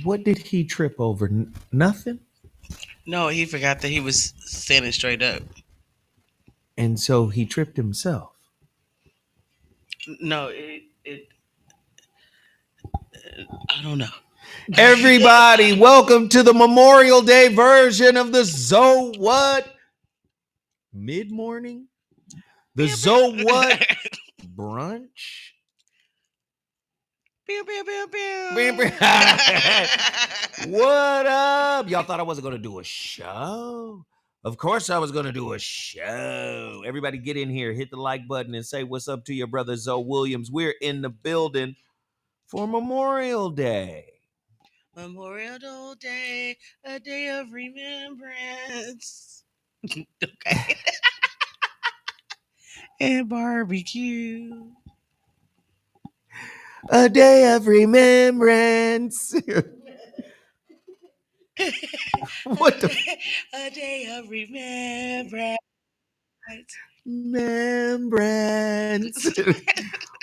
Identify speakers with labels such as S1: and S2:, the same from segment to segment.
S1: What did he trip over? Nothing?
S2: No, he forgot that he was standing straight up.
S1: And so he tripped himself.
S2: No, I don't know.
S1: Everybody, welcome to the Memorial Day version of the So What mid-morning? The So What brunch?
S2: Pew, pew, pew, pew.
S1: What up? Y'all thought I wasn't going to do a show? Of course I was going to do a show. Everybody get in here, hit the like button, and say what's up to your brother Zoe Williams. We're in the building for Memorial Day.
S2: Memorial Day, a day of remembrance. Okay. And barbecue.
S1: A day of remembrance. What the?
S2: A day of remembrance.
S1: Remembrance.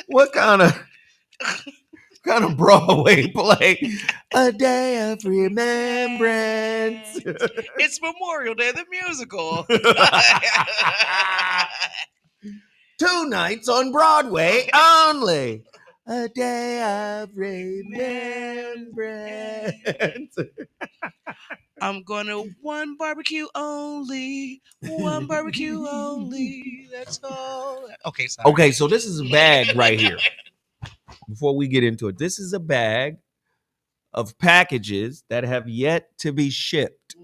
S1: What kind of Broadway play? A day of remembrance.
S2: It's Memorial Day, the musical.
S1: 2 nights on Broadway only. A day of remembrance.
S2: I'm gonna one barbecue only. One barbecue only. That's all. Okay, sorry.
S1: Okay, so this is a bag right here. Before we get into it, this is a bag of packages that have yet to be shipped.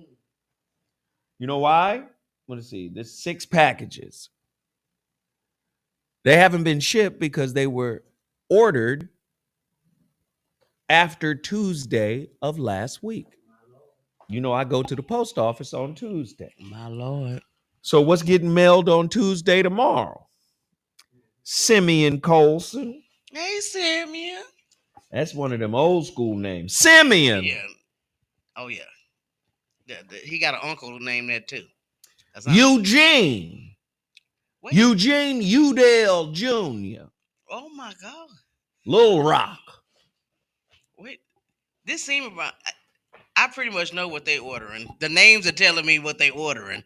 S1: You know why? Let's see. There's 6 packages. They haven't been shipped because they were ordered after Tuesday of last week. You know, I go to the post office on Tuesday.
S2: My Lord.
S1: So what's getting mailed on Tuesday tomorrow? Simeon Colson.
S2: Hey, Simeon.
S1: That's one of them old school names. Simeon.
S2: Yeah. Oh, yeah. He got an uncle named that too.
S1: Eugene.
S2: Wait.
S1: Eugene Udell Jr.
S2: Oh, my God.
S1: Little Rock.
S2: Wait. This seems about... I pretty much know what they ordering. The names are telling me what they ordering.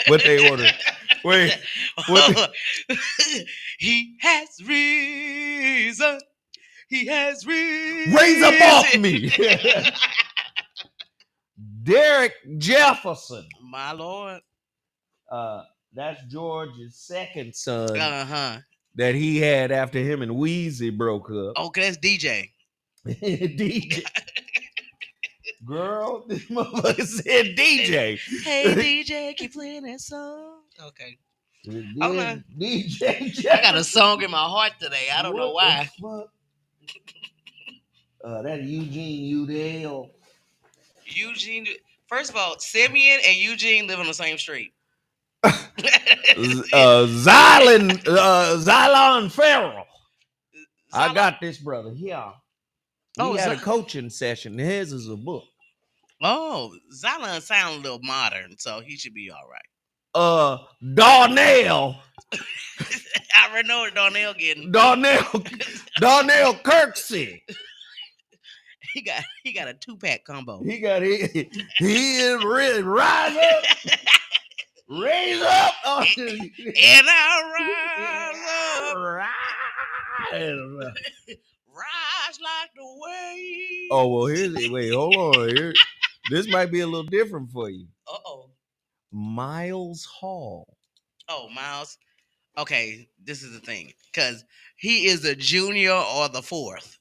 S1: What they ordering? Wait. What
S2: He has risen. He has risen.
S1: Raise up off me. Derek Jefferson.
S2: My Lord.
S1: That's George's second son.
S2: Uh-huh.
S1: That he had after him and Weezy broke up.
S2: Okay, that's DJ.
S1: DJ. Girl, this motherfucker said DJ.
S2: Hey, DJ, keep playing that song. Okay.
S1: Okay. DJ.
S2: I got a song in my heart today. I don't know why.
S1: That's Eugene Udell.
S2: Eugene. First of all, Simeon and Eugene live on the same street.
S1: Xylon Farrell. I got this brother here. He had a coaching session. His is a book.
S2: Oh, Xylon sounds a little modern, so he should be all right.
S1: Darnell.
S2: I already know what Darnell getting.
S1: Darnell Kirksey.
S2: He got a 2-pack combo.
S1: He is really rise up. Raise up.
S2: And I rise up. Rise like the wave.
S1: Oh, well, wait, hold on. Here, this might be a little different for you.
S2: Uh-oh.
S1: Miles Hall.
S2: Oh, Miles. Okay, this is the thing. Because he is a junior or the 4th.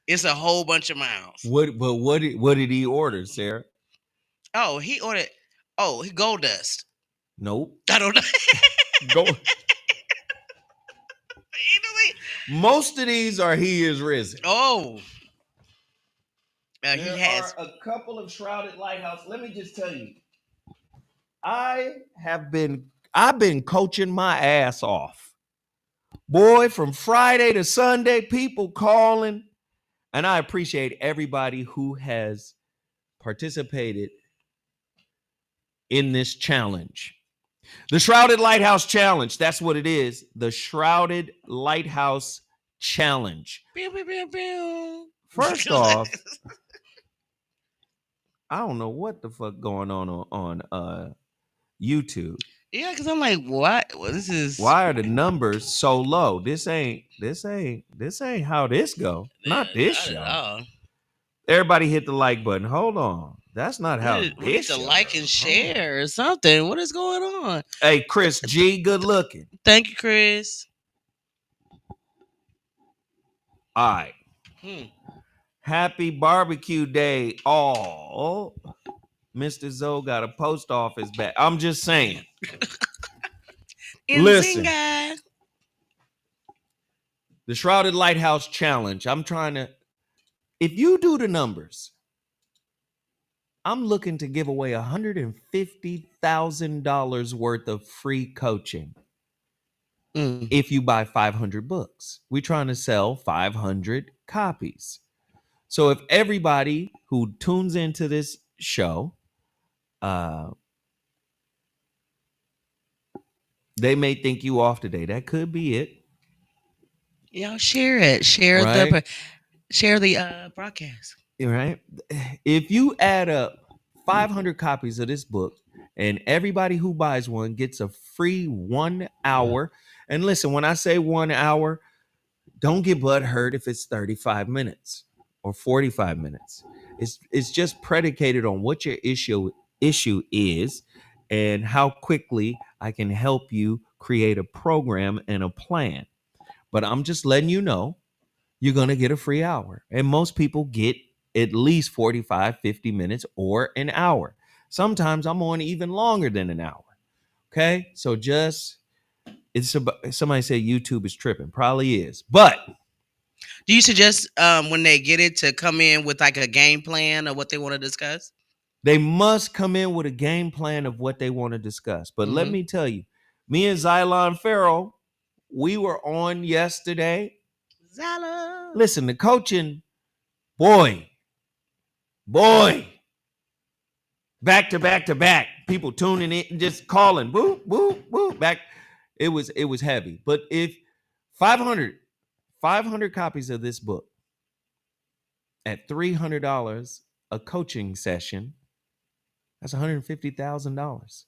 S2: It's a whole bunch of Miles.
S1: What did he order, Sarah?
S2: Oh, he ordered... Oh, Gold Dust.
S1: Nope.
S2: I don't know.
S1: Gold. Most of these are He Is Risen.
S2: Oh.
S1: There are a couple of Shrouded Lighthouse. Let me just tell you. I've been coaching my ass off. Boy, from Friday to Sunday, people calling. And I appreciate everybody who has participated in this challenge. The Shrouded Lighthouse Challenge. That's what it is. The Shrouded Lighthouse Challenge.
S2: Pew, pew, pew, pew.
S1: First off, I don't know what the fuck going on YouTube.
S2: Yeah, because I'm like, what? Well, this is
S1: Why are the numbers so low? This ain't how this go. Not this
S2: not at
S1: show.
S2: all.
S1: Everybody hit the like button. Hold on. That's not how
S2: We need
S1: this
S2: to
S1: show
S2: like and
S1: goes. Hold on.
S2: share or something. What is going on?
S1: Hey, Chris G, good looking.
S2: Thank you, Chris.
S1: All right.
S2: Hmm.
S1: Happy barbecue day, all. Mr. Zoe got a post office bag. I'm just saying. Listen,
S2: Nzinga.
S1: the Shrouded Lighthouse Challenge. I'm trying to, if you do the numbers, I'm looking to give away $150,000 worth of free coaching
S2: Mm.
S1: if you buy 500 books. We're trying to sell 500 copies. So if everybody who tunes into this show, they may think you off today. That could be it,
S2: Y'all share it.
S1: right?
S2: Share the broadcast.
S1: Right? If you add up 500 copies of this book and everybody who buys one gets a free 1 hour. And listen, when I say 1 hour, don't get butthurt if it's 35 minutes or 45 minutes. It's just predicated on what your issue is and how quickly I can help you create a program and a plan. But I'm just letting you know you're going to get a free hour. And most people get at least 45, 50 minutes or an hour. Sometimes I'm on even longer than an hour. Okay? So just it's about, somebody say YouTube is tripping. Probably is. But
S2: Do you suggest when they get it to come in with like a game plan of what they want to discuss?
S1: they must come in with a game plan of what they want to discuss. But let
S2: Mm-hmm.
S1: me tell you, me and Xylon Farrell, we were on yesterday.
S2: Zala.
S1: Listen, the coaching, boy, back to back to back. People tuning in, just calling, boo, boo, boo, back. It was heavy. But if 500 copies of this book at $300 a coaching session, that's $150,000.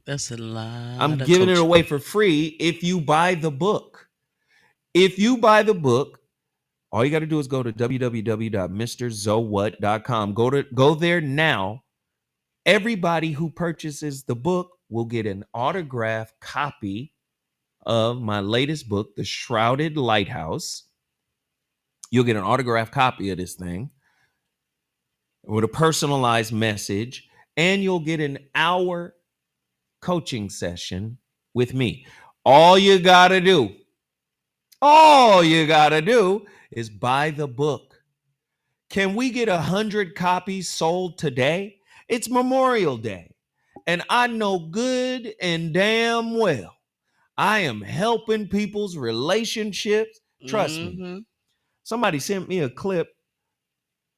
S2: That's a lot.
S1: I'm
S2: of
S1: giving it
S2: coaching.
S1: away for free if you buy the book. If you buy the book, all you got to do is go to www.mrzowhat.com. Go there now. Everybody who purchases the book will get an autographed copy of my latest book, The Shrouded Lighthouse. You'll get an autographed copy of this thing with a personalized message, and you'll get an hour coaching session with me. All you got to do is buy the book. Can we get 100 copies sold today? It's Memorial Day. And I know good and damn well I am helping people's relationships. Trust me.
S2: Mm-hmm.
S1: Somebody sent me a clip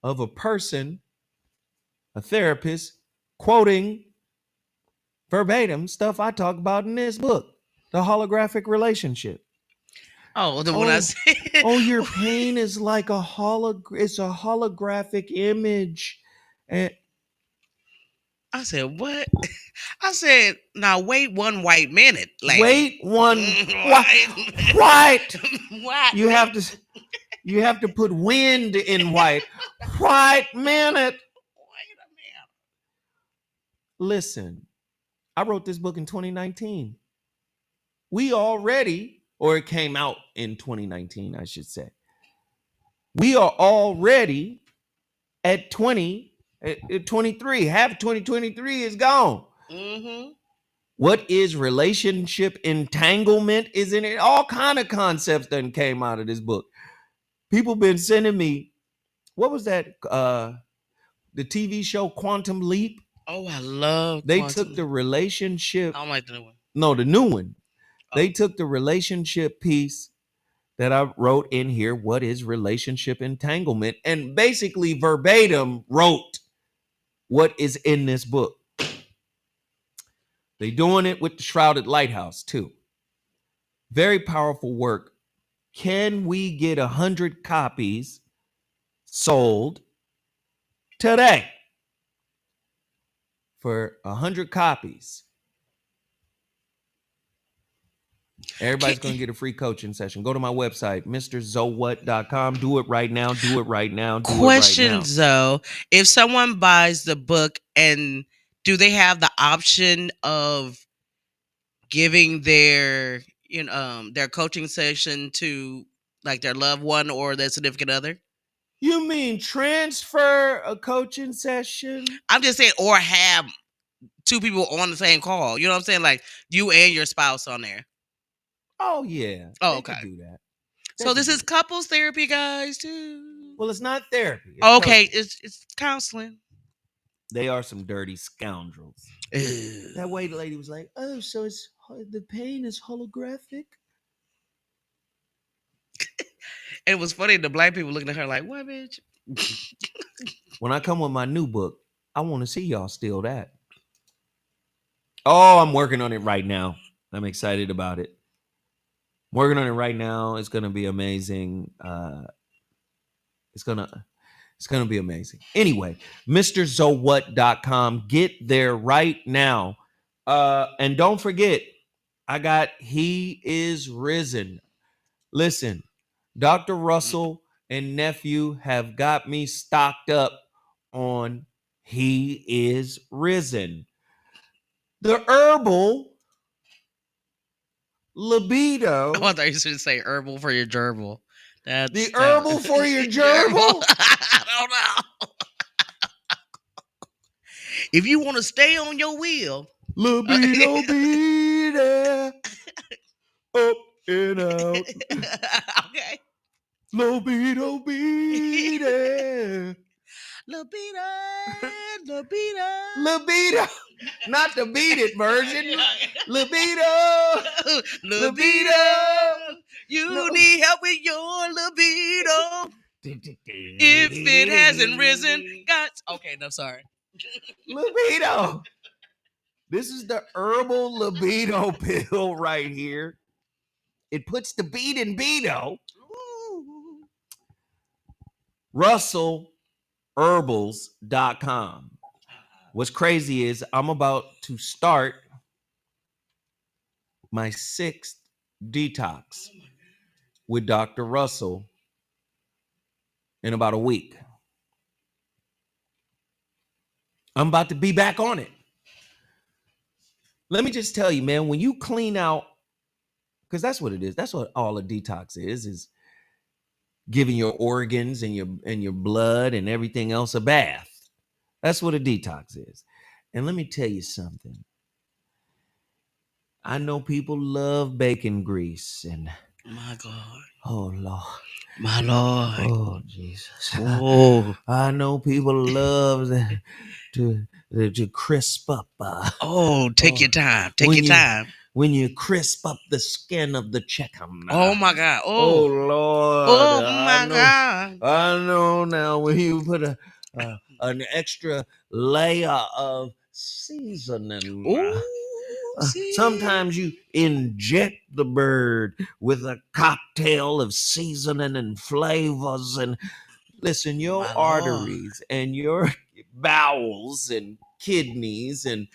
S1: of a person, a therapist, quoting verbatim stuff I talk about in this book, The Holographic Relationship.
S2: Oh, the one I said.
S1: Oh, your pain is like it's a holographic image. And
S2: I said, what? I said, now wait one white minute, lady.
S1: wait one
S2: White.
S1: white.
S2: White.
S1: You have to put wind in white. White minute.
S2: Wait a minute.
S1: Listen, I wrote this book in 2019. We already, or it came out in 2019, I should say. We are already at 23. Half 2023 is gone.
S2: Mm-hmm.
S1: What is relationship entanglement? Is in it? All kind of concepts that came out of this book. People been sending me, what was that? The TV show Quantum Leap.
S2: Oh, I love.
S1: They
S2: Quantum.
S1: took the relationship.
S2: I don't like the new one.
S1: No, the new one.
S2: Oh.
S1: They took the relationship piece that I wrote in here. What is relationship entanglement? And basically verbatim wrote what is in this book. They doing it with the Shrouded Lighthouse too. Very powerful work. Can we get 100 copies sold today for 100 copies. Everybody's going to get a free coaching session. Go to my website, mrzowhat.com. Do it right now. Do it right now. Do
S2: Question,
S1: it right now.
S2: Zoe. If someone buys the book, and do they have the option of giving their their coaching session to like their loved one or their significant other?
S1: You mean transfer a coaching session?
S2: I'm just saying, or have two people on the same call. You know what I'm saying? Like you and your spouse on there.
S1: Oh, yeah.
S2: Oh,
S1: They
S2: okay.
S1: could do that.
S2: So this is couples therapy, guys, too.
S1: Well, it's not therapy. It's
S2: Okay,
S1: coaching.
S2: it's counseling.
S1: They are some dirty scoundrels.
S2: Ew.
S1: That white lady was like, "Oh, so it's the pain is holographic."
S2: And it was funny. The black people looking at her like, "What, bitch?"
S1: When I come with my new book, I want to see y'all steal that. Oh, I'm working on it right now. I'm excited about it. I'm working on it right now. It's gonna be amazing. It's gonna be amazing. Anyway, mrzowhat.com. Get there right now. And don't forget, I got He Is Risen. Listen, Dr. Russell and nephew have got me stocked up on He Is Risen. The herbal libido.
S2: Oh, I thought you should say herbal for your gerbil.
S1: The herbal for your gerbil?
S2: I don't know. If you want to stay on your wheel.
S1: Libido be there. Up and out.
S2: Okay.
S1: Libido be there. Libido. Not the beat it version. Libido.
S2: You need help with your libido. If it hasn't risen, okay, no, sorry.
S1: Libido. This is the herbal libido pill right here. It puts the beat in beto. RussellHerbals.com. What's crazy is I'm about to start my 6th detox with Dr. Russell in about a week. I'm about to be back on it. Let me just tell you, man, when you clean out, because that's what it is. That's what all a detox is giving your organs and your blood and everything else a bath. That's what a detox is. And let me tell you something. I know people love bacon grease and
S2: my God.
S1: Oh Lord.
S2: My Lord.
S1: Oh Jesus.
S2: Oh.
S1: I know people love to crisp up.
S2: Take your time. Take your time.
S1: When you crisp up the skin of the chicken.
S2: Oh my God.
S1: Oh Lord.
S2: Oh my God.
S1: I know now when you put an extra layer of seasoning.
S2: Ooh,
S1: sometimes you inject the bird with a cocktail of seasoning and flavors. And listen, your
S2: My
S1: arteries and your bowels and kidneys and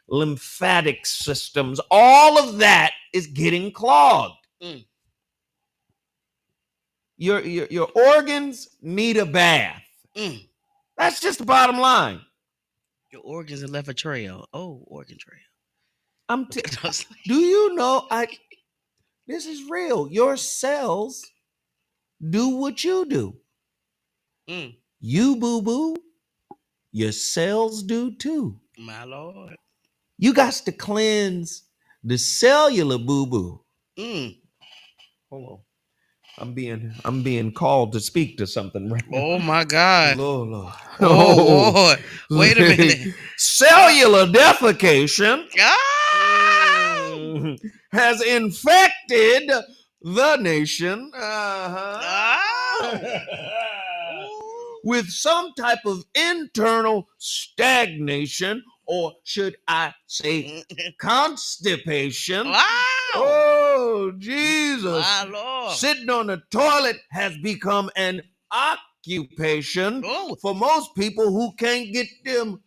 S1: lymphatic systems, all of that is getting clogged. Your organs need a bath. That's just the bottom line.
S2: Your organs have left a trail. Oh, organ trail.
S1: Do you know? This is real. Your cells do what you do. You boo boo. Your cells do too.
S2: My Lord.
S1: You got to cleanse the cellular boo boo. Hold on. I'm being called to speak to something right now.
S2: Oh my God.
S1: Lord.
S2: Oh Lord. Wait a minute.
S1: Cellular defecation has infected the nation with some type of internal stagnation, or should I say constipation.
S2: Wow.
S1: Oh, Jesus.
S2: My Lord.
S1: Sitting on the toilet has become an occupation
S2: Oh.
S1: for most people who can't get them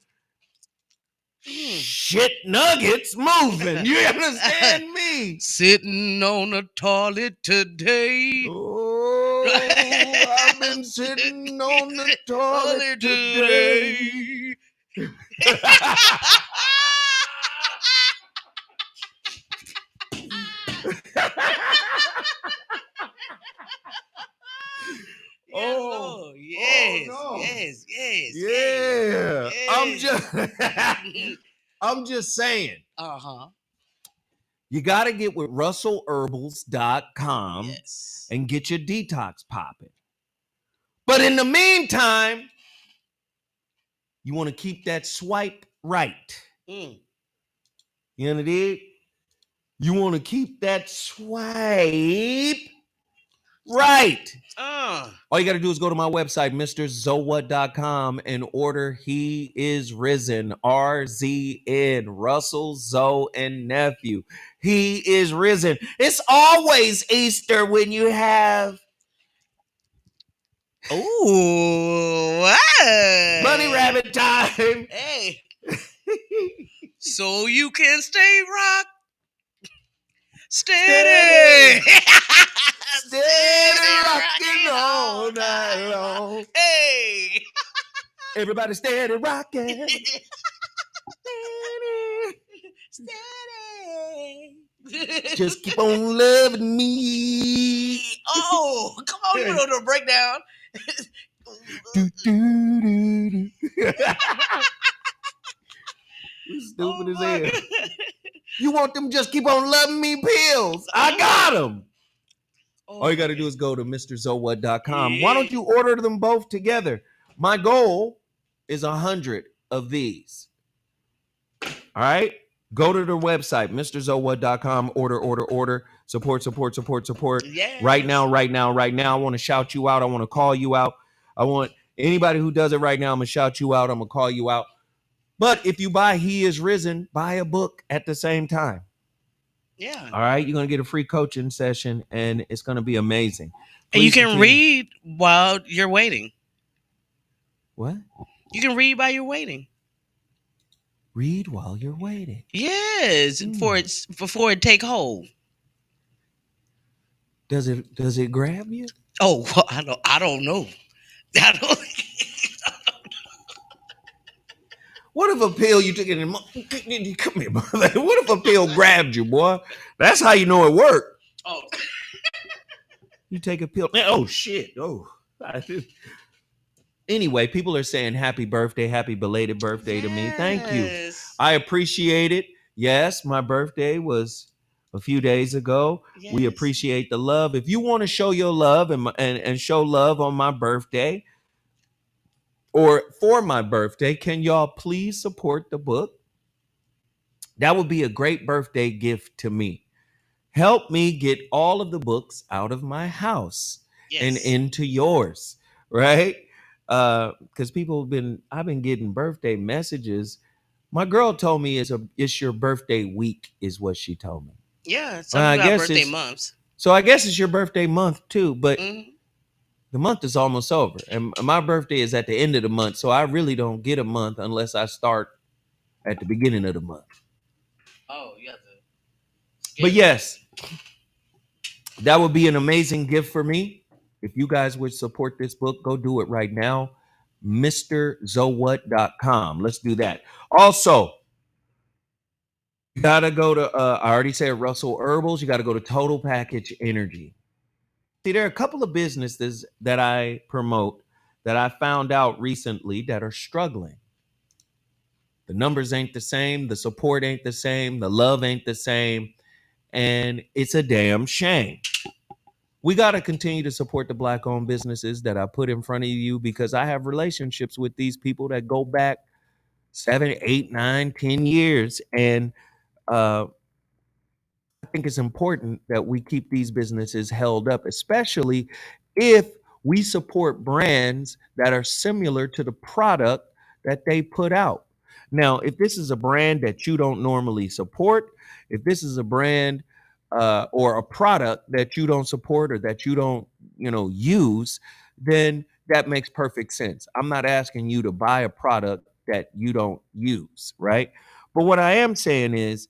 S1: shit nuggets moving. You understand me?
S2: Sitting on the toilet today.
S1: Oh, I've been sitting on the toilet today.
S2: Oh, yes,
S1: no.
S2: yes, yes,
S1: Yeah.
S2: yes.
S1: I'm just saying.
S2: Uh-huh.
S1: You got to get with russellherbals.com
S2: Yes.
S1: and get your detox popping. But in the meantime, you want to keep that swipe right.
S2: Mm.
S1: You know what I did? You want to keep that swipe right. All you got to do is go to my website, mrzoa.com, and order He Is Risen, RZN, Russell, Zoe, and Nephew. He is risen. It's always Easter when you have bunny rabbit time.
S2: Hey. So you can stay rock steady.
S1: Steady rocking all night long.
S2: Hey.
S1: Everybody steady rocking.
S2: Steady.
S1: Just keep on loving me.
S2: Oh, come on, you know the breakdown.
S1: Do, do, do, do. Stupid as hell. You want them just keep on loving me pills? I got them. All you got to do is go to mrzoa.com. Why don't you order them both together? My goal is 100 of these. All right? Go to their website, mrzoa.com. Order. Support.
S2: Yes.
S1: Right now. I want to shout you out. I want to call you out. I want anybody who does it right now, I'm going to shout you out. I'm going to call you out. But if you buy He Is Risen, buy a book at the same time.
S2: Yeah.
S1: All right. You're going to get a free coaching session and it's going to be amazing.
S2: And you can read while you're waiting.
S1: What?
S2: You can read while you're waiting.
S1: Read while you're waiting.
S2: Yes. Before it take hold.
S1: Does it grab you?
S2: Oh, well, I don't know. I don't.
S1: What if a pill you took it in? Come here, brother. What if a pill grabbed you, boy? That's how you know it worked.
S2: Oh.
S1: You take a pill. Oh shit. Oh. Anyway, people are saying happy birthday, happy belated birthday to me. Thank you. I appreciate it. Yes, my birthday was a few days ago. Yes. We appreciate the love. If you want to show your love and show love on my birthday or for my birthday, can y'all please support the book? That would be a great birthday gift to me. Help me get all of the books out of my house and into yours, right? Because I've been getting birthday messages. My girl told me it's your birthday week, is what she told me.
S2: Yeah, some people have birthday months.
S1: So I guess it's your birthday month too, but the month is almost over. And my birthday is at the end of the month, so I really don't get a month unless I start at the beginning of the month.
S2: Oh, you have to.
S1: But yes, that would be an amazing gift for me. If you guys would support this book, go do it right now. mrzoa.com. Let's do that. Also, you got to go to, I already said Russell Herbals. You got to go to Total Package Energy. See, there are a couple of businesses that I promote that I found out recently that are struggling. The numbers ain't the same. The support ain't the same. The love ain't the same. And it's a damn shame. We got to continue to support the Black-owned businesses that I put in front of you because I have relationships with these people that go back 7, 8, 9, 10 years. And I think it's important that we keep these businesses held up, especially if we support brands that are similar to the product that they put out. Now, if this is a brand that you don't normally support, if this is a brand or a product that you don't support or that you don't, use, then that makes perfect sense. I'm not asking you to buy a product that you don't use, right? But what I am saying is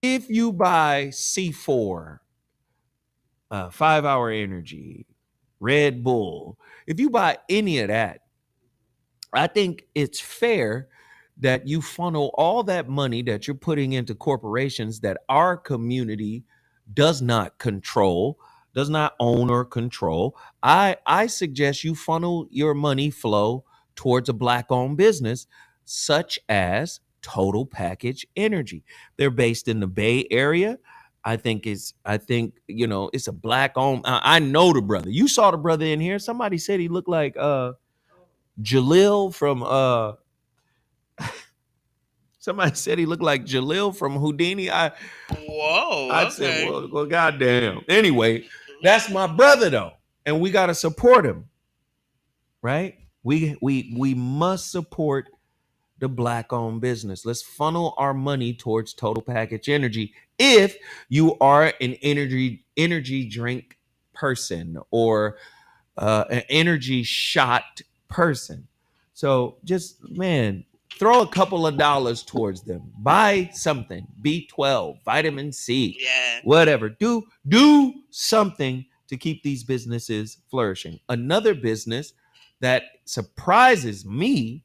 S1: if you buy C4, 5 Hour Energy, Red Bull, if you buy any of that, I think it's fair that you funnel all that money that you're putting into corporations that our community does not control, does not own or control. I suggest you funnel your money flow towards a black owned business such as Total Package Energy. They're based in the Bay Area. I think it's a black owned. I know the brother. You saw the brother in here. Somebody said he looked like Jalil from somebody said he looked like Jalil from Houdini. I said,
S2: Okay.
S1: well, goddamn. Anyway, that's my brother though, and we gotta support him, right? We must support the black owned business. Let's funnel our money towards Total Package Energy. If you are an energy drink person or an energy shot person. So just, man, throw a couple of dollars towards them. Buy something, B12, vitamin C,
S2: Yeah.
S1: whatever. Do something to keep these businesses flourishing. Another business that surprises me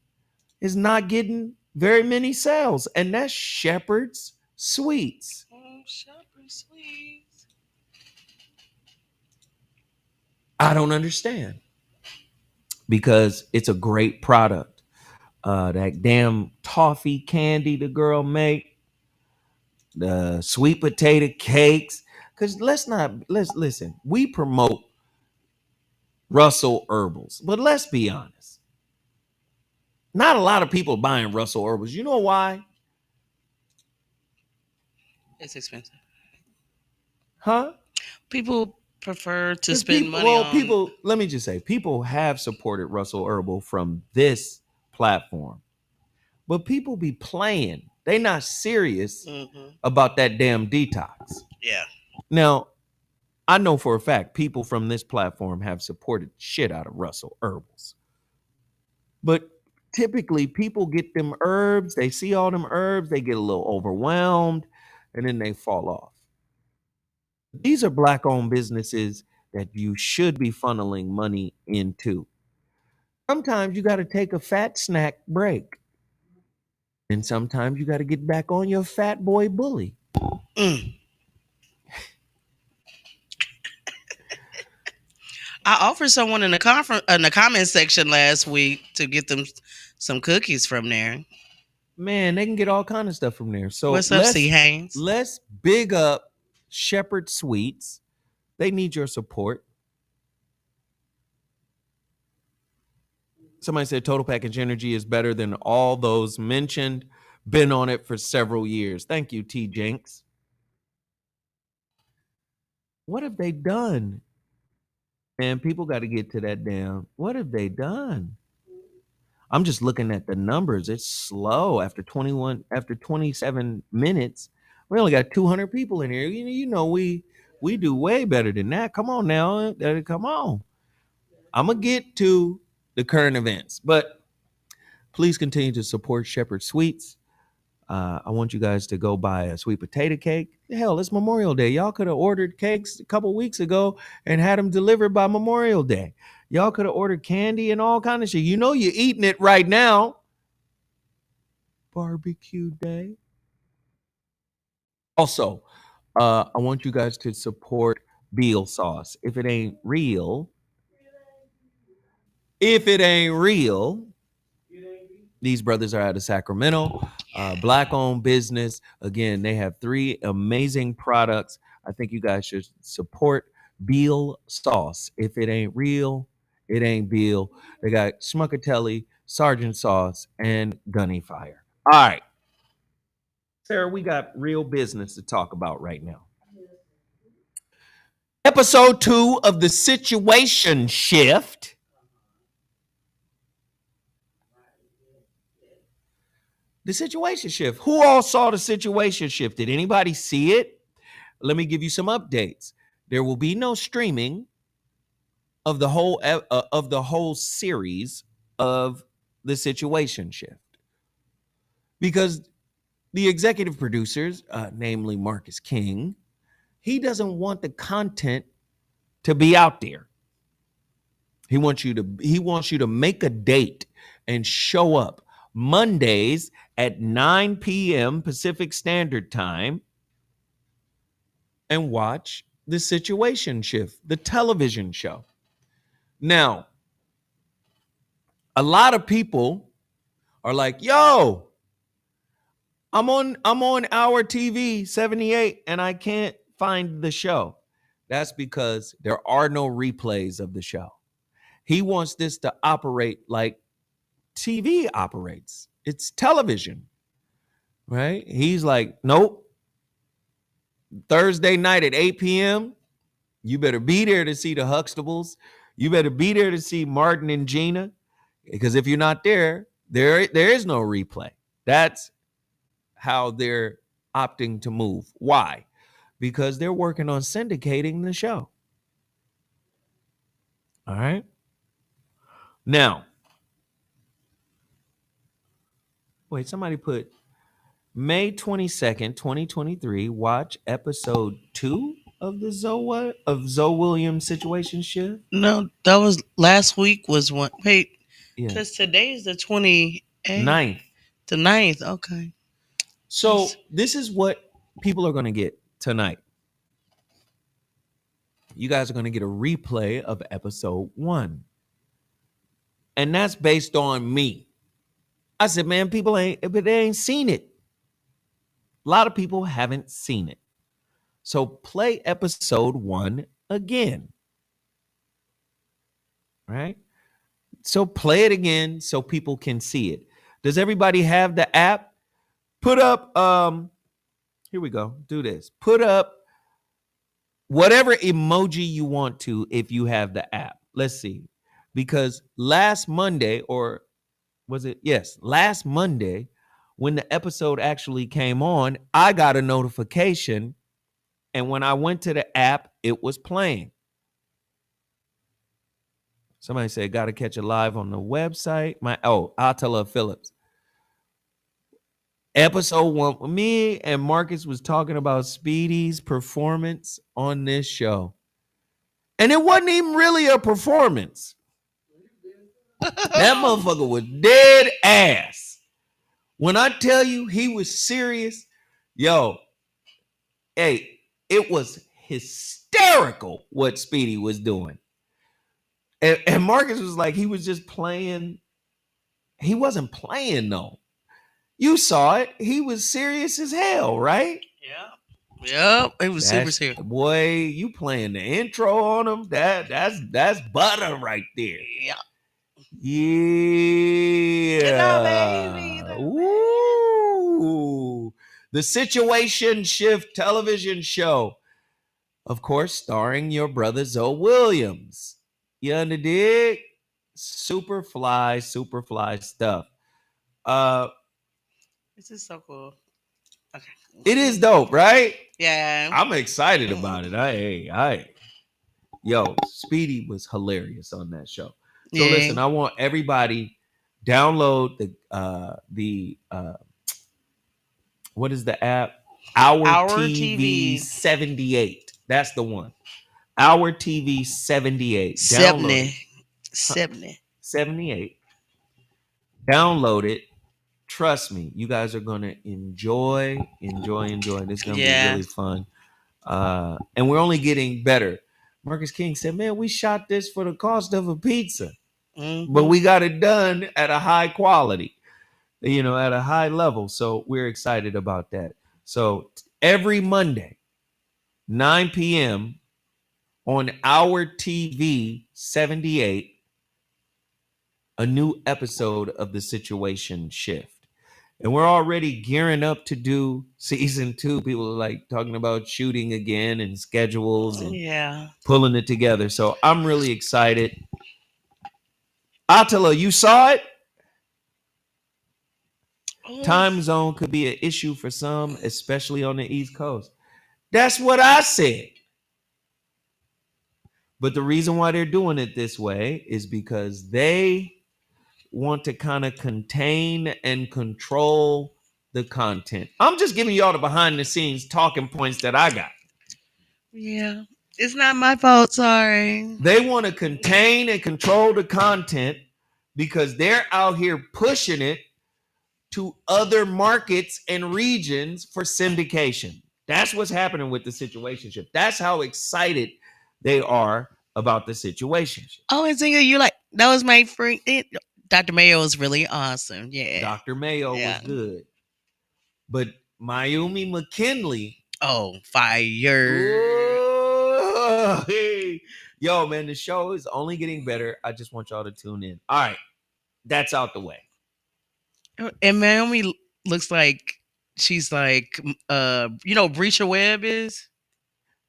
S1: is not getting very many sales, and that's Shepherd's Sweets.
S2: Oh, Shepherd Sweets.
S1: I don't understand because it's a great product. That damn toffee candy the girl make, the sweet potato cakes. Because let's listen. We promote Russell Herbals, but let's be honest. Not a lot of people buying Russell Herbals. You know why?
S2: It's expensive.
S1: Huh?
S2: People prefer to
S1: Because
S2: spend money on.
S1: people, let me just say, people have supported Russell Herbal from this platform, but people be playing. They not serious about that damn detox.
S2: Yeah.
S1: Now, I know for a fact people from this platform have supported shit out of Russell Herbals. But typically people get them herbs, they see all them herbs, they get a little overwhelmed, and then they fall off. These are black owned businesses that you should be funneling money into. Sometimes you got to take a fat snack break. And sometimes you got to get back on your fat boy bully.
S2: Mm. I offered someone in the comment section last week to get them some cookies from there.
S1: Man, they can get all kind of stuff from there. So
S2: What's up, C. Haynes?
S1: let's big up Shepherd Sweets. They need your support. Somebody said Total Package Energy is better than all those mentioned. Been on it for several years. Thank you, T. Jenks. What have they done? And people got to get to that damn. What have they done? I'm just looking at the numbers. It's slow after 27 minutes. We only got 200 people in here. You know we do way better than that. Come on now. Come on. I'm going to get to the current events, but please continue to support Shepherd Sweets. I want you guys to go buy a sweet potato cake. Hell, it's Memorial Day. Y'all could have ordered cakes a couple weeks ago and had them delivered by Memorial Day. Y'all could have ordered candy and all kind of shit. You know you're eating it right now. Barbecue Day. Also, I want you guys to support Beal Sauce. If it ain't real, these brothers are out of Sacramento, black-owned business. Again, they have 3 amazing products. I think you guys should support Beal Sauce. If it ain't real, it ain't Beal. They got Schmuckatelli, Sergeant Sauce, and Gunny Fire. All right. Sarah, we got real business to talk about right now. Episode 2 of the Situation Shift. The Situation Shift. Who all saw the Situation Shift? Did anybody see it? Let me give you some updates. There will be no streaming of the whole series of the Situation Shift, because the executive producers, namely Marcus King, he doesn't want the content to be out there. He wants you to make a date and show up Mondays at 9 p.m. Pacific Standard Time and watch the Situation Shift, the television show. Now, a lot of people are like, "Yo, I'm on our TV 78 and I can't find the show." That's because there are no replays of the show. He wants this to operate like TV operates. It's television, right? He's like, "Nope. Thursday night at 8 p.m., you better be there to see the Huxtables. You better be there to see Martin and Gina. Because if you're not there, there is no replay." That's how they're opting to move. Why? Because they're working on syndicating the show. All right. Now, wait, somebody put May 22nd, 2023, watch episode 2 of the Zoe Williams Situation Shift.
S2: No, that was last week was one. Wait,
S1: Yeah.
S2: because today is the 28th.
S1: 9th.
S2: The 9th, okay.
S1: So this is what people are going to get tonight. You guys are going to get a replay of episode 1. And that's based on me. I said, man, they ain't seen it. A lot of people haven't seen it. So play episode 1 again. Right? So play it again so people can see it. Does everybody have the app? Put up, here we go. Do this. Put up whatever emoji you want to if you have the app. Let's see. Because last Monday, or was it? Yes, last Monday, when the episode actually came on, I got a notification. And when I went to the app, it was playing. Somebody said, got to catch it live on the website. Attila Phillips. Episode 1, me and Marcus was talking about Speedy's performance on this show. And it wasn't even really a performance. That motherfucker was dead ass. When I tell you he was serious, hey, it was hysterical what Speedy was doing. And Marcus was like, he was just playing. He wasn't playing, though. You saw it. He was serious as hell, right?
S2: Yep. It was super serious.
S1: Boy, you playing the intro on him. That's butter right there.
S2: Yeah.
S1: Yeah.
S2: Baby.
S1: Ooh. The Situation Shift television show. Of course, starring your brother Zoe Williams. You underdig? Super fly stuff.
S2: This is so cool. Okay.
S1: It is dope, right?
S2: Yeah.
S1: I'm excited about it. Speedy was hilarious on that show. So listen, I want everybody download the what is the app? Our TV 78. That's the one. Our TV 78. 78. Download it. Trust me, you guys are gonna enjoy. This is gonna be really fun. And we're only getting better. Marcus King said, man, we shot this for the cost of a pizza. Mm-hmm. But we got it done at a high quality, at a high level. So we're excited about that. So every Monday, 9 p.m. on Our TV 78, a new episode of The Situation Shift. And we're already gearing up to do season 2. People are like talking about shooting again and schedules and pulling it together. So I'm really excited. Attila, you saw it? Time zone could be an issue for some, especially on the East Coast. That's what I said. But the reason why they're doing it this way is because they want to kind of contain and control the content. I'm just giving y'all the behind the scenes talking points that I got.
S2: Yeah. It's not my fault, sorry.
S1: They want to contain and control the content because they're out here pushing it to other markets and regions for syndication. That's what's happening with the situationship. That's how excited they are about the situationship.
S2: Oh, and Zinga, you like that was my friend. Dr. Mayo was really awesome. Yeah.
S1: Dr. Mayo was good. But Mayumi McKinley.
S2: Oh, fire.
S1: Ooh, hey. Yo, man, the show is only getting better. I just want y'all to tune in. All right. That's out the way.
S2: And Naomi looks like she's like, you know, Brisha Webb is.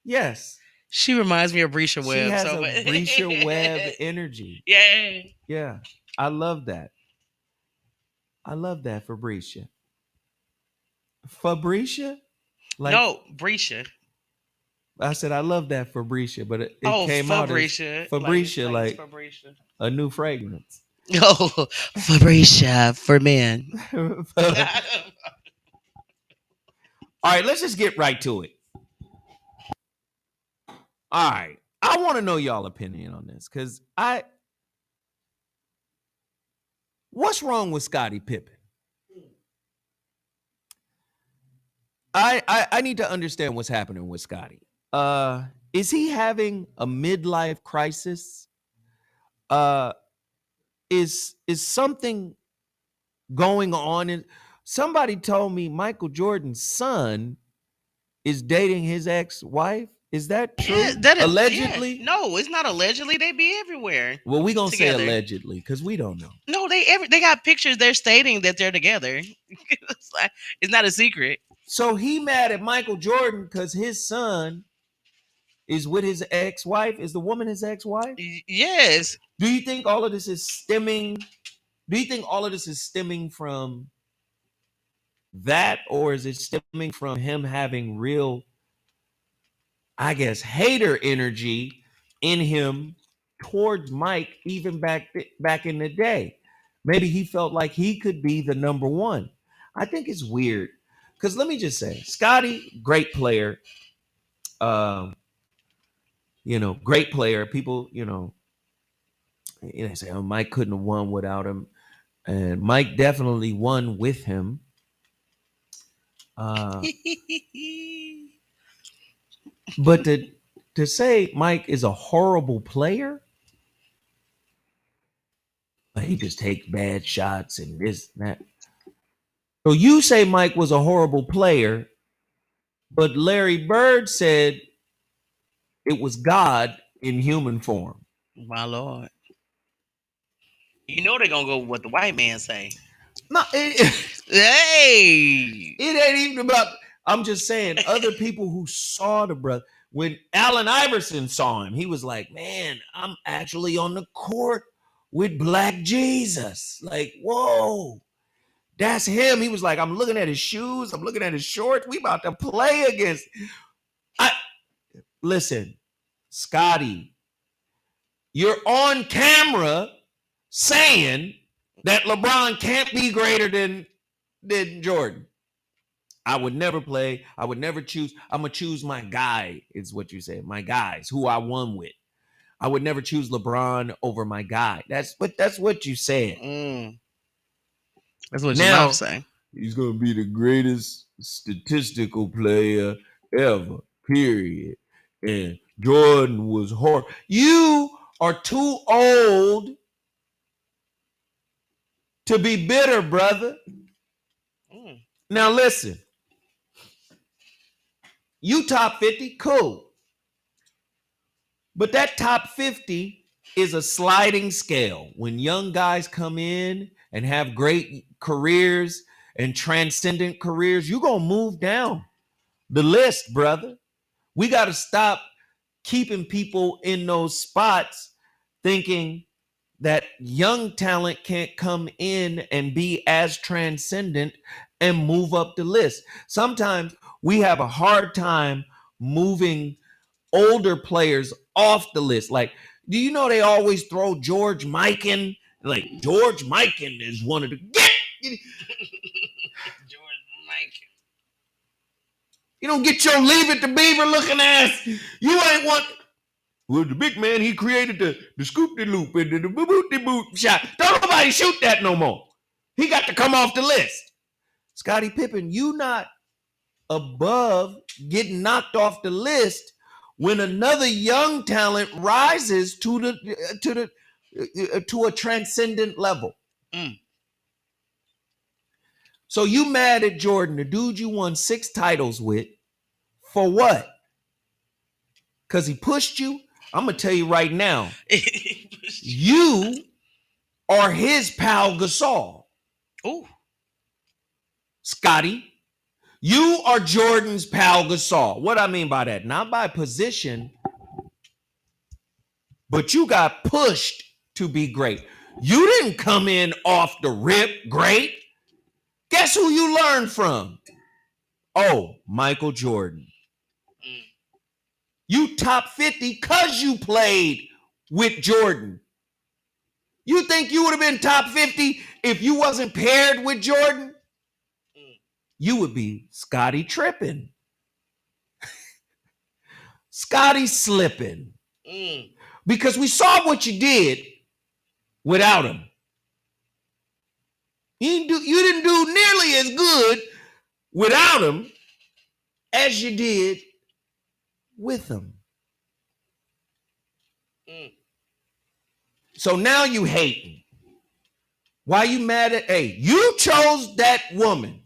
S1: Yes.
S2: She reminds me of Brisha Webb.
S1: She has a Brisha Webb energy.
S2: Yeah.
S1: Yeah. I love that. I love that for Brisha. Fabricia?
S2: Like, no, Brisha.
S1: I said I love that for Brisha, but it came out as Fabricia, like Fabricia. A new fragrance.
S2: Oh, Fabricia for men.
S1: All right, let's just get right to it. All right. I want to know y'all opinion on this because what's wrong with Scottie Pippen? I need to understand what's happening with Scottie. Is he having a midlife crisis? Is something going on? Somebody told me Michael Jordan's son is dating his ex-wife. Is that true? Yeah, allegedly?
S2: Yeah. No, it's not allegedly. They be everywhere.
S1: Well, we gonna say allegedly because we don't know.
S2: No, they got pictures. They're stating that they're together. It's not a secret.
S1: So he mad at Michael Jordan because his son is with his ex-wife. Is the woman his ex-wife?
S2: Yes.
S1: Do you think all of this is stemming? Do you think all of this is stemming from that, or is it stemming from him having real, I guess, hater energy in him towards Mike, even back in the day? Maybe he felt like he could be the number one. I think it's weird because let me just say, Scottie, great player. Great player. People, they say, oh, Mike couldn't have won without him. And Mike definitely won with him. But to say Mike is a horrible player, he just takes bad shots and this and that. So you say Mike was a horrible player, but Larry Bird said it was God in human form.
S2: My Lord. You know they're gonna go with what the white man say.
S1: No,
S2: hey,
S1: it ain't even about. I'm just saying, other people who saw the brother. When Allen Iverson saw him, he was like, "Man, I'm actually on the court with Black Jesus." Like, whoa, that's him. He was like, "I'm looking at his shoes. I'm looking at his shorts. We about to play against." Listen, Scottie, you're on camera saying that LeBron can't be greater than Jordan. I would never play. I would never choose. I'm going to choose my guy, is what you say. My guys, who I won with. I would never choose LeBron over my guy. That's what you said.
S2: That's what your mouth say.
S1: He's going to be the greatest statistical player ever, period. And Jordan was horrible. You are too old to be bitter, brother. Now listen. You top 50, cool. But that top 50 is a sliding scale. When young guys come in and have great careers and transcendent careers, you're going to move down the list, brother. We got to stop keeping people in those spots thinking that young talent can't come in and be as transcendent and move up the list. Sometimes we have a hard time moving older players off the list. Like, do you know they always throw George Mikan? Like, George Mikan is one of the
S2: George Mikan.
S1: You don't get your Leave It to Beaver looking ass. You ain't one. Well, the big man, he created the scoop de loop and the boot de boot shot. Don't nobody shoot that no more. He got to come off the list. Scottie Pippen, you not above getting knocked off the list when another young talent rises to a transcendent level. So you mad at Jordan, the dude you won 6 titles with, for what? Because he pushed you? I'm going to tell you right now, you are his pal Gasol.
S2: Oh,
S1: Scotty, you are Jordan's pal Gasol. What I mean by that? Not by position, but you got pushed to be great. You didn't come in off the rip great. Guess who you learned from? Oh, Michael Jordan. You top 50 because you played with Jordan. You think you would have been top 50 if you wasn't paired with Jordan? You would be Scotty tripping. Scotty slipping. Because we saw what you did without him. You didn't do nearly as good without him as you did with him. So now you hating. Why you mad at? Hey, you chose that woman.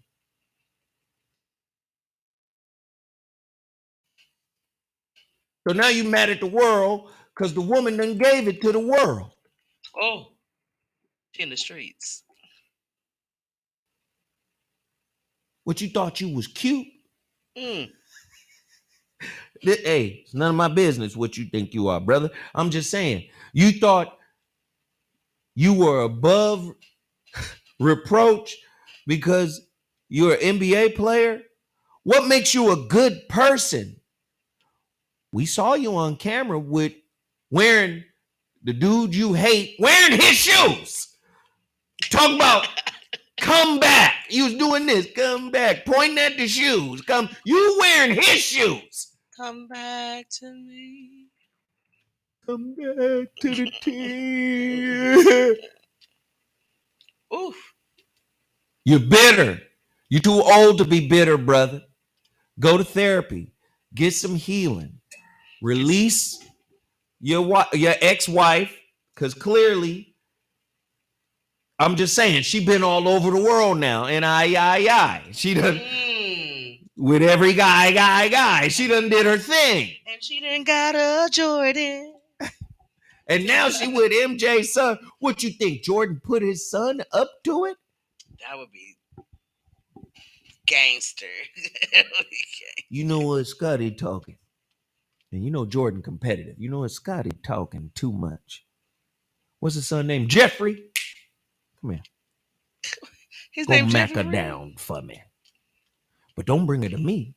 S1: So now you mad at the world because the woman done gave it to the world.
S2: Oh, in the streets.
S1: What, you thought you was cute? Hey, it's none of my business what you think you are, brother. I'm just saying, you thought you were above reproach because you're an NBA player? What makes you a good person? We saw you on camera with wearing the dude you hate, wearing his shoes. Talk about come back. You was doing this, come back, pointing at the shoes. You wearing his shoes.
S2: Come back to me.
S1: Come back to the team.
S2: Oof.
S1: You're bitter. You're too old to be bitter, brother. Go to therapy. Get some healing. Release your ex-wife, because clearly, I'm just saying, she been all over the world now. And she done with every guy. She done did her thing.
S2: And she done got a Jordan.
S1: And now she with MJ's son. What you think? Jordan put his son up to it?
S2: That would be gangster.
S1: You know what, Scotty talking. And you know Jordan competitive. You know what, Scotty talking too much. What's his son name? Jeffrey. Come here.
S2: His
S1: Go
S2: name
S1: mack
S2: Jeffrey
S1: her down for me. But don't bring her to me,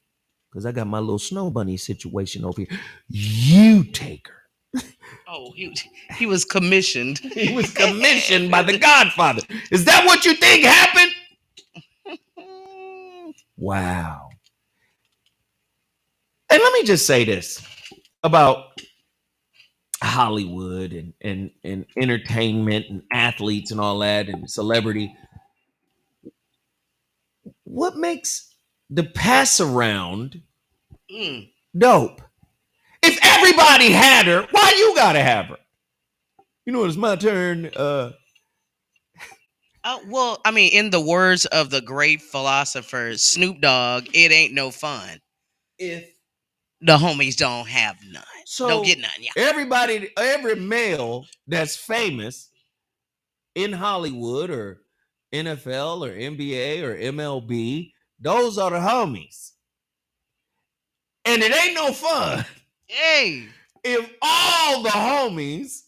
S1: because I got my little snow bunny situation over here. You take her.
S2: Oh, he was commissioned.
S1: He was commissioned by the Godfather. Is that what you think happened? Wow. And let me just say this about Hollywood and entertainment and athletes and all that and celebrity. What makes the pass around dope? If everybody had her, why you gotta have her? You know, it's my turn.
S2: Well, I mean, in the words of the great philosopher Snoop Dogg, it ain't no fun
S1: If
S2: the homies don't have none.
S1: so,
S2: Don't get none. Yeah.
S1: every male that's famous in Hollywood or NFL or NBA or MLB, those are the homies. And it ain't no fun.
S2: Hey.
S1: If all the homies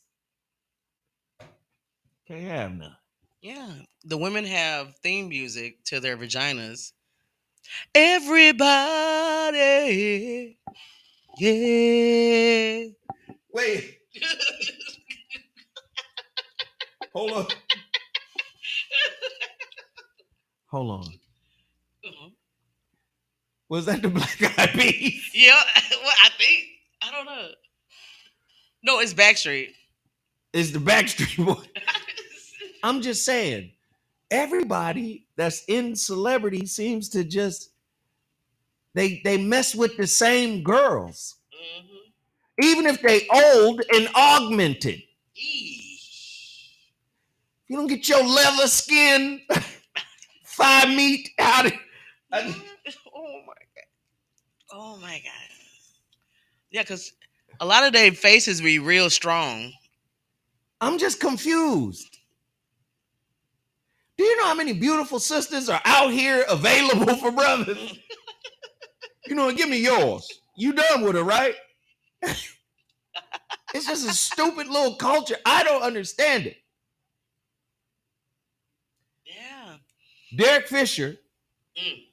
S1: can't have none.
S2: Yeah. The women have theme music to their vaginas. Everybody Yeah.
S1: Wait, hold on. Hold on.
S2: Uh-huh.
S1: Was that the Black Eyed Peas?
S2: Yeah. Well, I think. I don't know. No, it's Backstreet.
S1: It's the Backstreet Boys. I'm just saying, everybody that's in celebrity seems to just they mess with the same girls,
S2: Mhm.
S1: even if they old and augmented.
S2: Eesh.
S1: You don't get your leather skin, thigh meat out of.
S2: Oh my god. Oh my god. Yeah, because a lot of their faces be real strong.
S1: I'm just confused. Do you know how many beautiful sisters are out here available for brothers? You know, give me yours. You done with her, right? It's just a stupid little culture. I don't understand it.
S2: Yeah.
S1: Derek Fisher.
S2: Mm.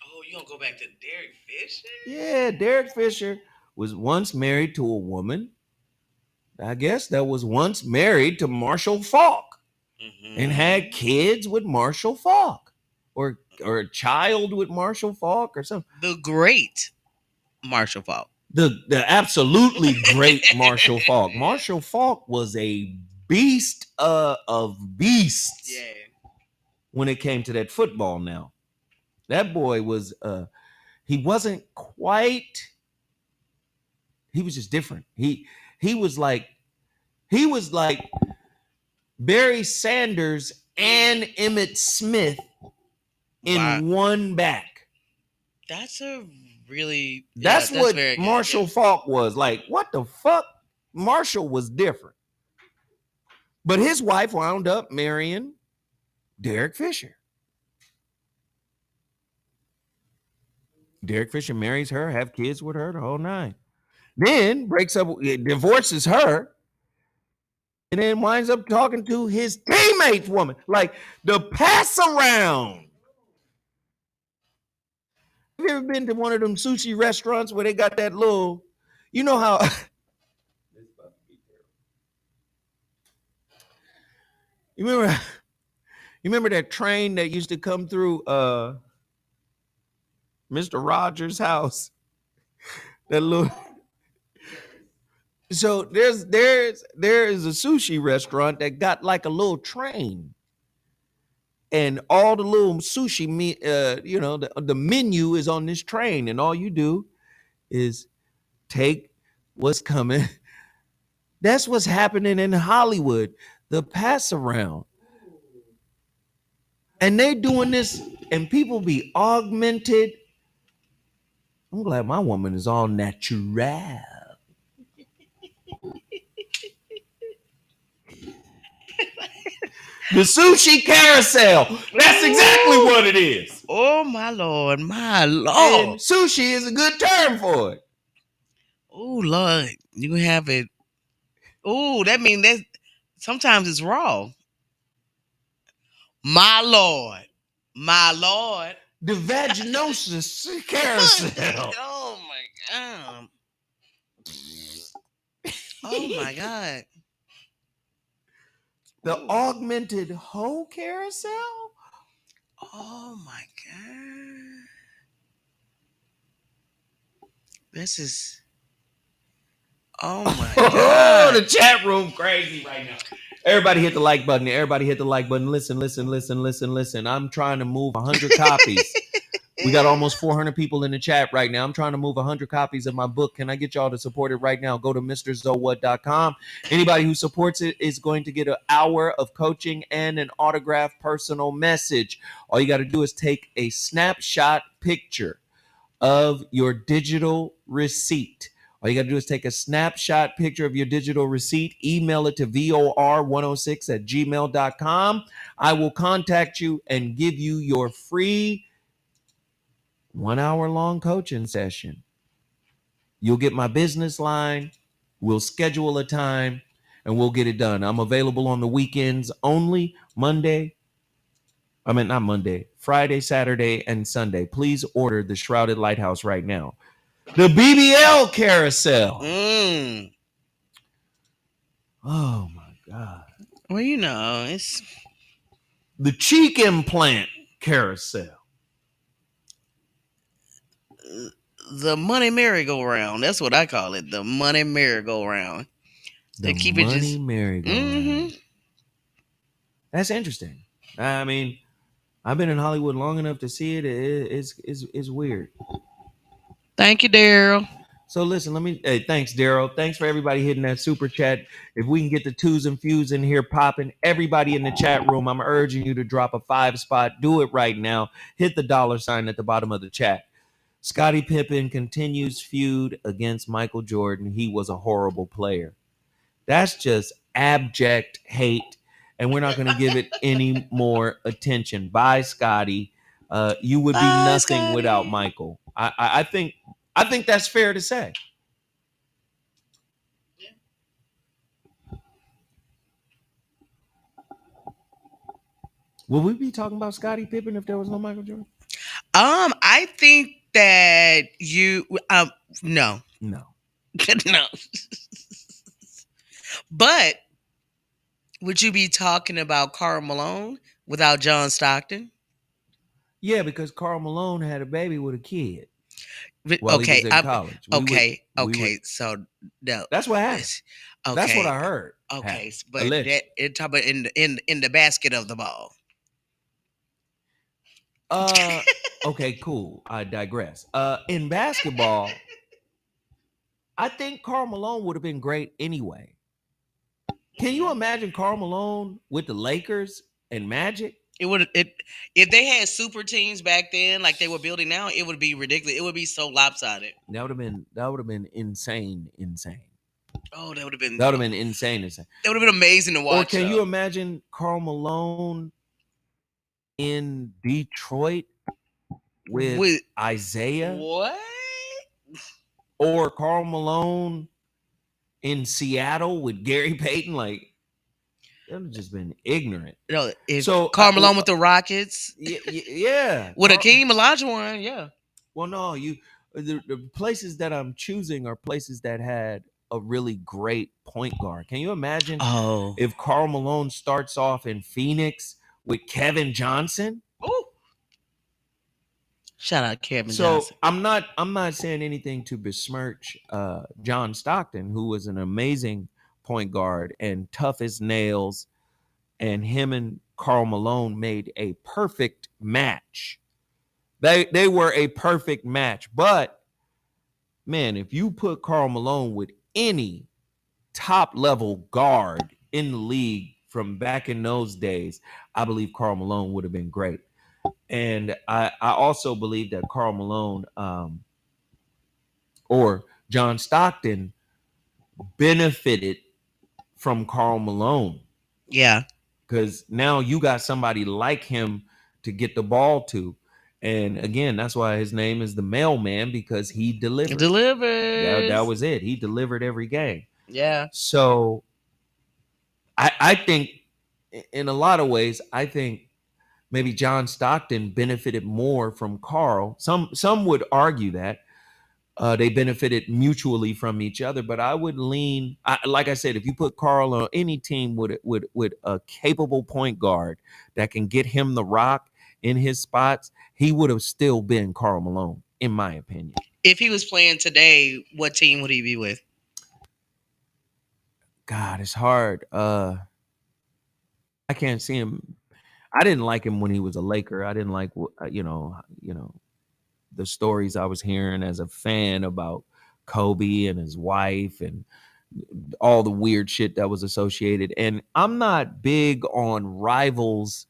S2: Oh, you gonna go back to Derek Fisher?
S1: Yeah, Derek Fisher was once married to a woman, I guess, that was once married to Marshall Falk and had kids with Marshall Falk, or a child with Marshall Falk or something.
S2: The great Marshall Falk.
S1: The absolutely great Marshall Falk. Marshall Falk was a beast of beasts
S2: Yeah.
S1: when it came to that football. Now that boy was he wasn't quite, he was just different. He was like Barry Sanders and Emmett Smith in
S2: Wow.
S1: one back.
S2: That's a really
S1: That's
S2: that's
S1: what
S2: very good.
S1: Marshall Falk was like. What the fuck? Marshall was different. But his wife wound up marrying Derek Fisher. Derek Fisher marries her, have kids with her, the whole nine. Then breaks up, divorces her, and then winds up talking to his teammate's woman. Like the pass around. Have you ever been to one of them sushi restaurants where they got that little, you know how you remember that train that used to come through Mr. Rogers' house? That little. So there is a sushi restaurant that got like a little train, and all the little sushi the menu is on this train, and all you do is take what's coming. That's what's happening in Hollywood. The pass around. And they doing this, and people be augmented. I'm glad my woman is all natural. The sushi carousel. That's exactly what it is.
S2: Oh my lord, my
S1: And
S2: lord.
S1: sushi is a good term for it.
S2: Oh lord, you can have it. Oh, that means that sometimes it's raw. My lord, my lord.
S1: The vaginosis carousel.
S2: Oh my god. Oh my god.
S1: The
S2: Ooh.
S1: augmented hoe carousel?
S2: Oh my god. This is. Oh my
S1: Oh,
S2: god.
S1: the chat room crazy right now. Everybody hit the like button. Everybody hit the like button. Listen. I'm trying to move 100 copies. We got almost 400 people in the chat right now. I'm trying to move 100 copies of my book. Can I get y'all to support it right now? Go to mrzowhat.com. Anybody who supports it is going to get an hour of coaching and an autographed personal message. All you got to do is take a snapshot picture of your digital receipt. All you got to do is take a snapshot picture of your digital receipt, email it to vor106@gmail.com. I will contact you and give you your free 1 hour long coaching session. You'll get my business line. We'll schedule a time and we'll get it done. I'm available on the weekends only, Friday, Saturday, and Sunday. Please order the Shrouded Lighthouse right now. The BBL carousel.
S2: Mm.
S1: Oh my God.
S2: Well, you know, it's
S1: The cheek implant carousel.
S2: the money merry-go-round. That's what I call it. The money merry-go-round. They
S1: The
S2: keep it
S1: money
S2: just.
S1: merry-go-round.
S2: Mm-hmm.
S1: That's interesting. I mean, I've been in Hollywood long enough to see it. It's weird.
S2: Thank you, Daryl.
S1: So listen, hey, thanks, Daryl. Thanks for everybody hitting that super chat. If we can get the twos and fews in here popping, everybody in the chat room, I'm urging you to drop a 5 spot. Do it right now. Hit the $ at the bottom of the chat. Scottie Pippen continues feud against Michael Jordan. He was a horrible player. That's just abject hate, and we're not going to give it any more attention. Bye, Scottie. You would be
S2: Bye,
S1: nothing
S2: Scotty.
S1: without Michael. I think that's fair to say. Will we be talking about Scottie Pippen if there was no Michael Jordan?
S2: I think that you no.
S1: No.
S2: No. But would you be talking about Karl Malone without John Stockton?
S1: Yeah, because Karl Malone had a baby with a kid while he
S2: Okay,
S1: was in college.
S2: okay. So no,
S1: That's what happened.
S2: okay,
S1: That's what I heard.
S2: okay,
S1: Happened.
S2: but
S1: Alleged.
S2: that it talk about in the basket of the ball.
S1: Okay, cool. I digress. In basketball, I think Karl Malone would have been great anyway. Can you imagine Karl Malone with the Lakers and Magic?
S2: It would it if they had super teams back then, like they were building now, it would be ridiculous. It would be so lopsided.
S1: That would have been insane.
S2: Oh,
S1: That would have been insane.
S2: that would have been amazing to watch.
S1: Or can you imagine Karl Malone in Detroit with Isaiah?
S2: What?
S1: Or Karl Malone in Seattle with Gary Payton? Like, that would have just been ignorant.
S2: No, if
S1: So
S2: Karl Malone with the Rockets,
S1: yeah,
S2: with Akeem Olajuwon, yeah.
S1: Well, no, the places that I'm choosing are places that had a really great point guard. Can you imagine
S2: Oh,
S1: if Karl Malone starts off in Phoenix with Kevin Johnson?
S2: ooh. Shout out Kevin
S1: So
S2: Johnson.
S1: I'm not saying anything to besmirch John Stockton, who was an amazing point guard and tough as nails, and him and Karl Malone made a perfect match. They were a perfect match. But man, if you put Karl Malone with any top level guard in the league from back in those days, I believe Karl Malone would have been great. And I also believe that Karl Malone or John Stockton benefited from Karl Malone.
S2: Yeah.
S1: Because now you got somebody like him to get the ball to. And again, that's why his name is the mailman, because he delivered. That was it. He delivered every game.
S2: Yeah.
S1: So I think in a lot of ways, I think maybe John Stockton benefited more from Karl. Some would argue that they benefited mutually from each other, but I would lean, like I said, if you put Karl on any team with a capable point guard that can get him the rock in his spots, he would have still been Karl Malone, in my opinion.
S2: If he was playing today, what team would he be with?
S1: God, it's hard. I can't see him. I didn't like him when he was a Laker. I didn't like, the stories I was hearing as a fan about Kobe and his wife and all the weird shit that was associated. And I'm not big on rivals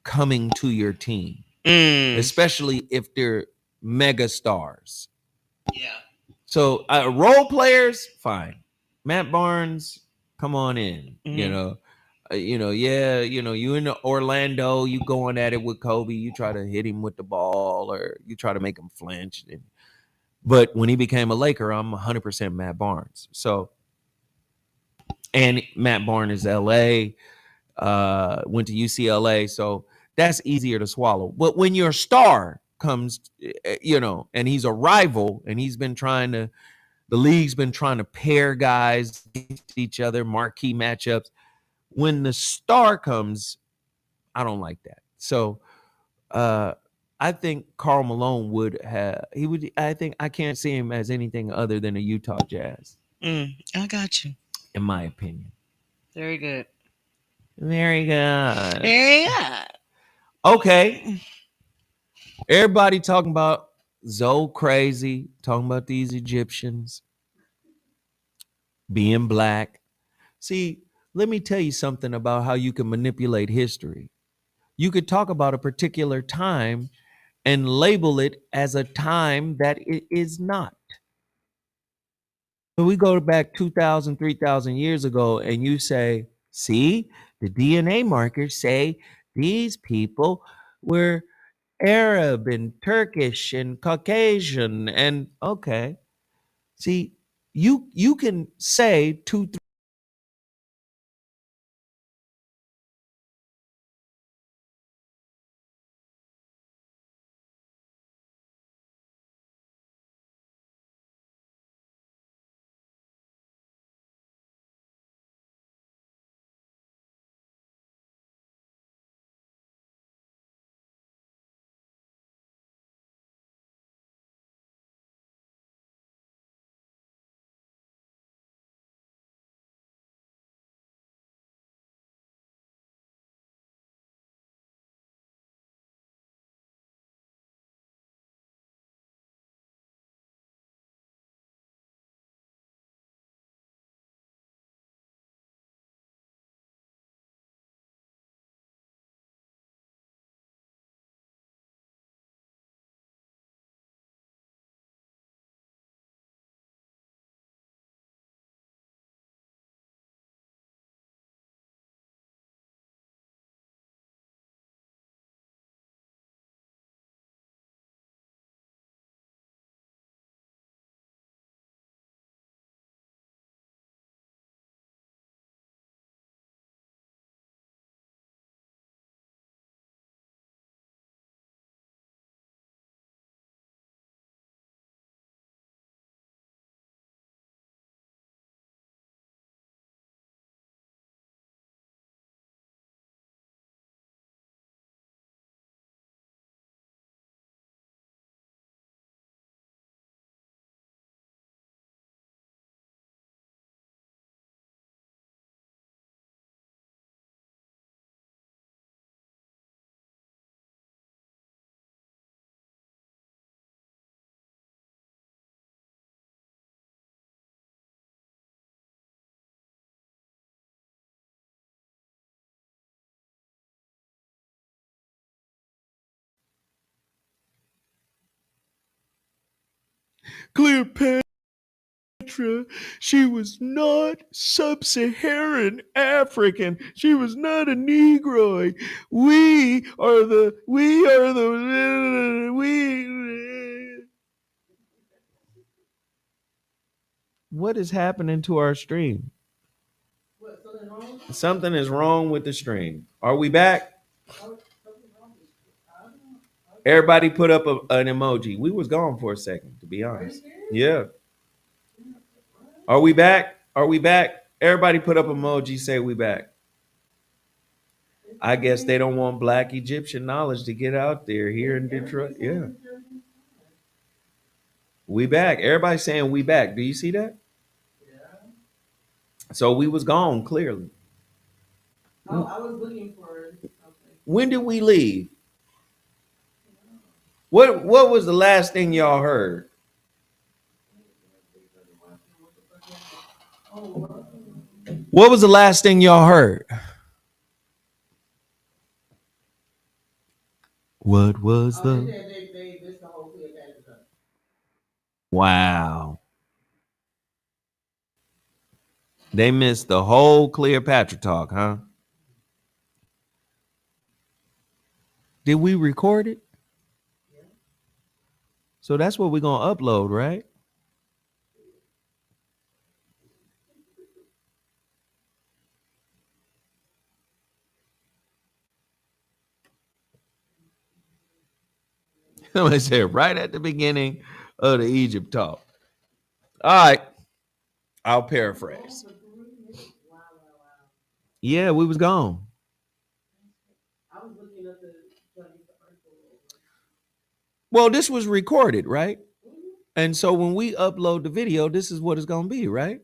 S1: coming to your team, especially if they're mega stars.
S2: Yeah.
S1: So role players, fine. Matt Barnes, come on in. You in Orlando, you going at it with Kobe, you try to hit him with the ball or you try to make him flinch. But when he became a Laker, I'm 100% Matt Barnes. So, and Matt Barnes is LA, went to UCLA, so that's easier to swallow. But when your star comes, and he's a rival, and the league's been trying to pair guys against each other, marquee matchups. When the star comes, I don't like that. So I think Karl Malone I think I can't see him as anything other than a Utah Jazz,
S2: I got you.
S1: in my opinion.
S2: Very good.
S1: Very good.
S2: Very good.
S1: Okay. Everybody talking about Zoe crazy, talking about these Egyptians being black. See, let me tell you something about how you can manipulate history. You could talk about a particular time and label it as a time that it is not. So we go back 2,000, 3,000 years ago, and you say, see, the DNA markers say these people were Arab and Turkish and Caucasian. And okay, see, you can say two, Cleopatra, she was not sub-Saharan African. She was not a Negroid. We. What is happening to our stream? Something is wrong with the stream. Are we back? Everybody put up an emoji. We was gone for a second, to be honest. Yeah. Are we back? Are we back? Everybody put up emoji. Say we back. I guess they don't want black Egyptian knowledge to get out there here in Detroit. Yeah. We back. Everybody saying we back. Do you see that? So we was gone clearly. Oh, I was looking for something. When did we leave? What was the last thing y'all heard? What was the last thing y'all heard? What was they missed the whole Cleopatra. Wow. They missed the whole Cleopatra talk, huh? Did we record it? So that's what we're gonna upload, right? Somebody said right at the beginning of the Egypt talk. All right, I'll paraphrase. Yeah, we was gone. Well, this was recorded, right? And so when we upload the video, this is what it's gonna be, right?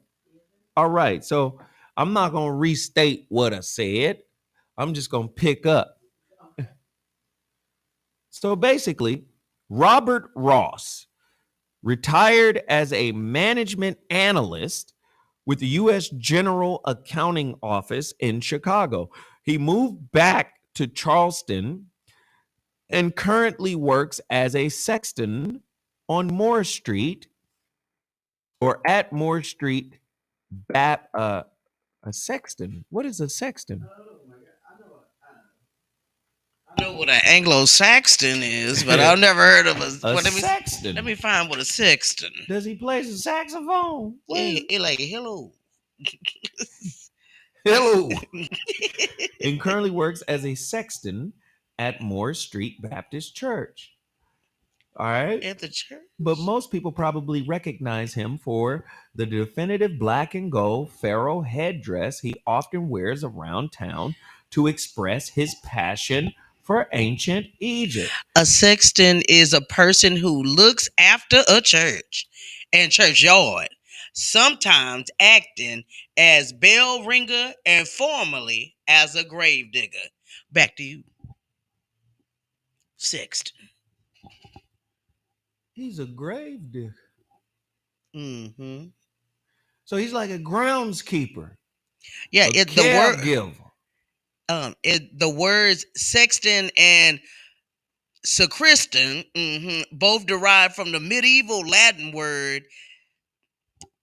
S1: All right. So I'm not gonna restate what I said. I'm just gonna pick up. So basically, Robert Ross retired as a management analyst with the U.S. General Accounting Office in Chicago. He moved back to Charleston and currently works as a sexton on Moore Street or at Moore Street. A sexton. What is a sexton?
S2: I know what an Anglo-Saxon is, but I've never heard of a.
S1: A
S2: Well,
S1: sexton.
S2: let me find what a sexton.
S1: Does he play the saxophone?
S2: Yeah, it like hello.
S1: Hello. And currently works as a sexton at Moore Street Baptist Church. All right.
S2: At the church.
S1: But most people probably recognize him for the definitive black and gold pharaoh headdress he often wears around town to express his passion for ancient Egypt.
S2: A sexton is a person who looks after a church and churchyard, sometimes acting as bell ringer and formerly as a grave digger. Back to you. Sexton.
S1: He's a grave digger.
S2: Mm-hmm.
S1: So he's like a groundskeeper.
S2: Yeah,
S1: a caregiver.
S2: The words sexton and sacristan, both derived from the medieval Latin word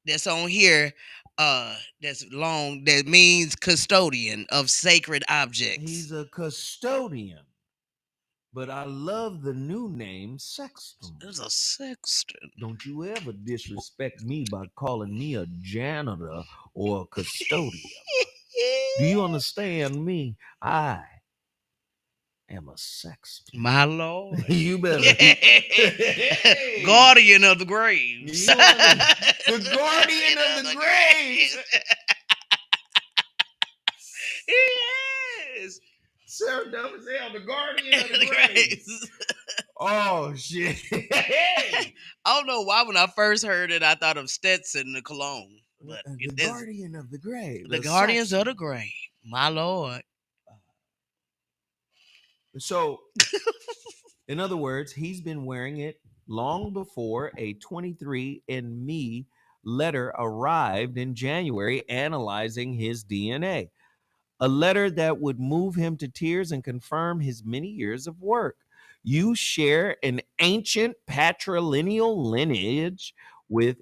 S2: that's on here, that's long, that means custodian of sacred objects.
S1: He's a custodian. But I love the new name, sexton.
S2: There's a sexton.
S1: Don't you ever disrespect me by calling me a janitor or a custodian. Do you understand me? I am a sexton.
S2: My Lord.
S1: You better.
S2: Guardian of the graves.
S1: The guardian of the graves.
S2: Yes.
S1: Sarah dumb as hell, the guardian of the graves. Oh, shit.
S2: I don't know why when I first heard it, I thought of Stetson the cologne. But
S1: the guardian of the grave.
S2: The guardians of the grave. My Lord.
S1: So, in other words, he's been wearing it long before a 23andMe letter arrived in January analyzing his DNA. A letter that would move him to tears and confirm his many years of work. You share an ancient patrilineal lineage with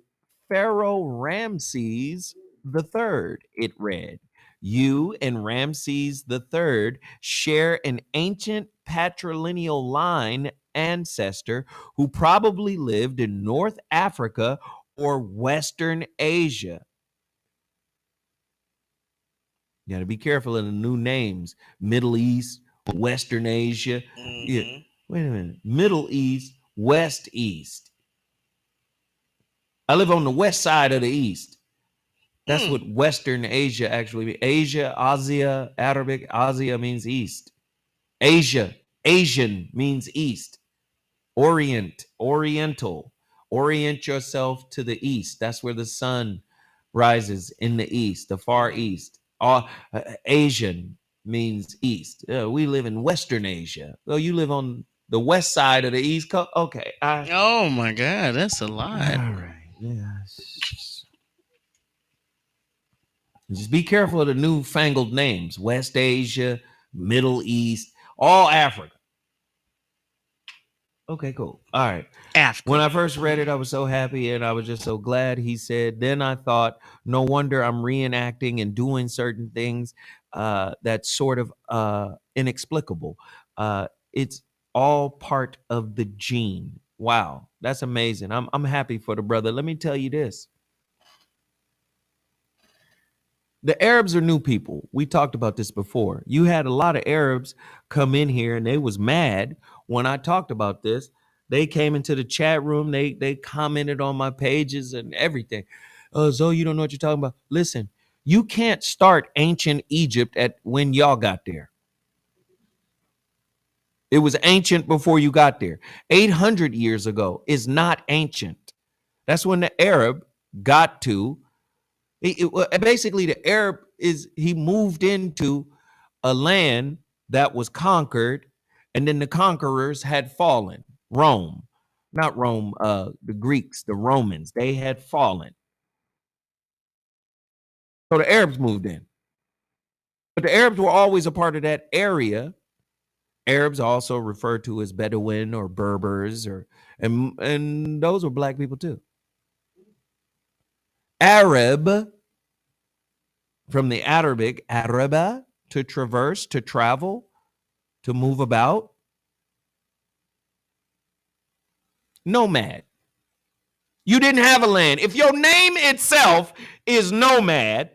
S1: Pharaoh Rameses III, it read. You and Ramses III share an ancient patrilineal line ancestor who probably lived in North Africa or Western Asia. You got to be careful of the new names. Middle East, Western Asia.
S2: Mm-hmm.
S1: Yeah. Wait a minute. Middle East, West East. I live on the west side of the East. That's what Western Asia actually means. Asia, Asia, Arabic, Asia means East. Asia, Asian means East. Orient, Oriental. Orient yourself to the East. That's where the sun rises in the East, the Far East. Asian means East. We live in Western Asia. Oh, you live on the west side of the East Coast? Okay.
S2: Oh, my God. That's a lot.
S1: All right. Yeah. Just be careful of the newfangled names. West Asia, Middle East, all Africa. Okay, cool. All right.
S2: Africa.
S1: When I first read it, I was so happy and I was just so glad. He said, then I thought, no wonder I'm reenacting and doing certain things that's sort of inexplicable. It's all part of the gene. Wow, that's amazing. I'm happy for the brother. Let me tell you this. The Arabs are new people. We talked about this before. You had a lot of Arabs come in here and they was mad when I talked about this. They came into the chat room. They commented on my pages and everything. Zoe, you don't know what you're talking about. Listen, you can't start ancient Egypt at when y'all got there. It was ancient before you got there. 800 years ago is not ancient. That's when the Arab got to. Basically, the Arab he moved into a land that was conquered, and then the conquerors had fallen. Rome, not Rome, the Greeks, the Romans, they had fallen. So the Arabs moved in. But the Arabs were always a part of that area. Arabs also referred to as Bedouin or Berbers, and those were black people too. Arab, from the Arabic, araba, to traverse, to travel, to move about. Nomad. You didn't have a land. If your name itself is nomad,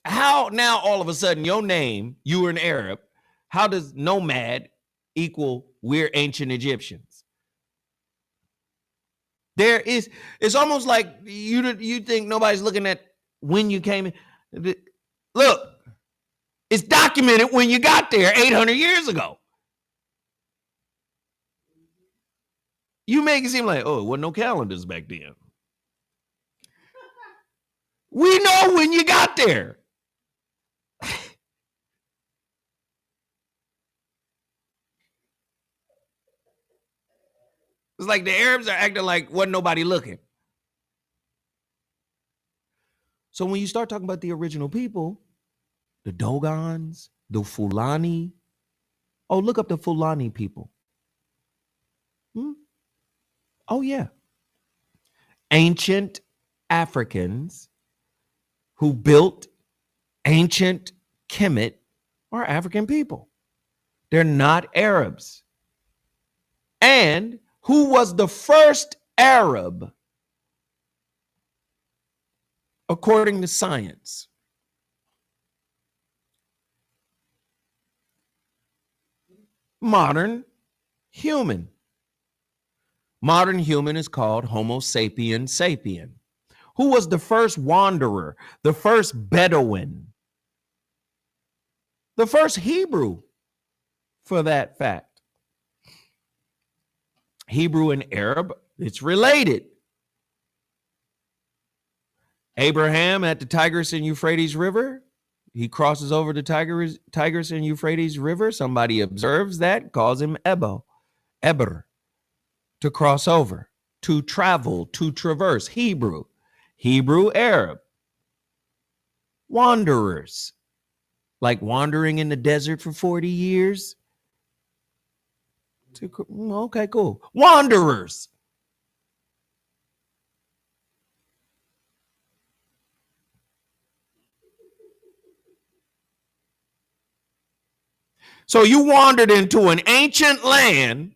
S1: how now all of a sudden your name, you were an Arab, how does nomad equal we're ancient Egyptians? It's almost like you think nobody's looking at when you came in. Look, it's documented when you got there 800 years ago. You make it seem like, oh, it wasn't no calendars back then. We know when you got there. It's like the Arabs are acting like wasn't nobody looking. So when you start talking about the original people, the Dogons, the Fulani, oh, look up the Fulani people. Oh, yeah. Ancient Africans who built ancient Kemet are African people. They're not Arabs. And who was the first Arab according to science? Modern human. Modern human is called Homo sapien sapien. Who was the first wanderer, the first Bedouin, the first Hebrew, for that fact? Hebrew and Arab, it's related. Abraham at the Tigris and Euphrates River, he crosses over the Tigris and Euphrates River. Somebody observes that, calls him Eber, to cross over, to travel, to traverse. Hebrew, Arab. Wanderers, like wandering in the desert for 40 years. Okay, cool. Wanderers. So you wandered into an ancient land.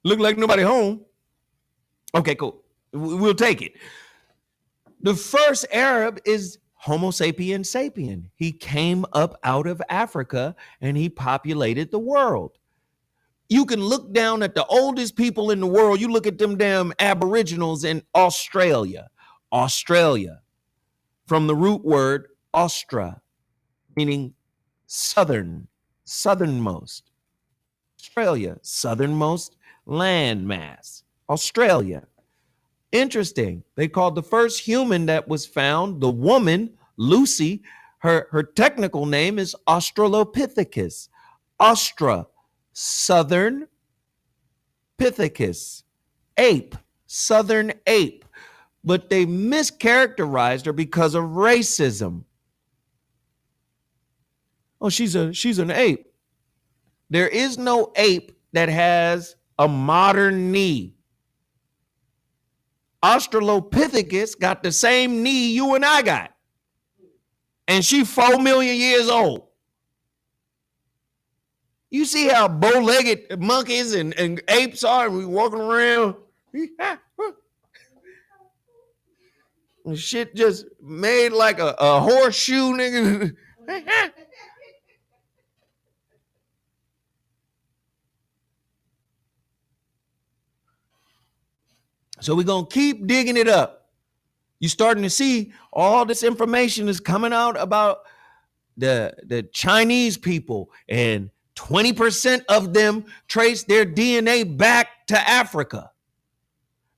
S1: Look like nobody home. Okay, cool. We'll take it. The first Arab is Homo sapien sapien. He came up out of Africa and he populated the world. You can look down at the oldest people in the world. You look at them damn Aboriginals in Australia. Australia, from the root word Austra, meaning southernmost. Australia, southernmost landmass. Australia. Interesting. They called the first human that was found, the woman, Lucy, her technical name is Australopithecus. Austra, southern Pithecus, ape, southern ape. But they mischaracterized her because of racism. Oh, she's an ape. There is no ape that has a modern knee. Australopithecus got the same knee you and I got. And she 4 million years old. You see how bow-legged monkeys and apes are, and we walking around. And shit just made like a horseshoe, nigga. So we're gonna keep digging it up. You're starting to see all this information is coming out about the Chinese people, and 20% of them trace their DNA back to Africa.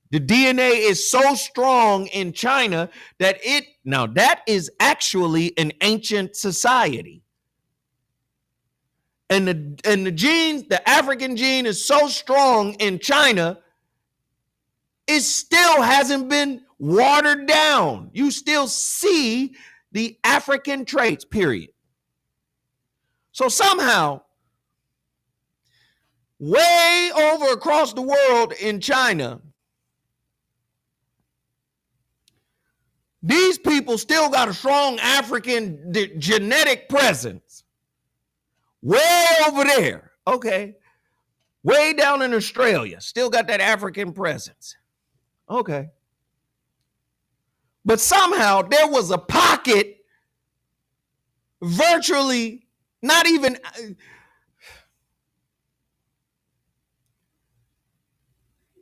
S1: The DNA is so strong in China that that is actually an ancient society. And the genes, the African gene is so strong in China, it still hasn't been watered down. You still see the African traits, period. So somehow, way over across the world in China, these people still got a strong African genetic presence. Way over there, okay. Way down in Australia, still got that African presence. Okay. But somehow there was a pocket, virtually not even,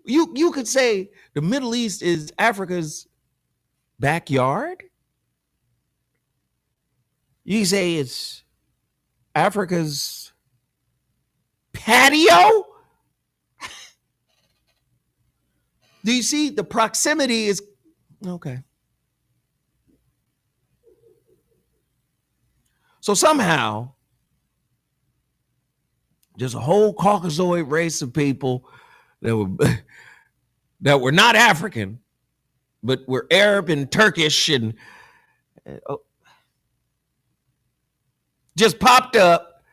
S1: you could say the Middle East is Africa's backyard. You say it's Africa's patio. Do you see the proximity is okay? So somehow there's a whole Caucasoid race of people that were not African, but were Arab and Turkish, and just popped up.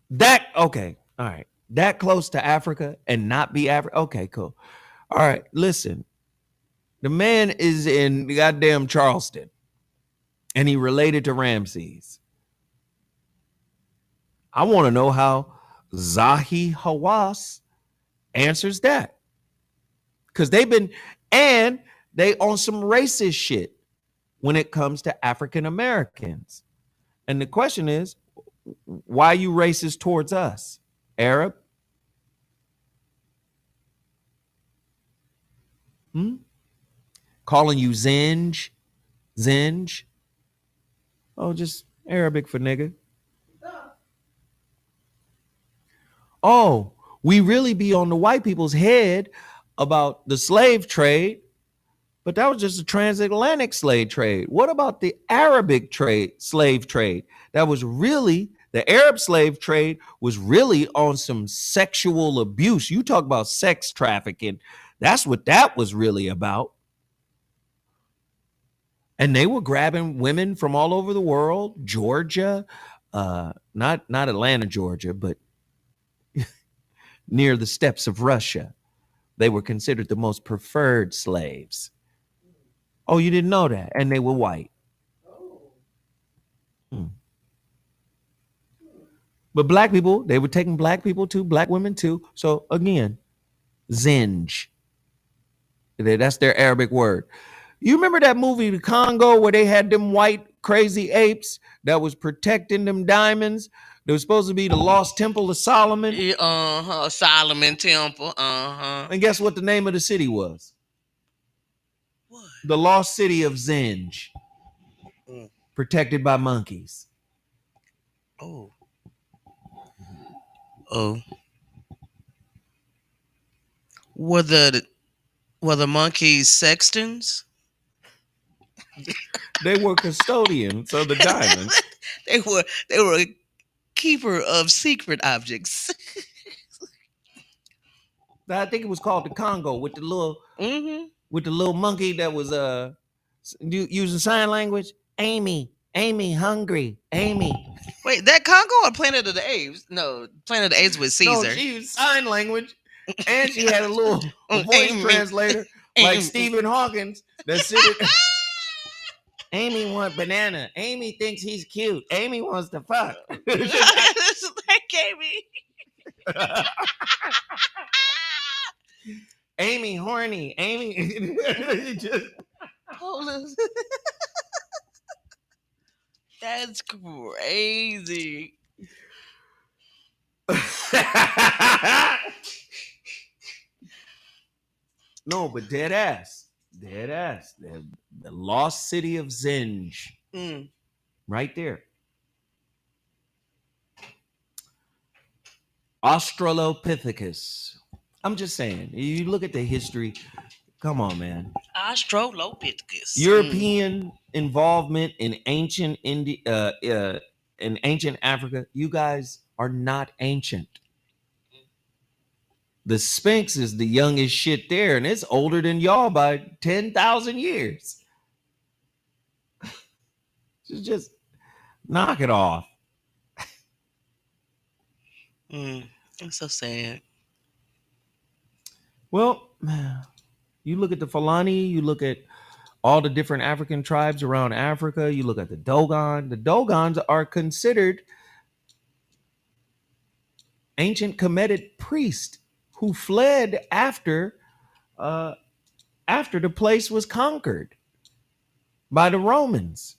S1: That okay, all right. That close to Africa and not be Africa. Okay, cool. All right, listen. The man is in goddamn Charleston, and he related to Rameses. I want to know how Zahi Hawass answers that, because they on some racist shit when it comes to African Americans. And the question is, why are you racist towards us, Arab? Calling you Zinj? Oh, just Arabic for nigga. Oh, we really be on the white people's head about the slave trade, but that was just a transatlantic slave trade. What about the Arabic slave trade? That was really, the Arab slave trade was really on some sexual abuse. You talk about sex trafficking. That's what that was really about. And they were grabbing women from all over the world, Georgia, not Atlanta, Georgia, but near the steppes of Russia. They were considered the most preferred slaves. Oh, you didn't know that? And they were white. But black people, they were taking black people too, black women too. So again, Zinj. That's their Arabic word. You remember that movie, The Congo, where they had them white crazy apes that was protecting them diamonds? They were supposed to be the lost temple of Solomon.
S2: Solomon Temple.
S1: And guess what the name of the city was?
S2: What?
S1: The lost city of Zinj. Protected by monkeys.
S2: Oh. Were the monkeys sextons?
S1: They were custodians of the diamonds.
S2: They were a keeper of secret objects.
S1: I think it was called the Congo with the little monkey that was using sign language. Amy, hungry, Amy.
S2: Wait, that Congo or Planet of the Apes? No, Planet of the Apes with Caesar.
S1: No, she used sign language, and she had a voice translator like Stephen Hawkins that said it. Amy wants banana. Amy thinks he's cute. Amy wants to fuck.
S2: That gave me.
S1: Amy horny. Amy. Just...
S2: That's crazy.
S1: No, but dead ass. Dead ass. The lost city of Zinj.
S2: Mm.
S1: Right there. Australopithecus. I'm just saying. You look at the history. Come on, man.
S2: Australopithecus.
S1: European involvement in ancient in ancient Africa. You guys are not ancient. The Sphinx is the youngest shit there, and it's older than y'all by 10,000 years. Just knock it off.
S2: It's so sad.
S1: Well, you look at the Fulani, you look at all the different African tribes around Africa, you look at the Dogon. The Dogons are considered ancient Kemetic priests who fled after the place was conquered by the Romans.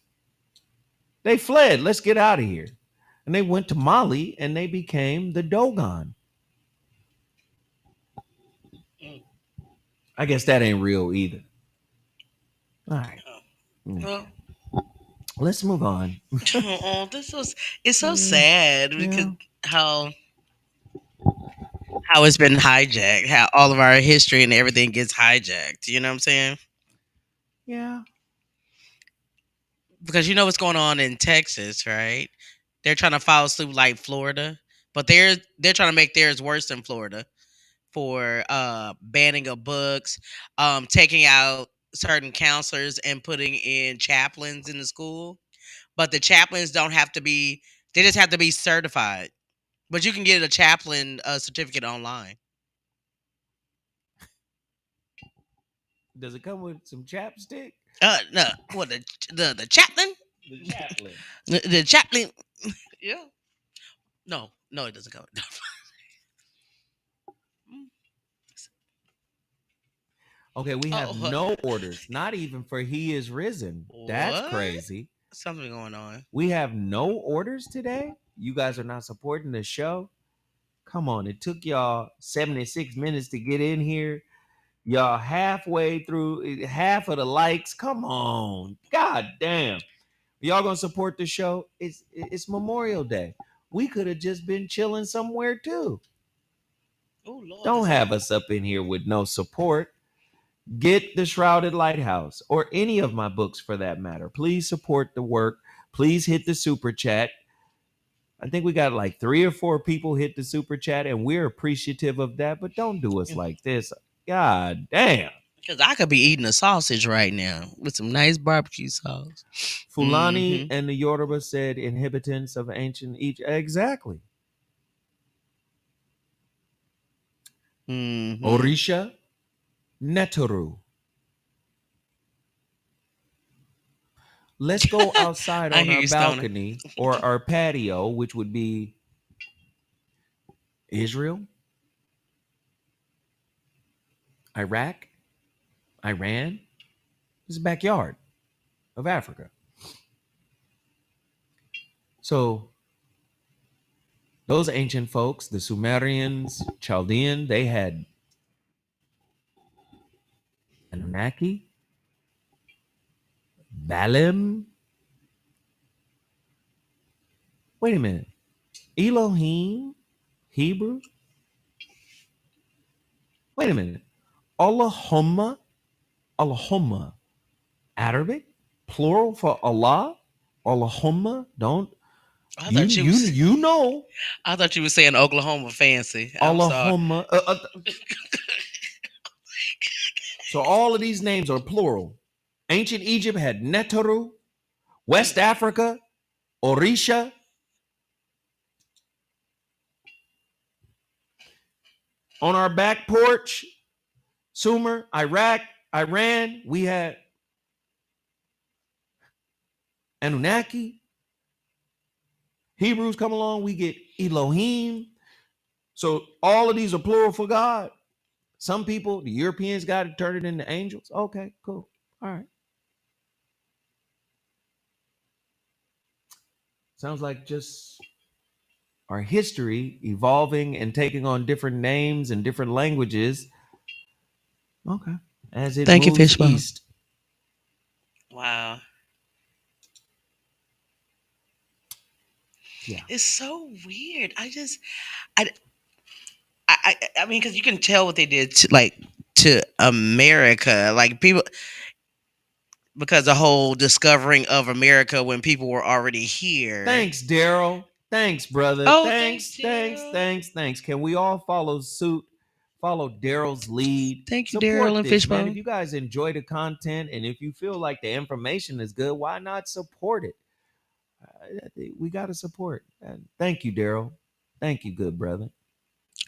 S1: They fled. Let's get out of here. And they went to Mali and they became the Dogon. I guess that ain't real either. All right.
S2: Well,
S1: let's move on.
S2: It's so sad because how it's been hijacked, how all of our history and everything gets hijacked. You know what I'm saying?
S1: Yeah.
S2: Because you know what's going on in Texas, right? They're trying to follow suit like Florida, but they're trying to make theirs worse than Florida for banning of books, taking out certain counselors and putting in chaplains in the school. But the chaplains don't have to be; they just have to be certified. But you can get a chaplain certificate online.
S1: Does it come with some chapstick?
S2: No, what the chaplain?
S1: The chaplain.
S2: The chaplain. Yeah. No, it doesn't come.
S1: Okay, we have no orders, not even for He is Risen. That's
S2: What?
S1: crazy.
S2: Something going on.
S1: We have no orders today. You guys are not supporting the show. Come on, it took y'all 76 minutes to get in here. Y'all halfway through, half of the likes. Come on, god damn. Y'all gonna support the show? It's Memorial Day. We could have just been chilling somewhere too.
S2: Oh Lord!
S1: Don't have us up in here with no support. Get The Shrouded Lighthouse or any of my books for that matter. Please support the work. Please hit the super chat. I think we got like 3 or 4 people hit the super chat, and we're appreciative of that. But don't do us like this. God damn.
S2: Because I could be eating a sausage right now with some nice barbecue sauce.
S1: Fulani and the Yoruba said inhabitants of ancient Egypt. Exactly. Orisha, Netoru. Let's go outside on our balcony or our patio, which would be Israel, Iraq, Iran. This is the backyard of Africa. So those ancient folks, the Sumerians, Chaldean, they had Anunnaki, BLM. Wait a minute. Elohim, Hebrew. Wait a minute. Allahumma, Arabic, plural for Allah. Allahumma. Don't you know?
S2: I thought you were saying Oklahoma fancy.
S1: Allahumma. So all of these names are plural. Ancient Egypt had Netaru, West Africa, Orisha. On our back porch, Sumer, Iraq, Iran, we had Anunnaki. Hebrews come along, we get Elohim. So all of these are plural for God. Some people, the Europeans got it, turned it into angels. Okay, cool. All right. Sounds like just our history evolving and taking on different names and different languages. Okay. As it
S2: Thank you,
S1: moves
S2: Fishbone.
S1: east.
S2: Wow.
S1: Yeah.
S2: It's so weird. I, I mean, because you can tell what they did to America, like people, because the whole discovering of America when people were already here.
S1: Thanks, Daryl. Thanks, brother.
S2: Oh,
S1: Thanks. Can we all follow suit? Follow Daryl's lead.
S2: Thank you,
S1: Support
S2: Daryl and
S1: this, man. If
S2: Fishbone.
S1: you guys enjoy the content and if you feel like the information is good, why not support it? We got to support. Thank you, Daryl. Thank you, good brother.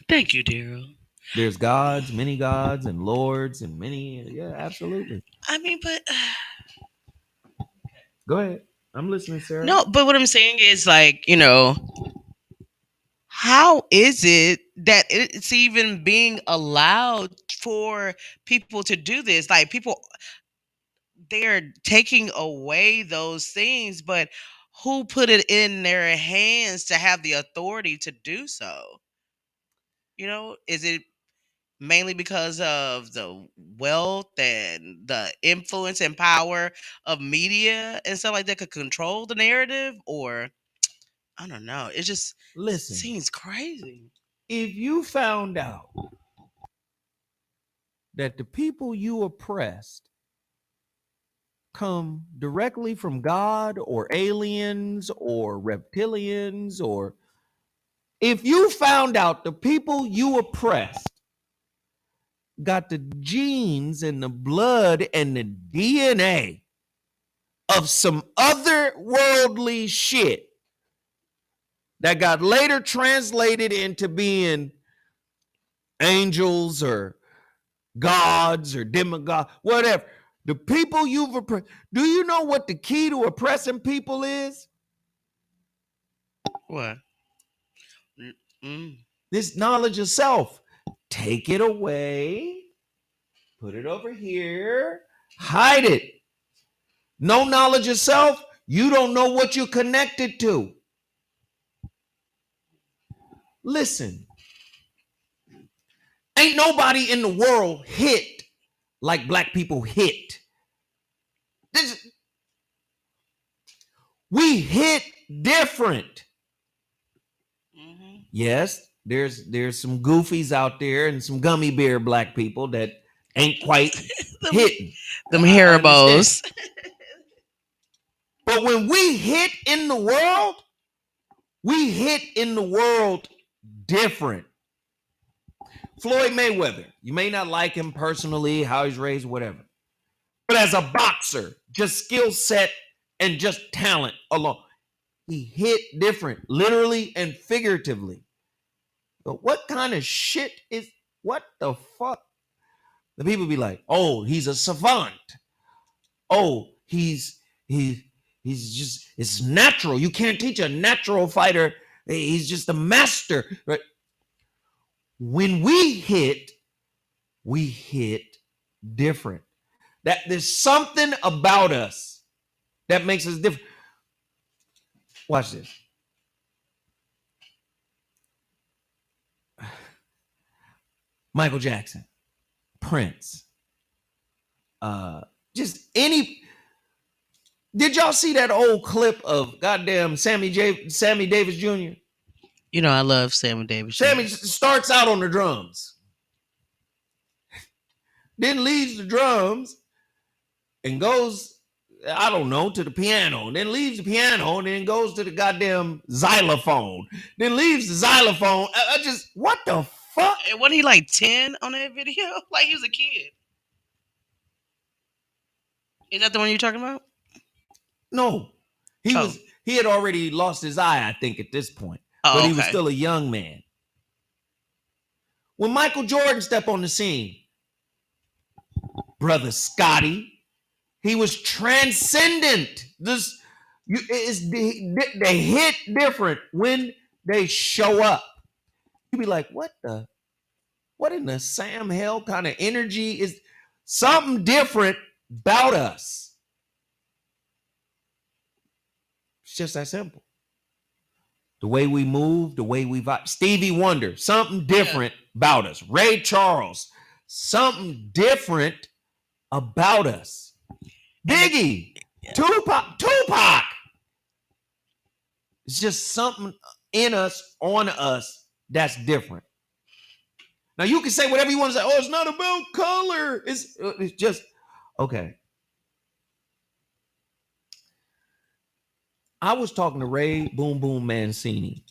S2: Thank you, Daryl.
S1: There's many gods, and lords, and many. Yeah, absolutely.
S2: I mean, but
S1: Go ahead. I'm listening, Sarah.
S2: no, but what I'm saying is, like, how is it that it's even being allowed for people to do this? Like, people, they're taking away those things, but who put it in their hands to have the authority to do so? Is it mainly because of the wealth and the influence and power of media and stuff like that could control the narrative? Or I don't know. It just
S1: Listen,
S2: seems crazy.
S1: if you found out that the people you oppressed come directly from God or aliens or reptilians, or if you found out the people you oppressed got the genes and the blood and the DNA of some otherworldly shit that got later translated into being angels or gods or demigods, whatever. The people you've oppressed, do you know what the key to oppressing people is?
S2: What? Mm.
S1: This knowledge of self. Take it away, put it over here, hide it. No knowledge of self, you don't know what you're connected to. Listen, ain't nobody in the world hit like black people hit. We hit different.
S2: Mm-hmm.
S1: Yes, there's some goofies out there and some gummy bear black people that ain't quite hitting.
S2: Them Haribos.
S1: But when we hit in the world, we hit in the world different. Floyd Mayweather, you may not like him personally, how he's raised, whatever. But as a boxer, just skill set and just talent alone, he hit different, literally and figuratively. But what kind of shit is, what the fuck? The people be like, oh, he's a savant. Oh, he's just, it's natural. You can't teach a natural fighter. He's just a master. Right? When we hit different. That there's something about us that makes us different. Watch this. Michael Jackson, Prince, just any. Did y'all see that old clip of goddamn Sammy Davis Jr.?
S2: I love Sammy Davis.
S1: Sammy starts out on the drums, then leaves the drums and goes, I don't know, to the piano, then leaves the piano, and then goes to the goddamn xylophone, then leaves the xylophone. I just, what the fuck?
S2: And wasn't he like 10 on that video? Like he was a kid. Is that the one you're talking about?
S1: No, he had already lost his eye, I think, at this point. But he was still a young man. When Michael Jordan stepped on the scene, brother Scottie, he was transcendent. They hit different when they show up. You be like, what in the Sam hell kind of energy is something different about us? It's just that simple. The way we move, the way we vibe. Stevie Wonder, something different about us. Ray Charles, something different about us. Biggie, Tupac. It's just something in us, on us, that's different. Now you can say whatever you want to say. Oh, it's not about color. It's just okay. I was talking to Ray Boom Boom Mancini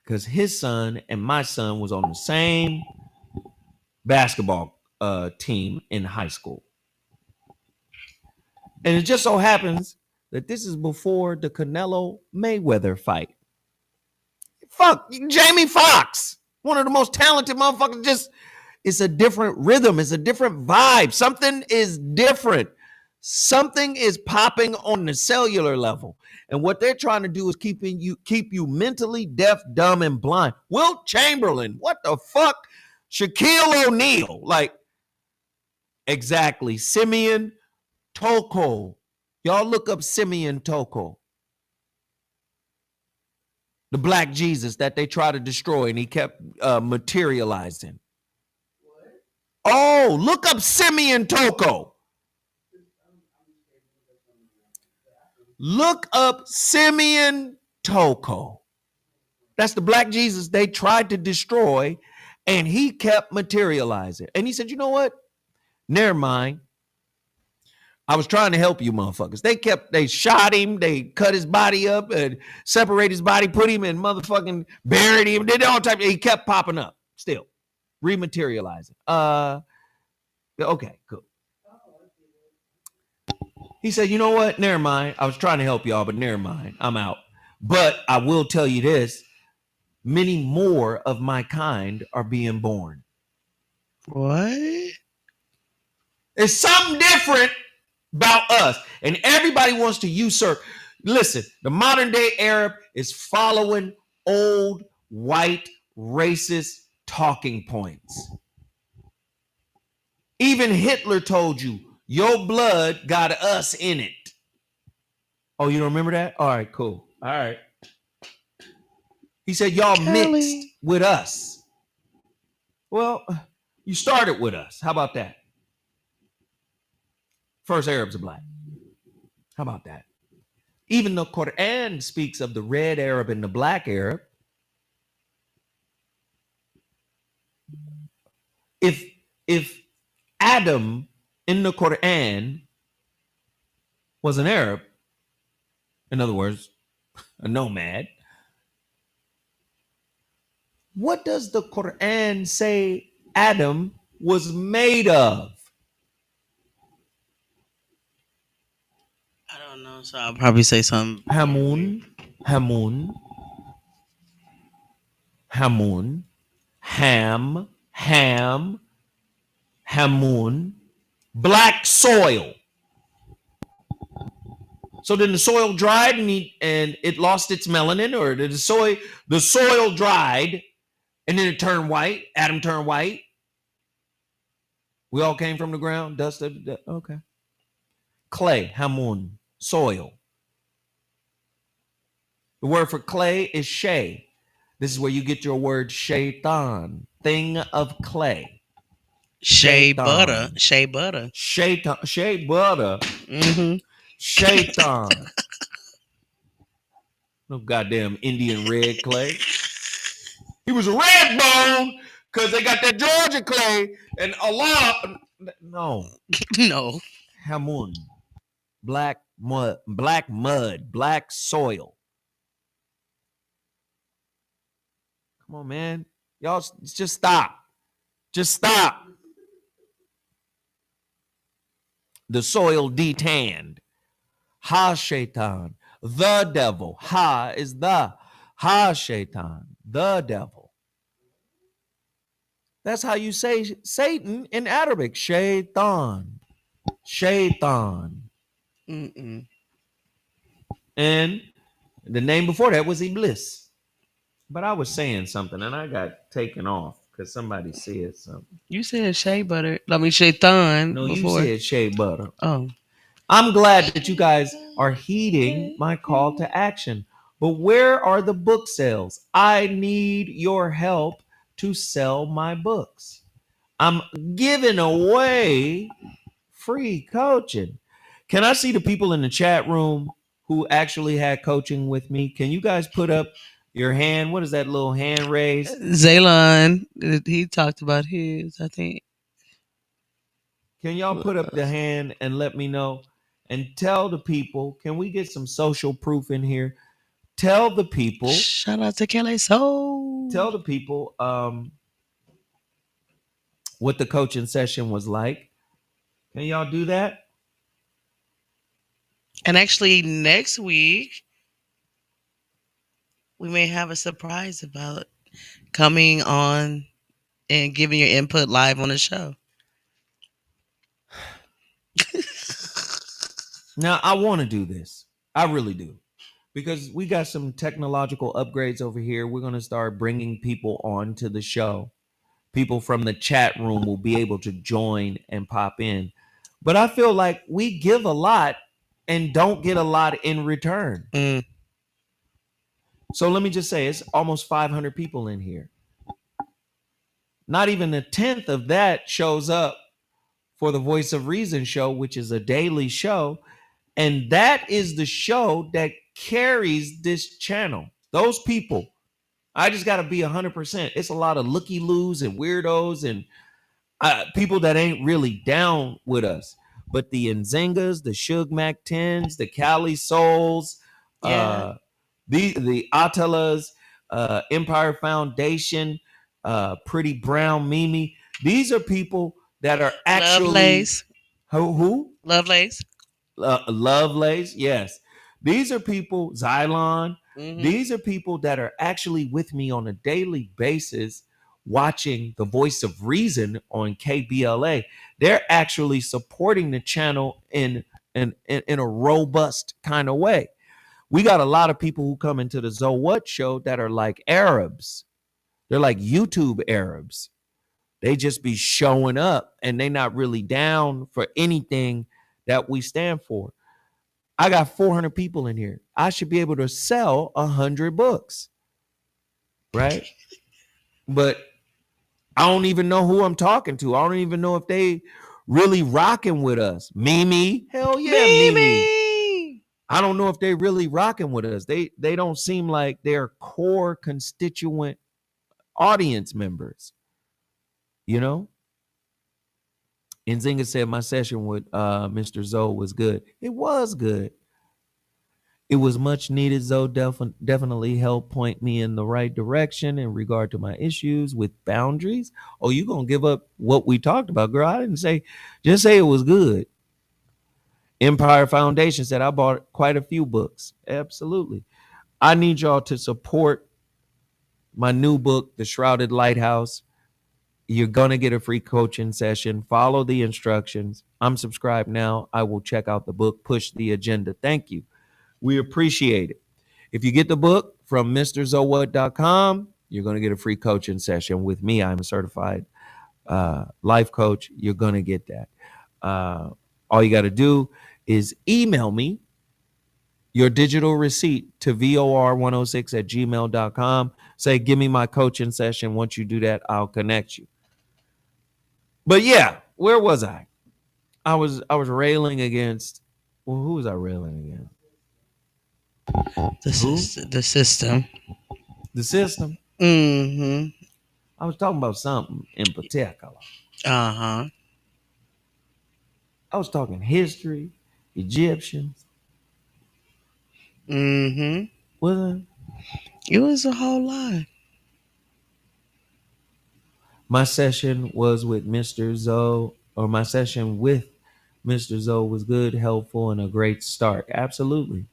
S1: because his son and my son was on the same basketball team in high school. And it just so happens that this is before the Canelo Mayweather fight. Fuck, Jamie Foxx, one of the most talented motherfuckers. Just, it's a different rhythm. It's a different vibe. Something is different. Something is popping on the cellular level. And what they're trying to do is keep you mentally deaf, dumb, and blind. Wilt Chamberlain, what the fuck? Shaquille O'Neal, like, exactly. Simeon Toko. Y'all look up Simeon Toko. The black Jesus that they try to destroy and he kept materializing. Oh, look up Simeon Toko. Look up Simeon Toko. That's the black Jesus they tried to destroy, and he kept materializing. And he said, you know what? Never mind. I was trying to help you motherfuckers. They shot him, they cut his body up and separate his body, put him in motherfucking, buried him, did all types. He kept popping up still, rematerializing. Okay, cool. He said, you know what? Never mind. I was trying to help y'all, but never mind. I'm out. But I will tell you this. Many more of my kind are being born.
S2: What?
S1: It's something different about us. And everybody wants to usurp. Listen, the modern day Arab is following old white racist talking points. Even Hitler told you, your blood got us in it. Oh, you don't remember that? All right, cool. All right. He said, y'all mixed with us. Well, you started with us. How about that? First Arabs are black. How about that? Even the Quran speaks of the red Arab and the black Arab. If Adam in the Quran was an Arab, in other words, a nomad, what does the Quran say Adam was made of?
S2: I don't know, so I'll probably say something.
S1: Hamun, Ham, Hamun, black soil. So then the soil dried and it lost its melanin, or did the soil dried and then it turned white. Adam turned white. We all came from the ground, dust. Okay. Clay, Hamun, soil. The word for clay is shay. This is where you get your word shaitan, thing of clay.
S2: Shea butter.
S1: Shaitan. Shea butter.
S2: Mm-hmm.
S1: Shaitan. No goddamn Indian red clay. He was a red bone because they got that Georgia clay and Allah. No.
S2: No.
S1: Hamun. Black mud, black soil. Come on, man. Y'all just stop. Just stop. The soil detanned. Ha shaitan, the devil. Ha is the. Ha shaitan, the devil. That's how you say Satan in Arabic. Shaitan. Shaitan.
S2: Mm-mm.
S1: And the name before that was Iblis. But I was saying something and I got taken off because somebody said something.
S2: You said shea butter. I mean shaitan
S1: No, you
S2: before.
S1: said shea butter.
S2: Oh.
S1: I'm glad that you guys are heeding my call to action. But where are the book sales? I need your help to sell my books. I'm giving away free coaching. Can I see the people in the chat room who actually had coaching with me? Can you guys put up your hand? What is that little hand raised?
S2: Zaylon, he talked about his, I think.
S1: Can y'all put up the hand and let me know? And tell the people, can we get some social proof in here? Tell the people,
S2: Shout out to Kelly Soul.
S1: tell the people what the coaching session was like. Can y'all do that?
S2: And actually, next week, we may have a surprise about coming on and giving your input live on the show.
S1: Now, I want to do this. I really do. Because we got some technological upgrades over here. We're going to start bringing people on to the show. People from the chat room will be able to join and pop in. But I feel like we give a lot and don't get a lot in return.
S2: Mm.
S1: So let me just say, it's almost 500 people in here. Not even a tenth of that shows up for the Voice of Reason show, which is a daily show. And that is the show that carries this channel. Those people, I just got to be 100%. It's a lot of looky-loos and weirdos and people that ain't really down with us. But the Nzingas, the Suge Mac 10s, the Cali Souls,
S2: Yeah.
S1: the Attilas, Empire Foundation, Pretty Brown Mimi. These are people that are actually
S2: Lovelace.
S1: who?
S2: Lovelace.
S1: Lovelace, yes. These are people, Xylon.
S2: Mhm.
S1: These are people that are actually with me on a daily basis watching the Voice of Reason on KBLA. They're actually supporting the channel in a robust kind of way. We got a lot of people who come into the So What show that are like Arabs. They're like YouTube Arabs. They just be showing up and they not really down for anything that we stand for. I got 400 people in here. I should be able to sell 100 books, right? But I don't even know who I'm talking to. I don't even know if they really rocking with us. Mimi, hell yeah, Mimi. I don't know if they really rocking with us. They don't seem like they're core constituent audience members. You know? Nzinga said my session with Mr. Zoe was good. It was good. It was much needed. Zoe definitely helped point me in the right direction in regard to my issues with boundaries. Oh, you gonna give up what we talked about, girl? I didn't say. Just say it was good. Empire Foundation said I bought quite a few books. Absolutely. I need y'all to support my new book, The Shrouded Lighthouse. You're going to get a free coaching session. Follow the instructions. I'm subscribed now. I will check out the book, push the agenda. Thank you. We appreciate it. If you get the book from MrZowat.com, you're going to get a free coaching session with me. I'm a certified life coach. You're going to get that. All you got to do is email me your digital receipt to vor106@gmail.com. Say, give me my coaching session. Once you do that, I'll connect you. But yeah, where was I? I was railing against. Well, who was I railing against?
S2: The system.
S1: The system.
S2: Mm-hmm.
S1: I was talking about something in particular.
S2: Uh-huh.
S1: I was talking history, Egyptians.
S2: Mm-hmm.
S1: Was
S2: It was a whole lot.
S1: my session was with Mr. Zoe, or my session with Mr. Zoe was good, helpful, and a great start. Absolutely.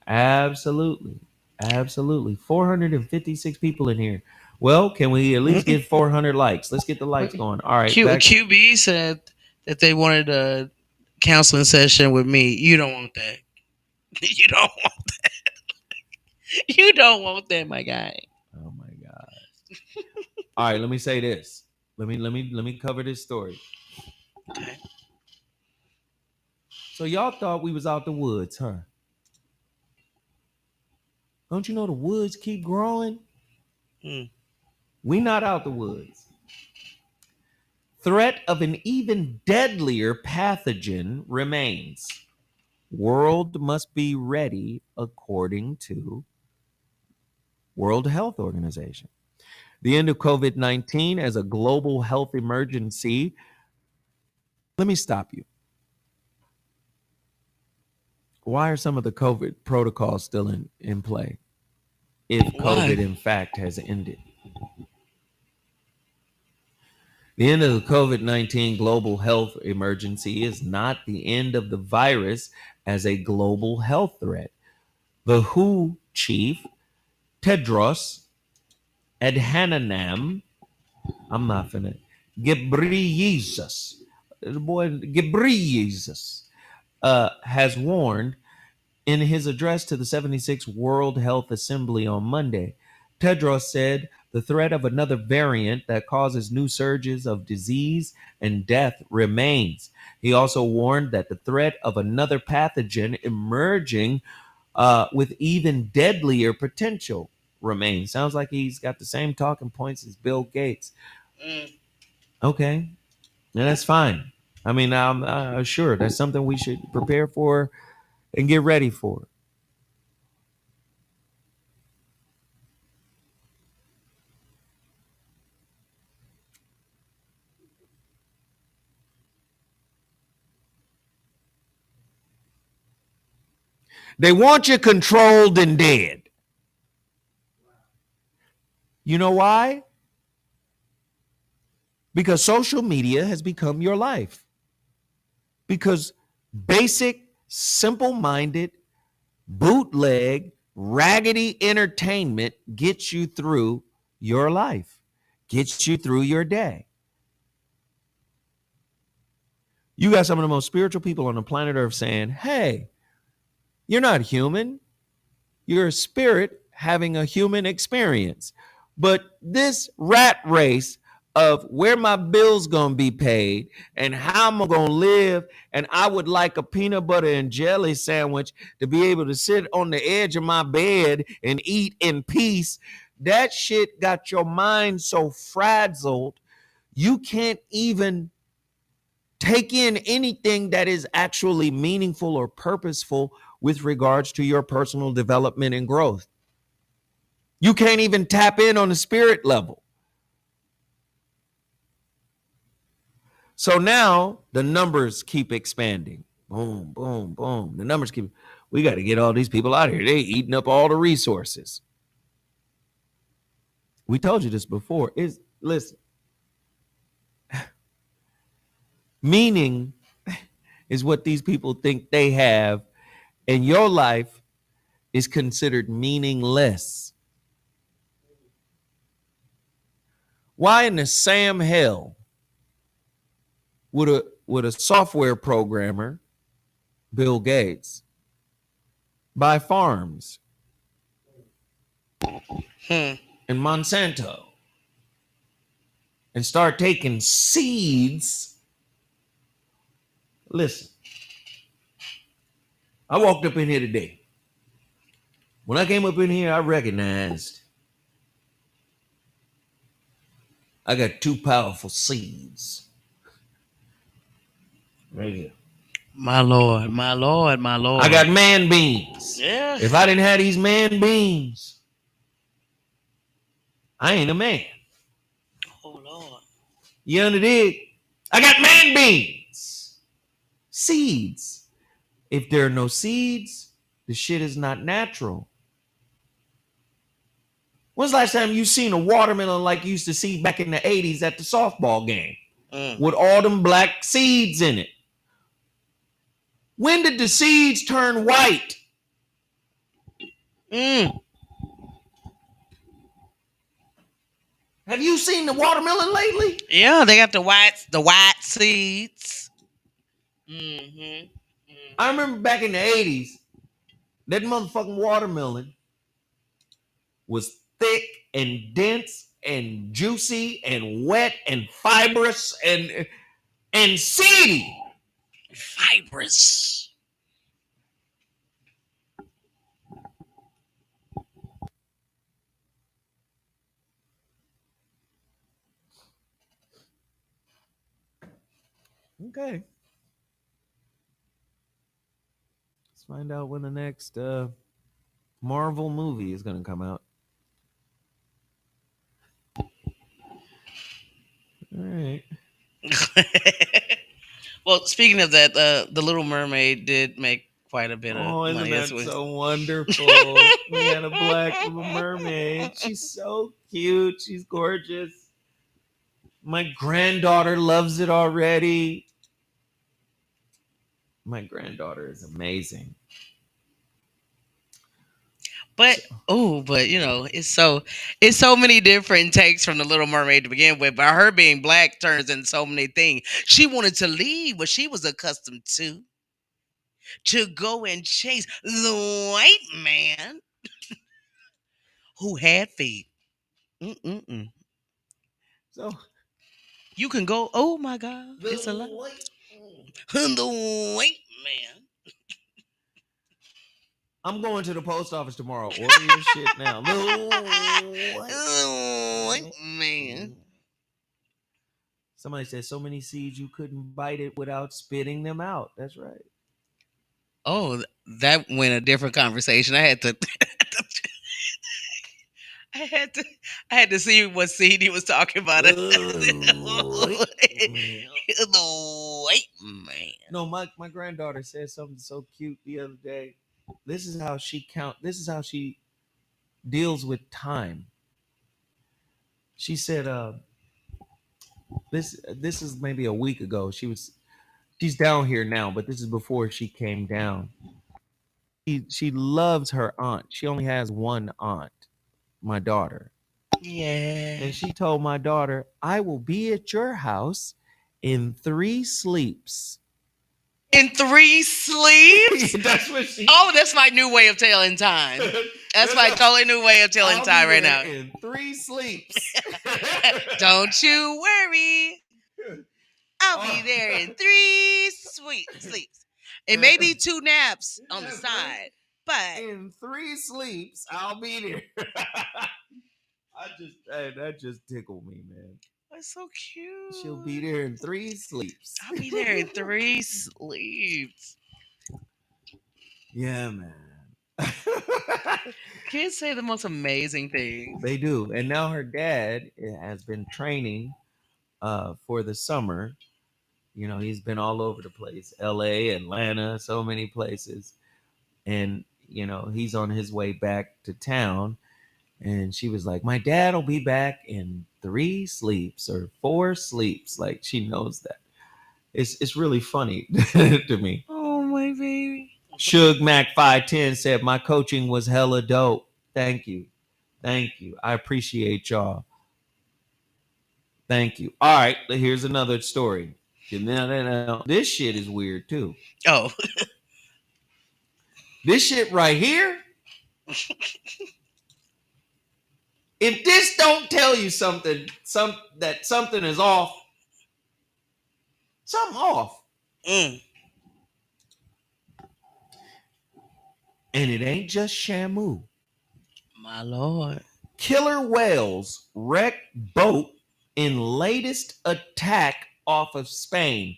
S1: Absolutely. Absolutely. 456 people in here. Well, can we at least get 400 likes? Let's get the likes going. All right.
S2: QB said that they wanted a counseling session with me. You don't want that. You don't want you don't want that, my guy.
S1: Oh my God. All right, let me say this. Let me cover this story.
S2: Okay.
S1: So y'all thought we was out the woods, huh? Don't you know the woods keep growing?
S2: Mm.
S1: We not out the woods. Threat of an even deadlier pathogen remains. World must be ready according to World Health Organization. The end of COVID-19 as a global health emergency. Let me stop you. Why are some of the COVID protocols still in play if
S2: Why?
S1: COVID in fact has ended? The end of the COVID-19 global health emergency is not the end of the virus as a global health threat. The WHO chief, Tedros Adhanom, I'm not finna, Ghebreyesus, the boy Ghebreyesus, has warned in his address to the 76th World Health Assembly on Monday. Tedros said the threat of another variant that causes new surges of disease and death remains. He also warned that the threat of another pathogen emerging with even deadlier potential remains. Sounds like he's got the same talking points as Bill Gates.
S2: Mm.
S1: Okay, and that's fine. I mean, I'm sure that's something we should prepare for and get ready for. They want you controlled and dead. You know why? Because social media has become your life. Because basic, simple minded, bootleg, raggedy entertainment gets you through your life, gets you through your day. You got some of the most spiritual people on the planet Earth saying, hey, you're not human. You're a spirit having a human experience. But this rat race of where my bills gonna be paid and how I'm gonna live, and I would like a peanut butter and jelly sandwich to be able to sit on the edge of my bed and eat in peace. That shit got your mind so frazzled you can't even take in anything that is actually meaningful or purposeful with regards to your personal development and growth. You can't even tap in on the spirit level. So now the numbers keep expanding. Boom, boom, boom. The numbers keep, we got to get all these people out of here. They're eating up all the resources. We told you this before. Listen, meaning is what these people think they have, and your life is considered meaningless. Why in the Sam hell would a software programmer, Bill Gates, buy farms
S2: Hmm.
S1: and Monsanto and start taking seeds? Listen, I walked up in here today. When I came up in here, I recognized I got two powerful seeds right here.
S2: My Lord, my Lord, my Lord.
S1: I got man beans.
S2: Yeah.
S1: If I didn't have these man beans, I ain't a man.
S2: Oh Lord.
S1: You understand? I got man beans. Seeds. If there are no seeds, the shit is not natural. When's the last time you seen a watermelon like you used to see back in the 80s at the softball game with all them black seeds in it? When did the seeds turn white?
S2: Mm.
S1: Have you seen the watermelon lately?
S2: Yeah, they got the white seeds. Mm-hmm.
S1: I remember back in the 80s, That motherfucking watermelon was thick and dense and juicy and wet and fibrous and seedy.
S2: Fibrous.
S1: Okay. Let's find out when the next Marvel movie is going to come out. All right.
S2: Well, speaking of that, the Little Mermaid did make quite a bit of
S1: Oh, isn't
S2: money
S1: that
S2: as well.
S1: so wonderful? We had a black mermaid. She's so cute. She's gorgeous. My granddaughter loves it already. My granddaughter is amazing.
S2: But but it's so many different takes from the Little Mermaid to begin with. But her being black turns into so many things. She wanted to leave what she was accustomed to go and chase the white man who had feet. Mm-mm-mm.
S1: So
S2: You can go. Oh my God, it's a lot. The white man.
S1: I'm going to the post office tomorrow. Order your shit now.
S2: The white man.
S1: Somebody said so many seeds you couldn't bite it without spitting them out. That's right.
S2: Oh, that went a different conversation. I had to. I had to. I had to see what seed he was talking about. The white man.
S1: No, my granddaughter said something so cute the other day. This is how she deals with time. She said, this is maybe a week ago. She's down here now, but this is before she came down. She loves her aunt. She only has one aunt, my daughter.
S2: Yeah.
S1: And she told my daughter, I will be at your house in 3 sleeps.
S2: In 3 sleeps?
S1: That's what she.
S2: Oh, that's my new way of telling time. That's my totally new way of telling time right now.
S1: In 3 sleeps.
S2: Don't you worry. I'll be there in 3 sleeps. It may be 2 naps on the side, but
S1: in 3 sleeps, I'll be there. That just tickled me, man.
S2: That's so cute.
S1: She'll be there in 3 sleeps.
S2: I'll be there in 3 sleeps.
S1: Yeah, man.
S2: Kids say the most amazing things.
S1: They do. And now her dad has been training for the summer. You know, he's been all over the place. LA, Atlanta, so many places. And, you know, he's on his way back to town. And she was like, my dad will be back in 3 sleeps or 4 sleeps. Like, she knows that. It's really funny to me.
S2: Oh, my baby.
S1: Suge Mac 510 said, my coaching was hella dope. Thank you. Thank you. I appreciate y'all. Thank you. All right, here's another story. Now, this shit is weird too.
S2: Oh.
S1: This shit right here. If this don't tell you something is off, something off.
S2: Mm.
S1: And it ain't just Shamu.
S2: My Lord.
S1: Killer whales wreck boat in latest attack off of Spain.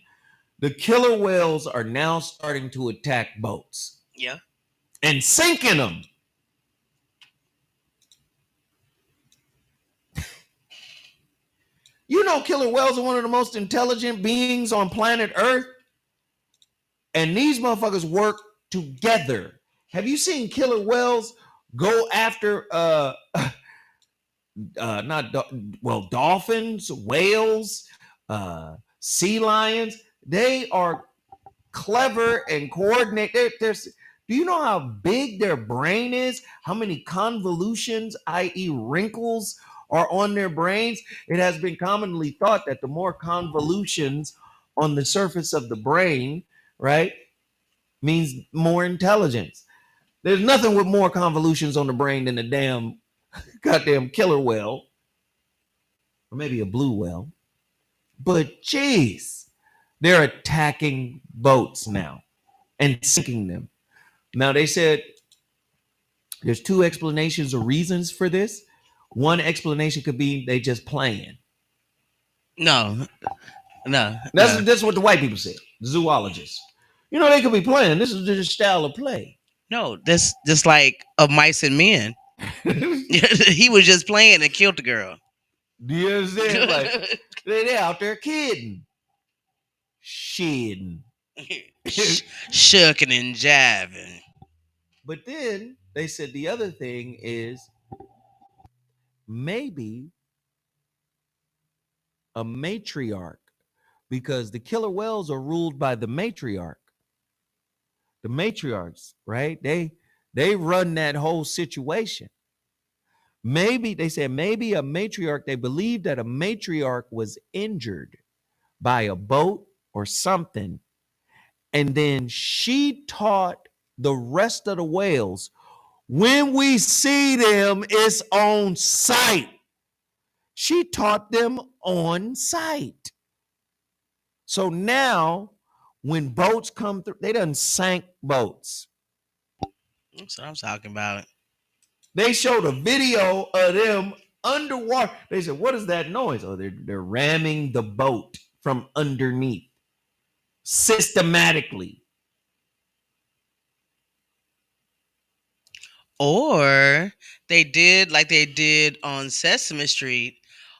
S1: The killer whales are now starting to attack boats.
S2: Yeah.
S1: And sinking them. You know, killer whales are one of the most intelligent beings on planet Earth. And these motherfuckers work together. Have you seen killer whales go after dolphins, whales, sea lions? They are clever and coordinated. Do you know how big their brain is? How many convolutions, i.e. wrinkles, are on their brains? It has been commonly thought that the more convolutions on the surface of the brain, right, means more intelligence. There's nothing with more convolutions on the brain than a damn goddamn killer whale, or maybe a blue whale. But jeez, they're attacking boats now and sinking them. Now they said there's two explanations or reasons for this. One explanation could be they just playing.
S2: No, no,
S1: That's what the white people said. The zoologists. You know, they could be playing. This is their style of play.
S2: no. That's just like of mice and men. He was just playing and killed the girl.
S1: Do you understand? Like they're out there kidding, shitting.
S2: Shucking and jiving.
S1: But then they said the other thing is maybe a matriarch, because the killer whales are ruled by the matriarch. The matriarchs, right? They run that whole situation. Maybe they said maybe a matriarch, they believe that a matriarch was injured by a boat or something. And then she taught the rest of the whales, when we see them, it's on sight. She taught them on sight. So now when boats come through, they done sank boats.
S2: That's what I'm talking about.
S1: They showed a video of them underwater. They said, what is that noise? Oh, they're ramming the boat from underneath systematically.
S2: Or they did like they did on Sesame Street.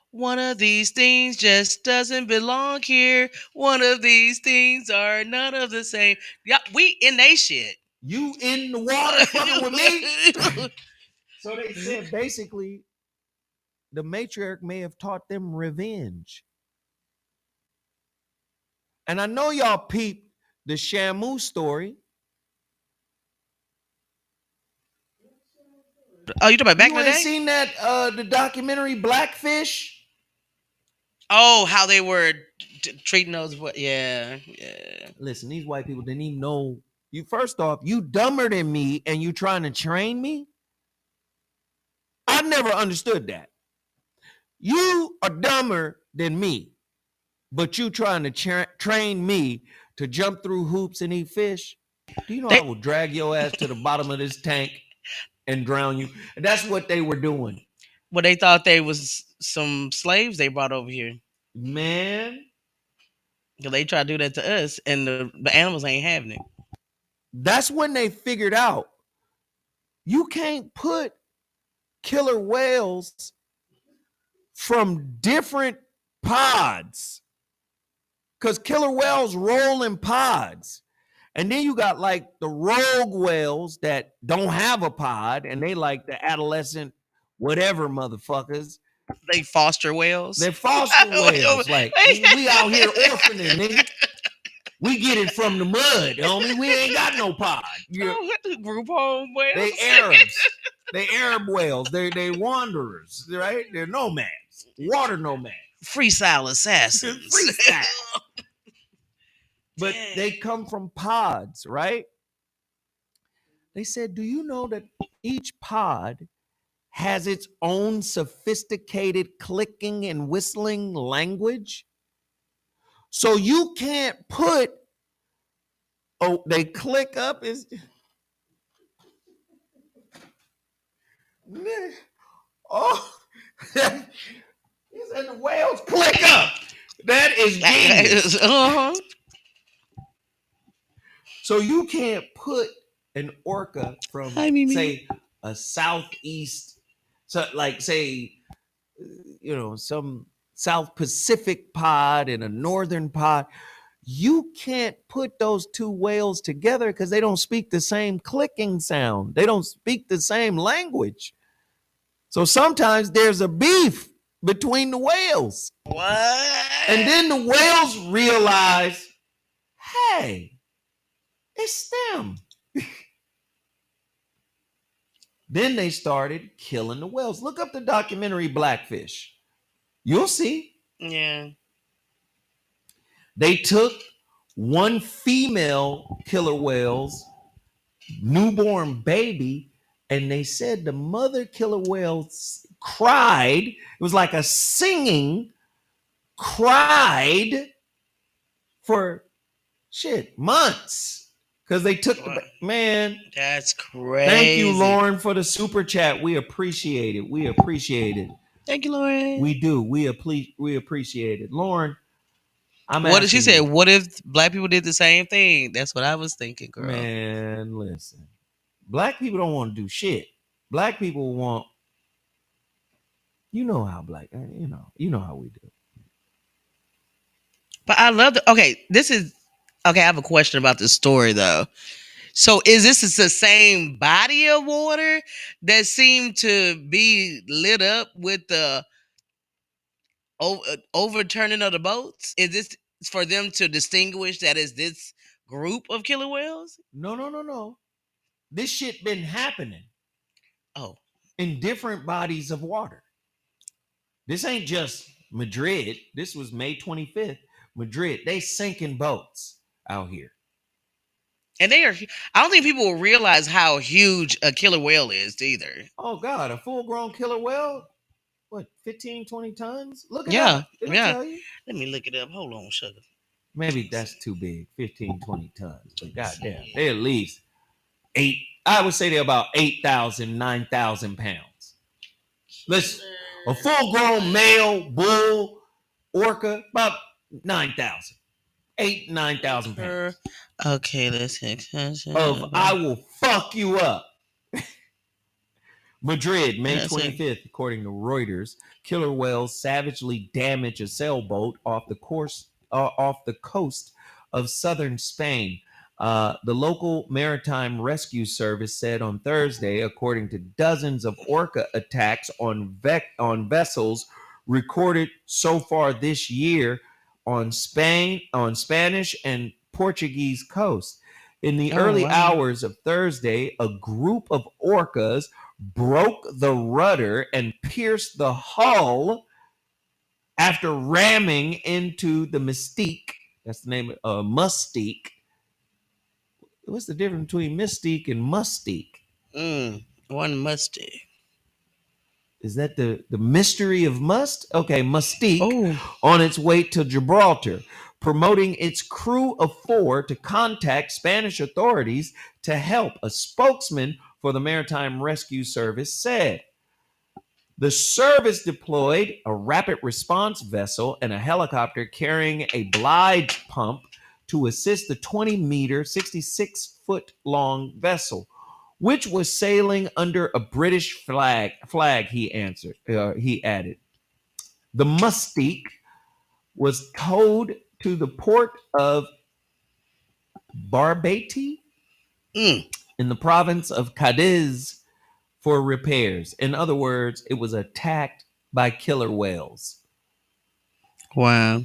S2: One of these things just doesn't belong here. One of these things are none of the same. Yeah, we in they shit.
S1: You in the water fucking with me? So they said basically the matriarch may have taught them revenge. And I know y'all peeped the Shamu story.
S2: Oh, you talking about back in
S1: You
S2: the
S1: ain't
S2: day?
S1: seen that the documentary Blackfish?
S2: Oh, how they were treating those. Yeah.
S1: Listen, these white people didn't even know you. First off, you dumber than me and you trying to train me? I never understood that. You are dumber than me, but you trying to train me to jump through hoops and eat fish? Do you know I will drag your ass to the bottom of this tank and drown you? And that's what they were doing.
S2: Well, they thought they was some slaves they brought over here.
S1: Man,
S2: Because they try to do that to us, and the animals ain't having it.
S1: that's when they figured out you can't put killer whales from different pods, because killer whales roll in pods. And then you got like the rogue whales that don't have a pod, and they like the adolescent whatever motherfuckers.
S2: They foster whales.
S1: They're foster whales. Like, we out here orphaning, nigga. We get it from the mud, homie. We ain't got no pod.
S2: Group home whales.
S1: They Arabs. They Arab whales. They wanderers, right? They're nomads. Water nomads.
S2: Freestyle assassins.
S1: Freestyle. But they come from pods, right? They said, do you know that each pod has its own sophisticated clicking and whistling language? So you can't put, oh, they click up is, oh, and the whales click up. That is genius.
S2: Uh-huh.
S1: So you can't put an orca from, say, a southeast, so like, say, you know, some South Pacific pod and a northern pod. You can't put those two whales together because they don't speak the same clicking sound. They don't speak the same language. So sometimes there's a beef between the whales.
S2: What?
S1: And then the whales realize, hey, it's them. Then they started killing the whales. Look up the documentary Blackfish. You'll see.
S2: Yeah.
S1: They took one female killer whales newborn baby, and they said the mother killer whale cried. It was like a singing, cried for shit months because they took the man.
S2: That's crazy.
S1: Thank you, Lauren, for the super chat. We appreciate it. We appreciate it.
S2: Thank you, Lauren.
S1: We do. We appreciate it, Lauren.
S2: What did she say?
S1: You,
S2: what if black people did the same thing? That's what I was thinking, girl.
S1: Man, listen. Black people don't want to do shit. Black people want, you know how how we do.
S2: But I love the okay. I have a question about this story though. So is this the same body of water that seemed to be lit up with the overturning of the boats? Is this for them to distinguish that is this group of killer whales?
S1: No. This shit been happening.
S2: Oh.
S1: In different bodies of water. This ain't just Madrid. This was May 25th. Madrid. They sinking boats out here.
S2: And I don't think people will realize how huge a killer whale is either.
S1: Oh God, a full-grown killer whale? What, 15, 20 tons? Look it up. It'll tell you.
S2: Let me look it up. Hold on, sugar.
S1: Maybe that's too big, 15, 20 tons. But goddamn, they're at least I would say they're about 8,000, 9,000 pounds. Listen, a full-grown male bull orca, about 9,000. 9,000 pounds.
S2: Okay, let's see.
S1: I will fuck you up. Madrid, May 25th, according to Reuters, killer whales savagely damage a sailboat off the coast of southern Spain. The local maritime rescue service said on Thursday, according to dozens of orca attacks on vessels recorded so far this year on Spanish and Portuguese coast. In the early hours of Thursday, a group of orcas broke the rudder and pierced the hull after ramming into the Mystique. That's the name of Mustique. What's the difference between Mystique and Mustique?
S2: One Mustique.
S1: Is that the mystery of must? Okay, Mustique on its way to Gibraltar, promoting its crew of 4 to contact Spanish authorities to help. A spokesman for the Maritime Rescue Service said. The service deployed a rapid response vessel and a helicopter carrying a blige pump to assist the 20-meter, 66-foot-long vessel, which was sailing under a British flag, he added. The Mustique was towed to the port of Barbate in the province of Cadiz for repairs. In other words, it was attacked by killer whales.
S2: Wow.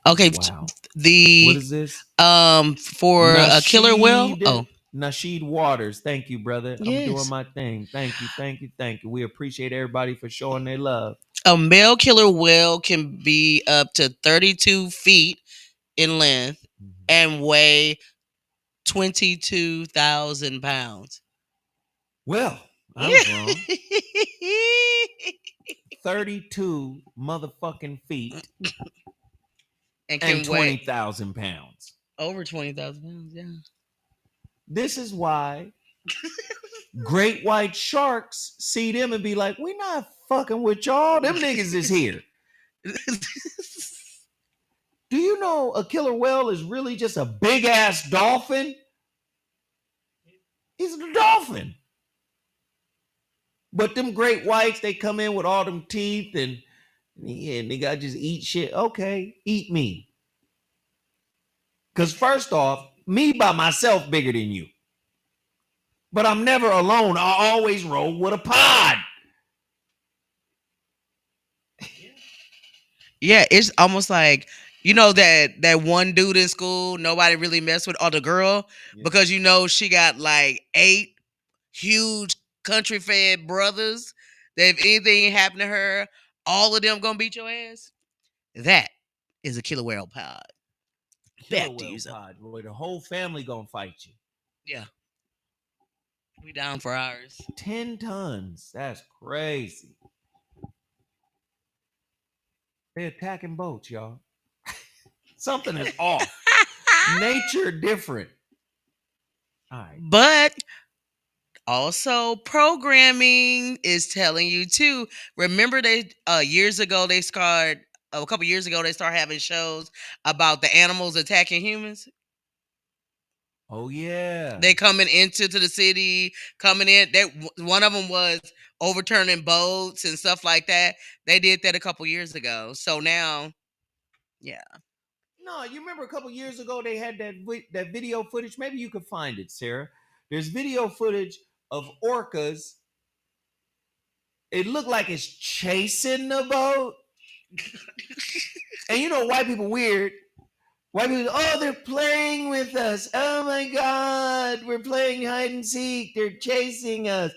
S2: Okay.
S1: Wow.
S2: What
S1: is this?
S2: For a killer whale. Oh,
S1: Nasheed Waters. Thank you, brother.
S2: Yes.
S1: I'm doing my thing. Thank you. We appreciate everybody for showing their love.
S2: A male killer whale can be up to 32 feet in length and weigh 22,000 pounds.
S1: Well, I was wrong. 32 motherfucking feet and 20,000 pounds.
S2: Over 20,000 pounds, yeah.
S1: This is why great white sharks see them and be like, we not fucking with y'all. Them niggas is here. Do you know a killer whale is really just a big ass dolphin? He's a dolphin. But them great whites, they come in with all them teeth and they gotta just eat shit. Okay, eat me. Because first off, me by myself bigger than you. But I'm never alone. I always roll with a pod.
S2: Yeah, it's almost like, you know, that one dude in school nobody really messed with, or the girl, because you know she got like 8 huge country fed brothers that if anything happened to her, all of them gonna beat your ass. That is a killer whale pod.
S1: Killer whale pod, where the whole family gonna fight you.
S2: Yeah. We down for ours.
S1: 10 tons. That's crazy. They're attacking boats, y'all. Something is off. Nature different. All right.
S2: But also programming is telling you too. Remember they years ago they started a couple years ago they started having shows about the animals attacking humans.
S1: Oh yeah.
S2: They coming into to the city, coming in. That one of them was overturning boats and stuff like that. They did that a couple years ago. So now, yeah.
S1: No, you remember a couple years ago they had that video footage. Maybe you could find it, Sarah. There's video footage of orcas. It looked like it's chasing the boat. And you know, white people weird. White people, oh, they're playing with us. Oh my God, we're playing hide and seek. They're chasing us.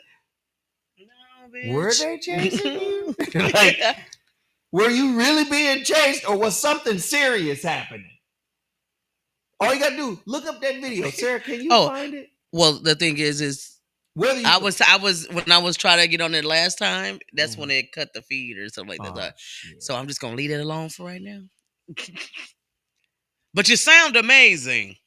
S2: No, bitch.
S1: Were they chasing you? Like, were you really being chased, or was something serious happening? All you gotta do, look up that video. Sarah, can you find it?
S2: Well, the thing is
S1: Whether you
S2: I was when I was trying to get on it last time. That's when
S1: Mhm.
S2: it cut the feed or something like that.
S1: Shit.
S2: So I'm just gonna leave it alone for right now. But you sound amazing.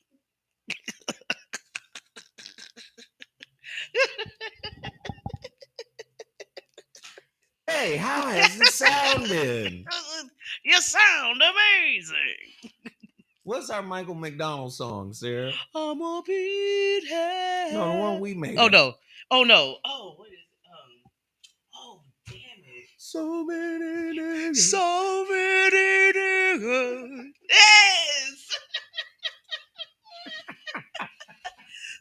S1: Hey, how has it sounded?
S2: You sound amazing.
S1: What's our Michael McDonald song, Sarah?
S2: I'm a beathead.
S1: No, the one we made.
S2: Oh
S1: up.
S2: no. Oh no. Oh, what is oh damn it.
S1: So many niggas.
S2: So many niggas. Yes.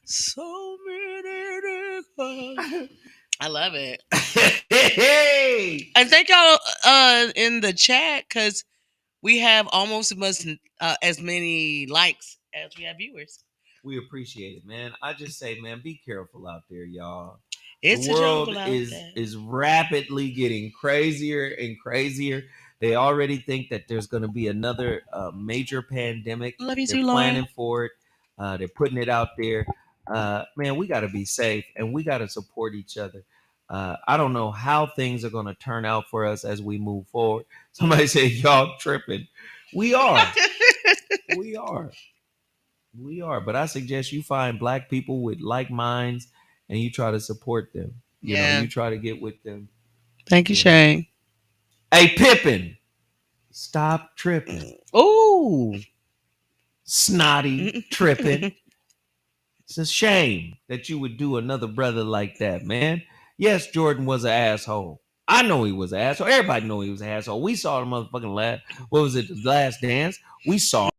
S2: So many niggas. I love it.
S1: Hey.
S2: And thank y'all in the chat because we have almost as many likes as we have viewers.
S1: We appreciate it, man. I just say, man, be careful out there, y'all.
S2: It's
S1: The
S2: a
S1: world
S2: jungle out there.
S1: is rapidly getting crazier and crazier. They already think that there's going to be another major pandemic.
S2: Love you
S1: They're
S2: too,
S1: planning
S2: Lauren.
S1: for it. They're putting it out there. Man, we got to be safe and we got to support each other. I don't know how things are going to turn out for us as we move forward. Somebody said, y'all tripping. We are. We are. We are. But I suggest you find black people with like minds and you try to support them. You know, you try to get with them.
S2: Thank you, Shane.
S1: Hey, Pippen, stop tripping.
S2: Ooh.
S1: Snotty tripping. It's a shame that you would do another brother like that, man. Yes, Jordan was an asshole. I know he was an asshole. Everybody know he was an asshole. We saw the motherfucking last, what was it, the Last Dance? We saw.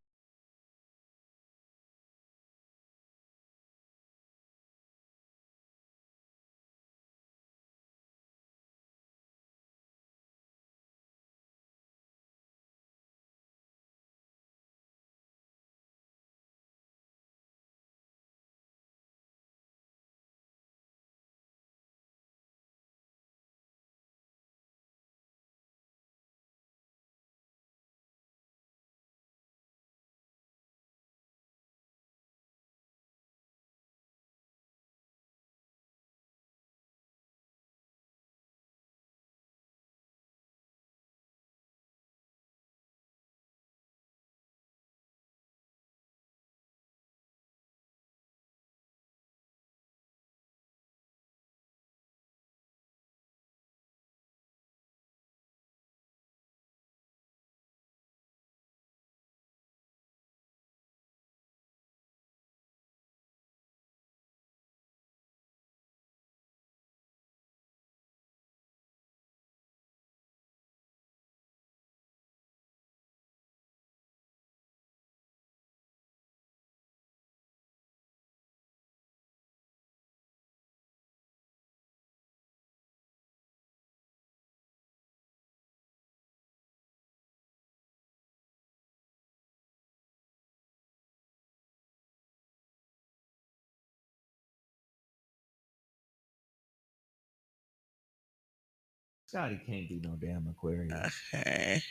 S1: Scotty can't be no damn Aquarius.
S2: Okay.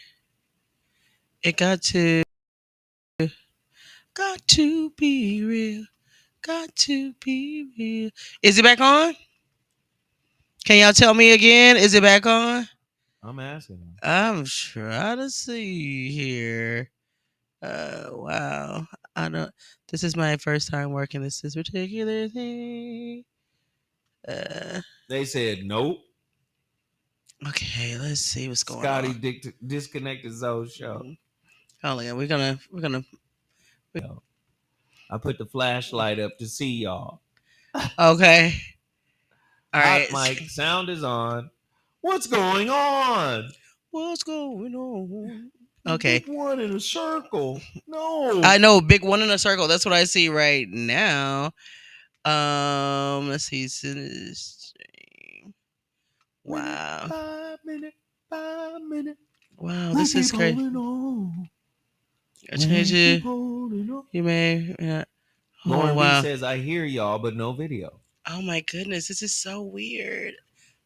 S2: It got to be real. got to be real. Is it back on? Can y'all tell me again? Is it back on?
S1: I'm asking him.
S2: I'm trying to see here. Wow. I don't. This is my first time working this particular thing.
S1: They said nope.
S2: Okay, let's see what's going
S1: Scotty
S2: on.
S1: disconnected Zoe's show.
S2: Oh yeah, we're gonna.
S1: I put the flashlight up to see y'all.
S2: Okay. All
S1: Hot
S2: right.
S1: mic, sound is on. What's going on?
S2: What's going on?
S1: The
S2: Okay.
S1: big one in a circle. No.
S2: I know, big one in a circle. That's what I see right now. Let's see. Wow.
S1: 5 minute.
S2: Wow,
S1: We'll
S2: this is
S1: keep
S2: crazy.
S1: holding on.
S2: I change
S1: We'll
S2: it.
S1: keep holding on.
S2: You may. Yeah. Oh
S1: Lauren B
S2: wow.
S1: says, I hear y'all, but no video.
S2: Oh my goodness, this is so weird.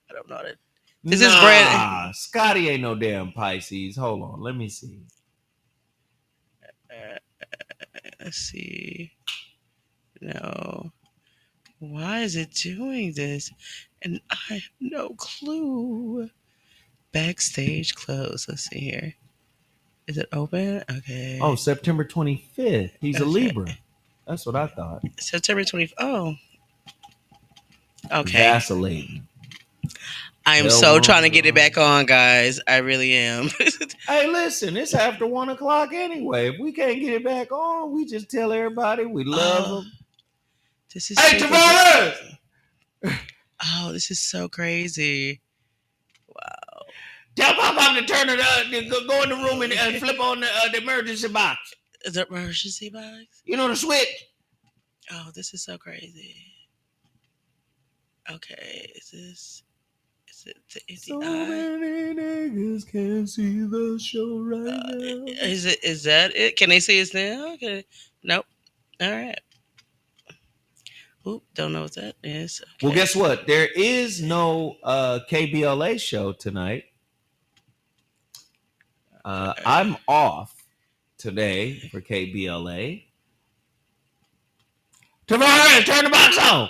S2: I don't know how to.
S1: This
S2: This is brand.
S1: Scotty ain't no damn Pisces. Hold on, let me see.
S2: Let's see. No. Why is it doing this? And I have no clue. Backstage close. Let's see here. Is it open? Okay.
S1: Oh, September 25th. He's a
S2: Okay.
S1: Libra. That's what I thought.
S2: September 20th. Oh. Okay.
S1: Vacillating.
S2: I am
S1: Hell
S2: so
S1: wrong,
S2: trying to get it
S1: wrong.
S2: back on, guys. I really am.
S1: Hey, listen, it's after 1 o'clock anyway. If we can't get it back on, we just tell everybody we love them.
S2: This is
S1: Hey, Tavares!
S2: Oh, this is so crazy. Wow.
S1: Tell Pop to turn it up, to go in the room and flip on the emergency box.
S2: The emergency box?
S1: You know the switch?
S2: Oh, this is so crazy. Okay, is it
S1: So many niggas can't see the show right now.
S2: Is that it? Can they see us now? Okay. Nope. All right. Oop, don't know what that is. Okay.
S1: Well, guess what? There is no KBLA show tonight. I'm off today for KBLA. Tavares, turn the box on.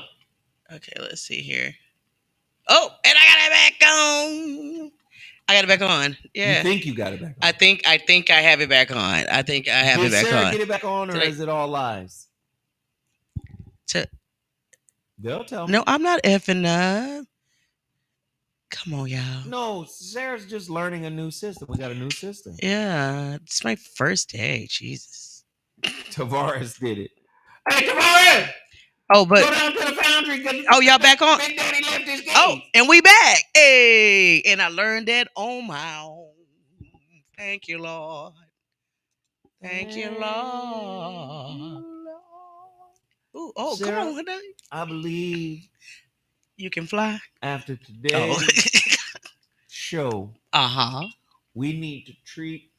S2: Okay, let's see here. Oh, and I got it back on. I got it back on. Yeah.
S1: You think you got it back on?
S2: I think I have it back on. I think I have
S1: Did
S2: it back
S1: Sarah
S2: on.
S1: get it back on, or is it all lies? They'll tell me.
S2: No, I'm not effing up. Come on, y'all.
S1: No, Sarah's just learning a new system. We got a new system.
S2: Yeah, it's my first day. Jesus.
S1: Tavares did it. Hey, Tavares!
S2: Oh, but
S1: go down to the foundry.
S2: Oh, y'all back on?
S1: Big Daddy left his gate.
S2: Oh, and we back. Hey, and I learned that on my own. Thank you, Lord. Thank you, Lord. Ooh, oh,
S1: Sarah,
S2: come on, honey.
S1: I believe
S2: you can fly
S1: after today's show. We need to treat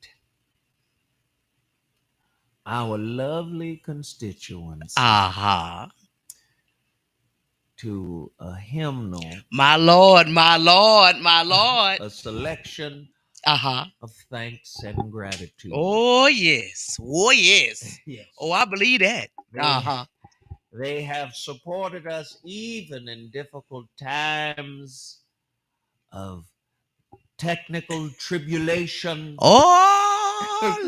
S1: our lovely constituents to a hymnal.
S2: My Lord, my Lord, my Lord.
S1: A selection of thanks and gratitude.
S2: Oh, yes. Oh, yes.
S1: Yes.
S2: Oh, I believe that.
S1: They have supported us even in difficult times of technical tribulation.
S2: Oh,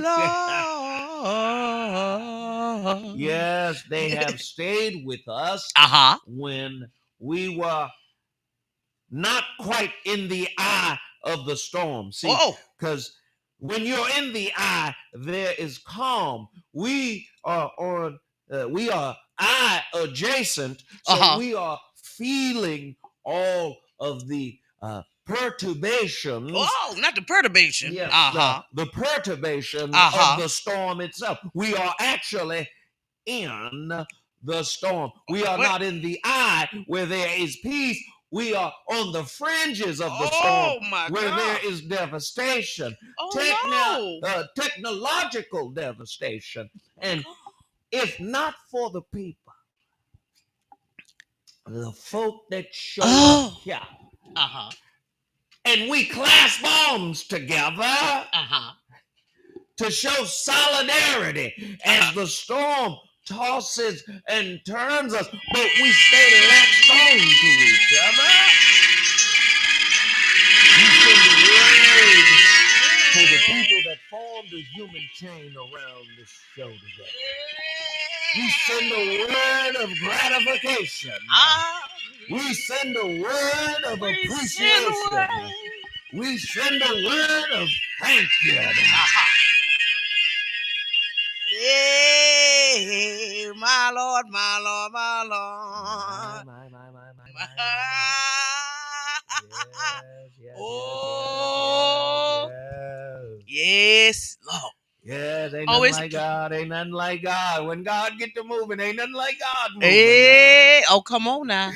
S2: Lord.
S1: Yes, they have stayed with us when we were not quite in the eye of the storm. See, because when you're in the eye, there is calm. We are on. We are eye adjacent, so we are feeling all of the perturbations.
S2: Oh, not the perturbation.
S1: Yes, the perturbations of the storm itself. We are actually in the storm. We are not in the eye where there is peace. We are on the fringes of the storm where there is devastation. Technological devastation. And if not for the people, the folk that show up here, and we clasp arms together to show solidarity as the storm tosses and turns us, but we stay latched on to each other. We send a word to the people that form the human chain around this show today. We send a word of gratification. We send a word of appreciation. We send a word of thank you.
S2: Yeah, my Lord, my Lord, my Lord.
S1: My. Yes,
S2: Oh,
S1: yes.
S2: yes, Lord.
S1: Yes, ain't
S2: Oh,
S1: nothing
S2: it's
S1: like God. Ain't nothing like God. When God get to moving, ain't nothing like God moving.
S2: hey. Oh, come on now.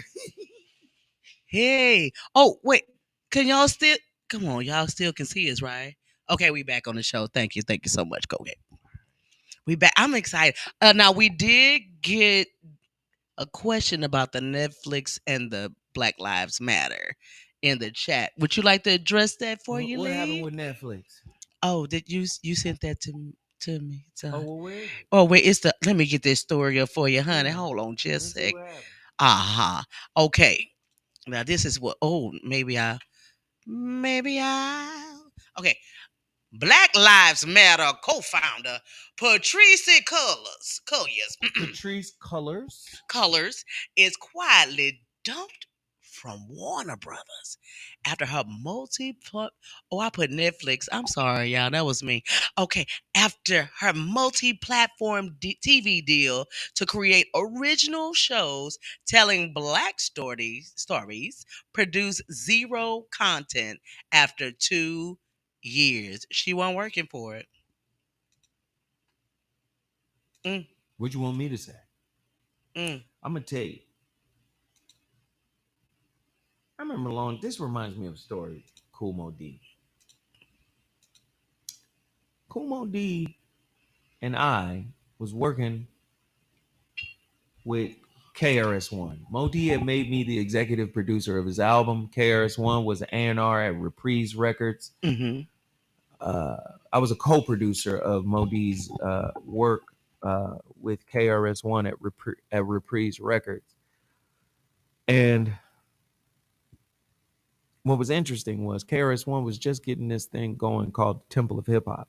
S2: Hey. Oh, wait. Can y'all still? Come on, y'all still can see us, right? Okay, we back on the show. Thank you so much. Go ahead. We back. I'm excited. Now we did get a question about the Netflix and the Black Lives Matter in the chat. Would you like to address that for you,
S1: What
S2: Lee?
S1: happened with Netflix?
S2: Oh, did you sent that to me? Son.
S1: Oh, well, where is it?
S2: Oh, wait, it's the. Let me get this story up for you, honey.
S1: Yeah.
S2: Hold on, just a
S1: Let me see
S2: sec.
S1: what happened.
S2: Aha. Okay. Now this is what. Oh, maybe I. Okay. Black Lives Matter co-founder Patrice
S1: Patrice Colors.
S2: Colors is quietly dumped from Warner Brothers after her I put Netflix. I'm sorry, y'all. That was me. Okay. After her multi-platform TV deal to create original shows telling black stories produced zero content after 2 years. She wasn't working for it.
S1: What you want me to say? I'm gonna tell you. I remember this reminds me of a story. Cool Mo D. Cool Mo D and I was working with KRS-One. Mo D had made me the executive producer of his album. KRS-One was an A&R at Reprise Records.
S2: Mm-hmm.
S1: I was a co-producer of Mo D's work with KRS-One at Reprise Records. And what was interesting was KRS-One was just getting this thing going called Temple of Hip Hop.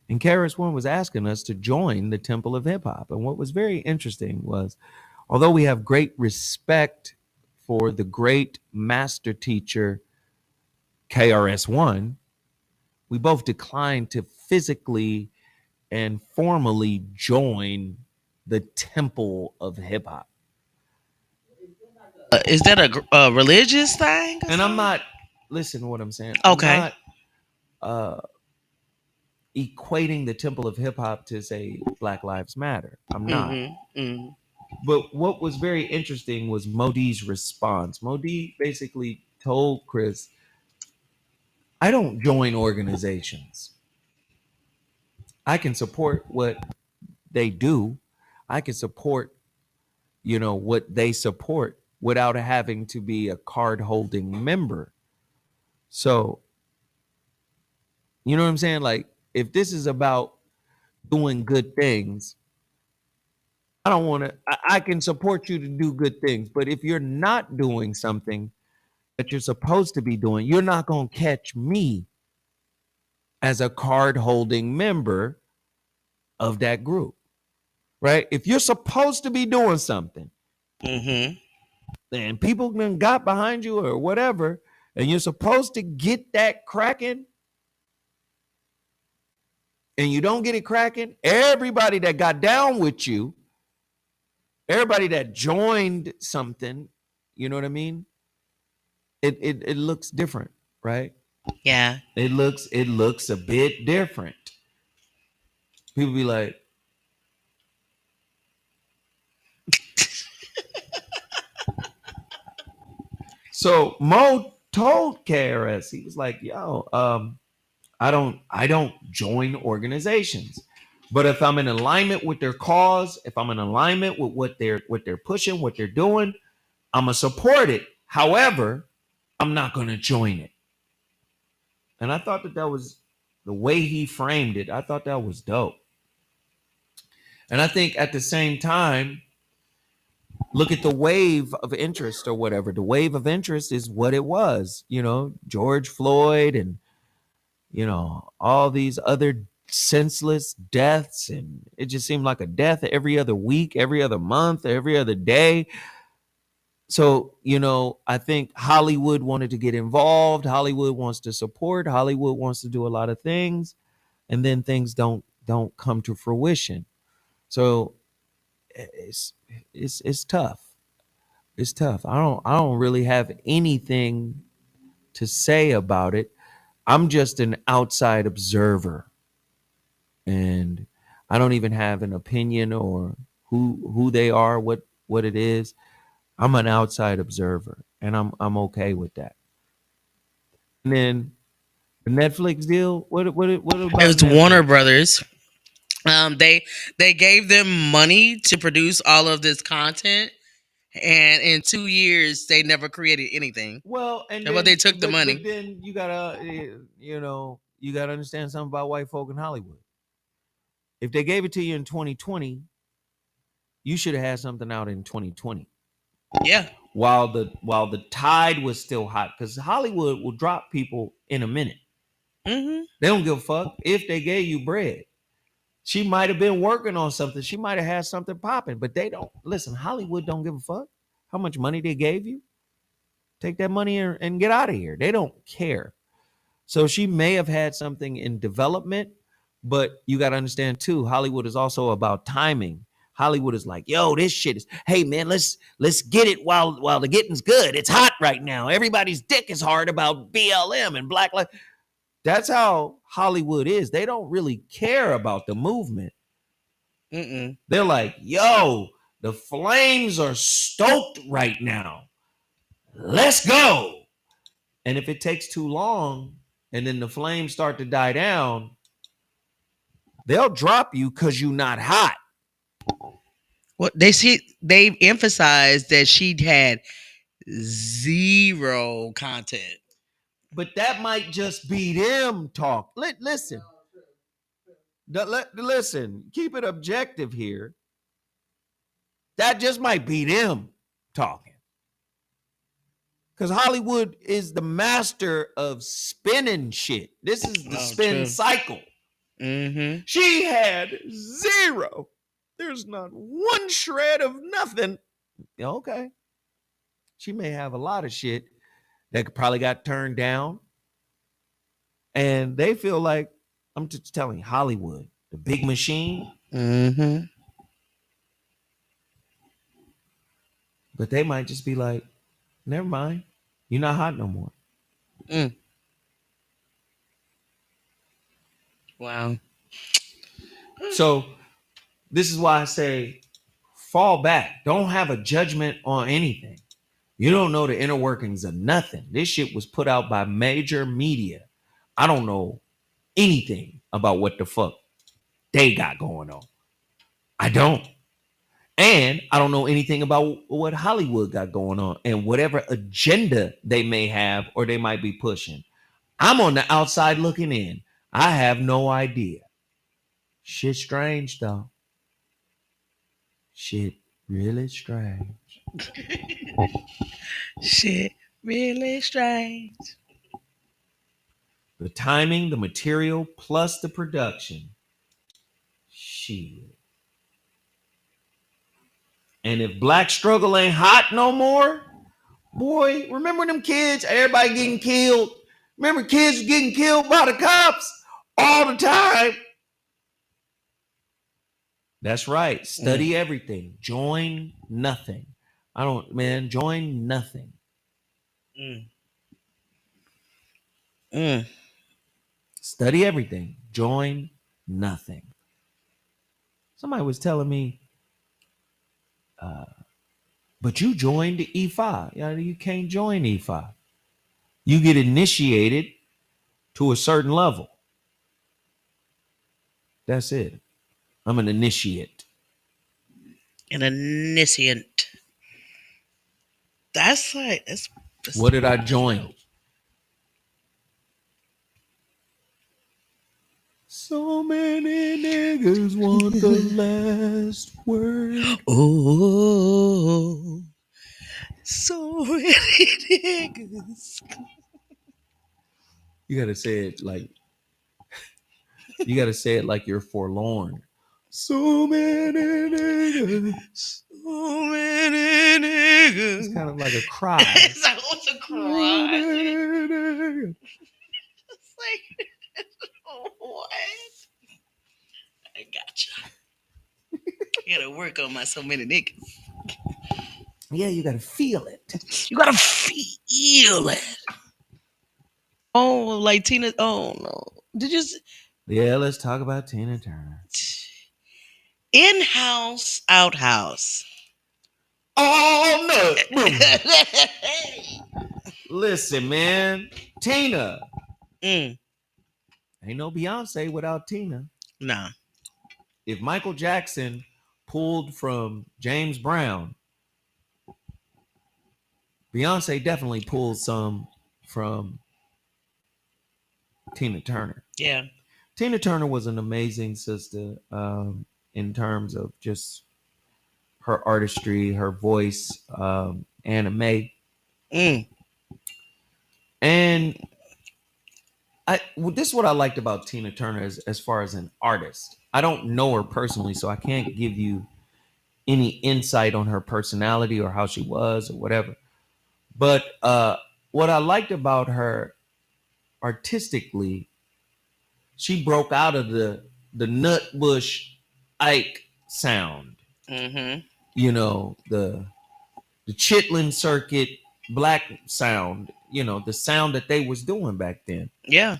S1: And KRS-One was asking us to join the Temple of Hip Hop. And what was very interesting was, although we have great respect for the great master teacher KRS-One, we both declined to physically and formally join the Temple of Hip Hop.
S2: Is that a religious thing?
S1: And I'm not, listen to what I'm saying.
S2: Okay.
S1: I'm not equating the Temple of Hip Hop to, say, Black Lives Matter. I'm not.
S2: Mm-hmm.
S1: But what was very interesting was Modi's response. Modi basically told Chris, I don't join organizations. I can support what they do. I can support, what they support without having to be a card holding member. So, you know what I'm saying? Like, if this is about doing good things, I don't want to, I can support you to do good things. But if you're not doing something that you're supposed to be doing, you're not going to catch me as a card holding member of that group, right? If you're supposed to be doing something,
S2: Mm-hmm.
S1: and people then got behind you or whatever, and you're supposed to get that cracking, and you don't get it cracking, everybody that got down with you, everybody that joined something, you know what I mean? It looks different, right?
S2: Yeah.
S1: It looks a bit different. People be like, so Mo told KRS, he was like, yo, I don't join organizations. But if I'm in alignment with their cause, if I'm in alignment with what they're pushing, what they're doing, I'm gonna support it. However, I'm not gonna join it. And I thought that was the way he framed it. I thought that was dope. And I think at the same time, look at the wave of interest or whatever. The wave of interest is what it was, George Floyd and, all these other senseless deaths. And it just seemed like a death every other week, every other month, every other day. So, I think Hollywood wanted to get involved. Hollywood wants to support. Hollywood wants to do a lot of things. And then things don't come to fruition. So it's tough. It's tough. I don't really have anything to say about it. I'm just an outside observer, and I don't even have an opinion or who they are, what it is. I'm an outside observer, and I'm okay with that. And then the Netflix deal. What
S2: It
S1: about
S2: was Warner
S1: Netflix?
S2: Brothers. They gave them money to produce all of this content, and in 2 years they never created anything.
S1: Well, and
S2: But they
S1: then
S2: took the
S1: but
S2: money.
S1: then you gotta understand something about white folk in Hollywood. If they gave it to you in 2020, you should have had something out in 2020
S2: Yeah.
S1: while the tide was still hot, because Hollywood will drop people in a minute.
S2: Mm-hmm.
S1: They don't give a fuck if they gave you bread. She might have been working on something. She might have had something popping, but they don't listen. Hollywood don't give a fuck how much money they gave you. Take that money and get out of here. They don't care. So she may have had something in development, but you got to understand too, Hollywood is also about timing. Hollywood is like, yo, this shit is, hey man, let's get it while the getting's good. It's hot right now. Everybody's dick is hard about BLM and Black Lives. That's how Hollywood is. They don't really care about the movement.
S2: Mm-mm.
S1: They're like, yo, the flames are stoked right now. Let's go. And if it takes too long and then the flames start to die down, they'll drop you because you're not hot.
S2: Well, they emphasized that she had zero content.
S1: But that might just be them talk. Listen, listen, keep it objective here. That just might be them talking. Because Hollywood is the master of spinning shit. This is the spin
S2: true.
S1: cycle.
S2: Mm-hmm.
S1: She had zero. There's not one shred of nothing. Okay. She may have a lot of shit that probably got turned down. And they feel like, I'm just telling you, Hollywood, the big machine.
S2: Mm-hmm.
S1: But they might just be like, never mind. You're not hot no more.
S2: Mm. Wow.
S1: So this is why I say fall back. Don't have a judgment on anything. You don't know the inner workings of nothing. This shit was put out by major media. I don't know anything about what the fuck they got going on. I don't. And I don't know anything about what Hollywood got going on and whatever agenda they may have or they might be pushing. I'm on the outside looking in. I have no idea. Shit strange though. Shit really strange.
S2: Shit, really strange.
S1: The timing, the material, plus the production. Shit. And if black struggle ain't hot no more, boy, remember them kids? Everybody getting killed. Remember kids getting killed by the cops all the time? That's right. Study everything. Join nothing. Join nothing. Study everything. Join nothing. Somebody was telling me, but you joined E5. You can't join E5. You get initiated to a certain level. That's it. I'm an initiate.
S2: An initiate. That's like that's
S1: What did I join? So many niggas want the last word.
S2: Oh, so many niggas.
S1: You gotta say it like you're forlorn. So many niggas.
S2: So many
S1: It's
S2: niggas.
S1: kind of like a cry.
S2: It's like, what's a
S1: So
S2: cry?
S1: many niggas.
S2: It's like, what? I gotcha. You gotta work on my so many niggas.
S1: Yeah, you gotta feel it.
S2: You gotta feel it. Oh, like Tina. Oh no. Did you
S1: Yeah, let's talk about Tina Turner.
S2: in-house, outhouse?
S1: Oh no! Boom. Listen, man, Tina.
S2: mm,
S1: Ain't no Beyonce without Tina.
S2: nah.
S1: If Michael Jackson pulled from James Brown, Beyonce definitely pulled some from Tina Turner.
S2: Yeah.
S1: Tina Turner was an amazing sister in terms of just her artistry, her voice, anime,
S2: Mm,
S1: and this is what I liked about Tina Turner as far as an artist. I don't know her personally, so I can't give you any insight on her personality or how she was or whatever. But what I liked about her artistically, she broke out of the Nutbush Ike sound.
S2: mm-hmm.
S1: You know, the Chitlin Circuit black sound. You know, the sound that they was doing back then.
S2: Yeah.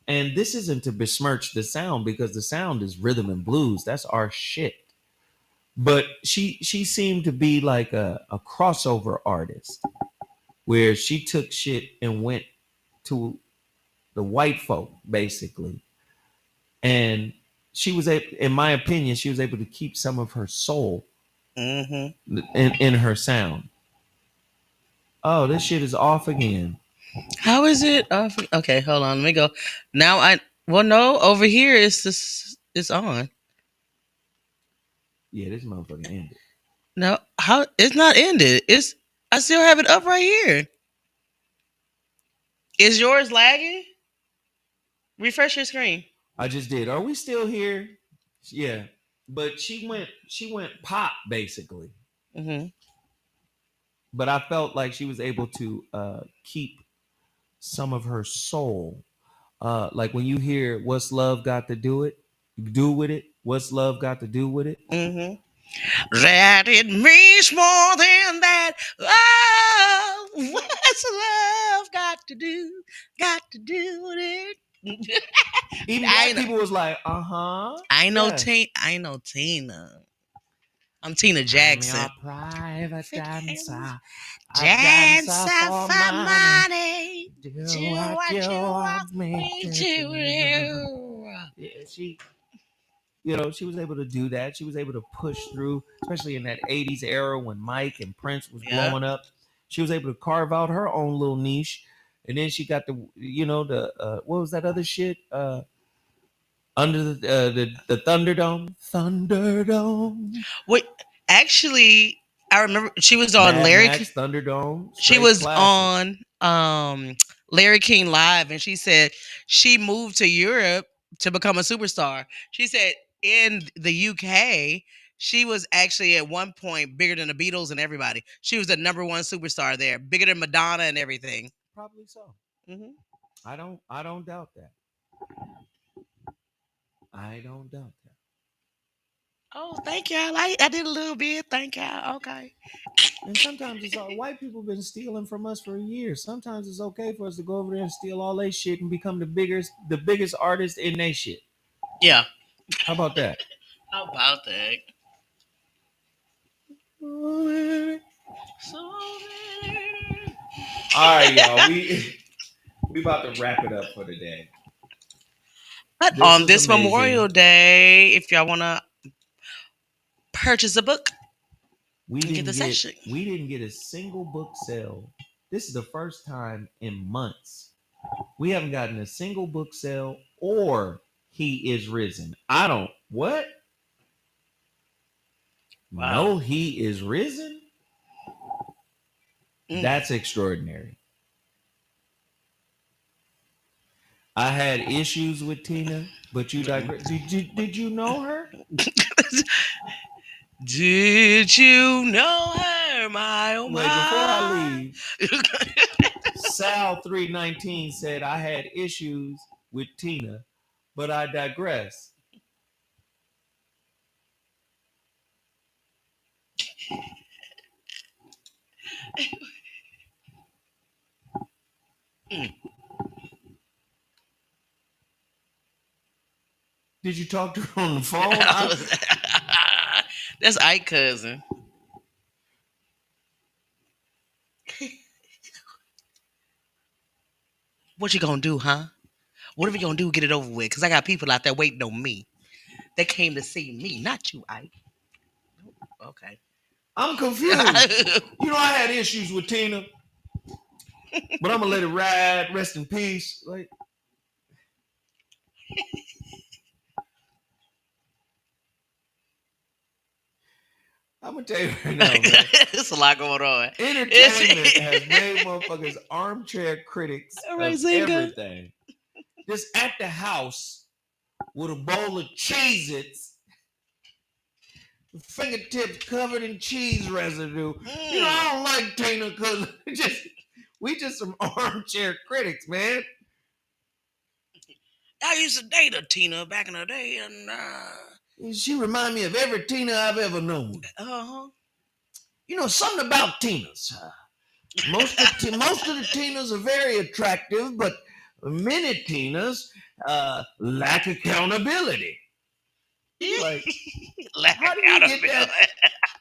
S1: And this isn't to besmirch the sound because the sound is rhythm and blues. That's our shit. But she seemed to be like a crossover artist where she took shit and went to the white folk basically. And she was able, in my opinion, she was able to keep some of her soul
S2: Mm-hmm.
S1: in her sound. Oh, this shit is off again.
S2: How is it? Okay, hold on. Let me go. Now I. Well, no. Over here, it's this. It's on.
S1: Yeah, this motherfucker ended.
S2: No, how? It's not ended. It's. I still have it up right here. Is yours lagging? Refresh your screen.
S1: I just did. Are we still here? Yeah. But she went pop basically.
S2: Mm-hmm.
S1: But I felt like she was able to keep some of her soul. Like when you hear "What's Love Got to do with it? What's love got to do with it?"
S2: Mm-hmm. That it means more than that. Oh, what's love got to do with it?
S1: Even
S2: I
S1: black
S2: know.
S1: people was like, "Uh huh,
S2: I know.
S1: yes."
S2: I know Tina. I'm Tina
S1: I'm
S2: Jackson.
S1: your private dancer. I
S2: Dance
S1: dancer for
S2: for
S1: money.
S2: money.
S1: Do
S2: Do
S1: what
S2: what
S1: you
S2: you want
S1: want me
S2: me
S1: to
S2: to
S1: do.
S2: do.
S1: Yeah, she was able to do that. She was able to push through, especially in that 80s era when Mike and Prince was
S2: Yeah.
S1: blowing up. She was able to carve out her own little niche. And then she got the what was that other shit? Under the Thunderdome.
S2: Wait, actually, I remember she was on
S1: Mad
S2: Larry.
S1: Max Thunderdome,
S2: She
S1: straight
S2: was
S1: classic.
S2: on Larry King Live, and she said she moved to Europe to become a superstar. She said in the UK, she was actually at one point bigger than the Beatles and everybody. She was the number one superstar there, bigger than Madonna and everything.
S1: Probably so.
S2: Hmm.
S1: I don't doubt that. I don't doubt that.
S2: Oh, thank y'all. I did a little bit. Thank y'all. Okay.
S1: And sometimes it's all white people been stealing from us for years. Sometimes it's okay for us to go over there and steal all they shit and become the biggest artist in they shit.
S2: Yeah.
S1: How about that?
S2: How about that?
S1: All
S2: So
S1: right, y'all. We about to wrap it up for today.
S2: but
S1: This
S2: on
S1: was
S2: this Memorial
S1: amazing.
S2: Day, if y'all want to purchase a book and get the session.
S1: We didn't get a single book sale. This is the first time in months we haven't gotten a single book sale or he is risen. I don't what?
S2: Wow.
S1: No, he is risen? That's extraordinary. I had issues with Tina, but you digress. Did you know her?
S2: Did you know her, my oh my?
S1: Wait, before I leave, Sal 319 said I had issues with Tina, but I digress. Did you talk to her on the phone?
S2: That's Ike cousin. What you gonna do, huh? Whatever you gonna do, get it over with. Cause I got people out there waiting on me. They came to see me, not you, Ike. Okay.
S1: I'm confused. You know, I had issues with Tina, but I'm gonna let it ride. Rest in peace. Like, I'm gonna tell you right now, man.
S2: There's a lot going on.
S1: Entertainment has made motherfuckers armchair critics of everything. Just at the house with a bowl of Cheez-Its, fingertips covered in cheese residue. You know, I don't like Tina because we just some armchair critics, man.
S2: I used to date a Tina back in the day, and
S1: She remind me of every Tina I've ever known. You know, something about Tinas. Most of the Tinas are very attractive, but many Tinas lack accountability. Like, how do you get that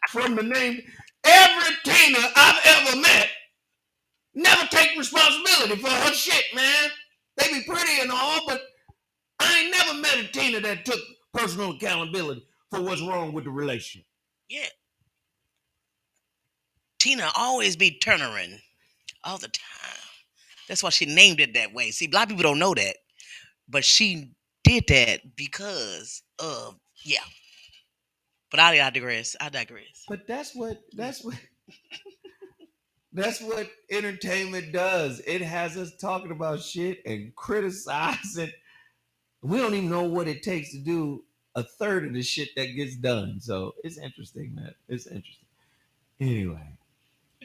S1: from the name? Every Tina I've ever met never take responsibility for her shit, man. They be pretty and all, but I ain't never met a Tina that took personal accountability for what's wrong with the relationship.
S2: Yeah. Tina always be turning all the time. That's why she named it that way. See, a lot of people don't know that, but she did that because of But I digress. I digress.
S1: But that's what entertainment does. It has us talking about shit and criticizing. We don't even know what it takes to do a third of the shit that gets done. So it's interesting, man. It's interesting. Anyway,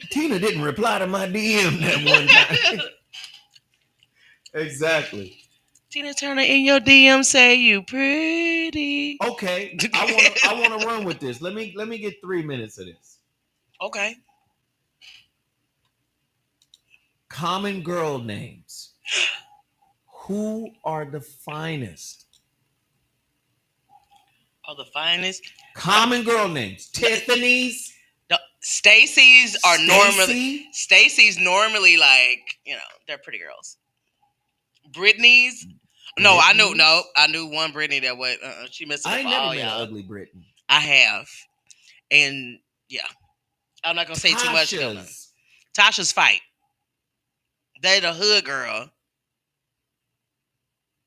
S1: Tina didn't reply to my DM that one time. Exactly.
S2: Tina Turner in your DM say you pretty.
S1: Okay, I want to run with this. Let me get 3 minutes of this.
S2: Okay.
S1: Common girl names. Who are the finest?
S2: Oh, the finest.
S1: Common girl names. Tiffany's.
S2: Stacy's are normally like, they're pretty girls. Brittany's. No, I knew one Brittany that was. She missed.
S1: I ain't never met an ugly Brittany.
S2: I have, and yeah, I'm not gonna say too much. Tasha's fight. They the hood girl.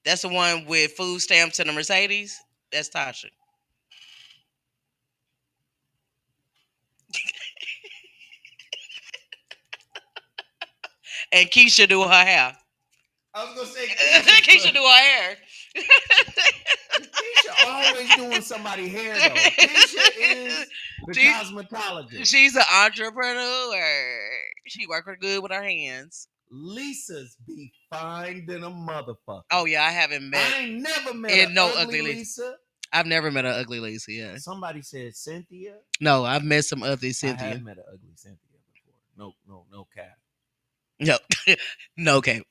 S2: That's the one with food stamps and the Mercedes. That's Tasha. And Keisha do her hair.
S1: I was gonna say
S2: Keisha do her hair.
S1: Keisha always doing somebody's hair though. Keisha is the cosmetologist.
S2: She's an entrepreneur. She works good with her hands.
S1: Lisa's be fine than a motherfucker.
S2: Oh yeah, I haven't met.
S1: I ain't never met an ugly Lisa.
S2: I've never met an ugly Lisa. Yeah.
S1: Somebody said Cynthia.
S2: No, I've met some ugly Cynthia.
S1: I have met an ugly Cynthia before. No cap.
S2: No, no cap.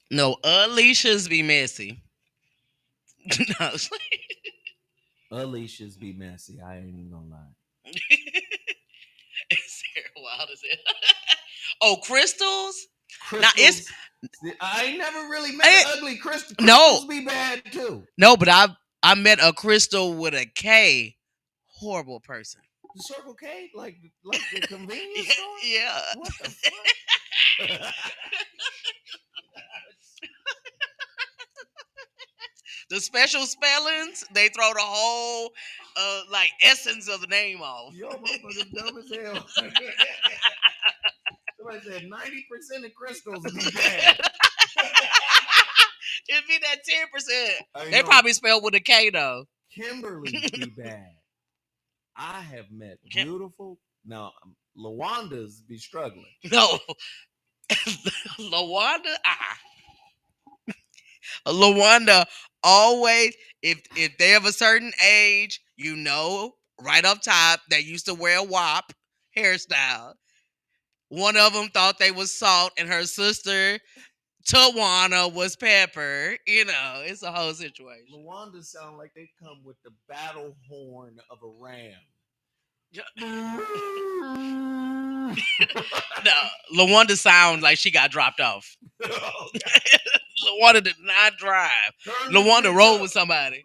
S2: No, Alicia's be messy. No.
S1: Alicia's be messy. I ain't even gonna lie.
S2: It's wild as it. Oh, Crystals.
S1: Now it's. I ain't never really met an ugly Crystal. Crystals be bad too.
S2: No, but I met a Crystal with a K. Horrible person.
S1: The Circle K, like the convenience store.
S2: Yeah.
S1: What the fuck?
S2: The special spellings, they throw the whole like essence of the name off.
S1: Yo, motherfuckers dumb as hell. Somebody said 90% of crystals would be bad.
S2: It'd be that 10%.
S1: I
S2: They
S1: know.
S2: probably spelled with a K though.
S1: Kimberly's be bad. I have met beautiful. Now, Lawanda's be struggling.
S2: No, Lawanda. Lawanda always, if they of a certain age, you know, right up top, they used to wear a WAP hairstyle. One of them thought they was Salt, and her sister Tawana was Pepper. You know, it's a whole situation.
S1: Lawanda sound like they come with the battle horn of a ram.
S2: No, Lawanda sounds like she got dropped off. Lawanda did not drive. Lawanda rode with somebody.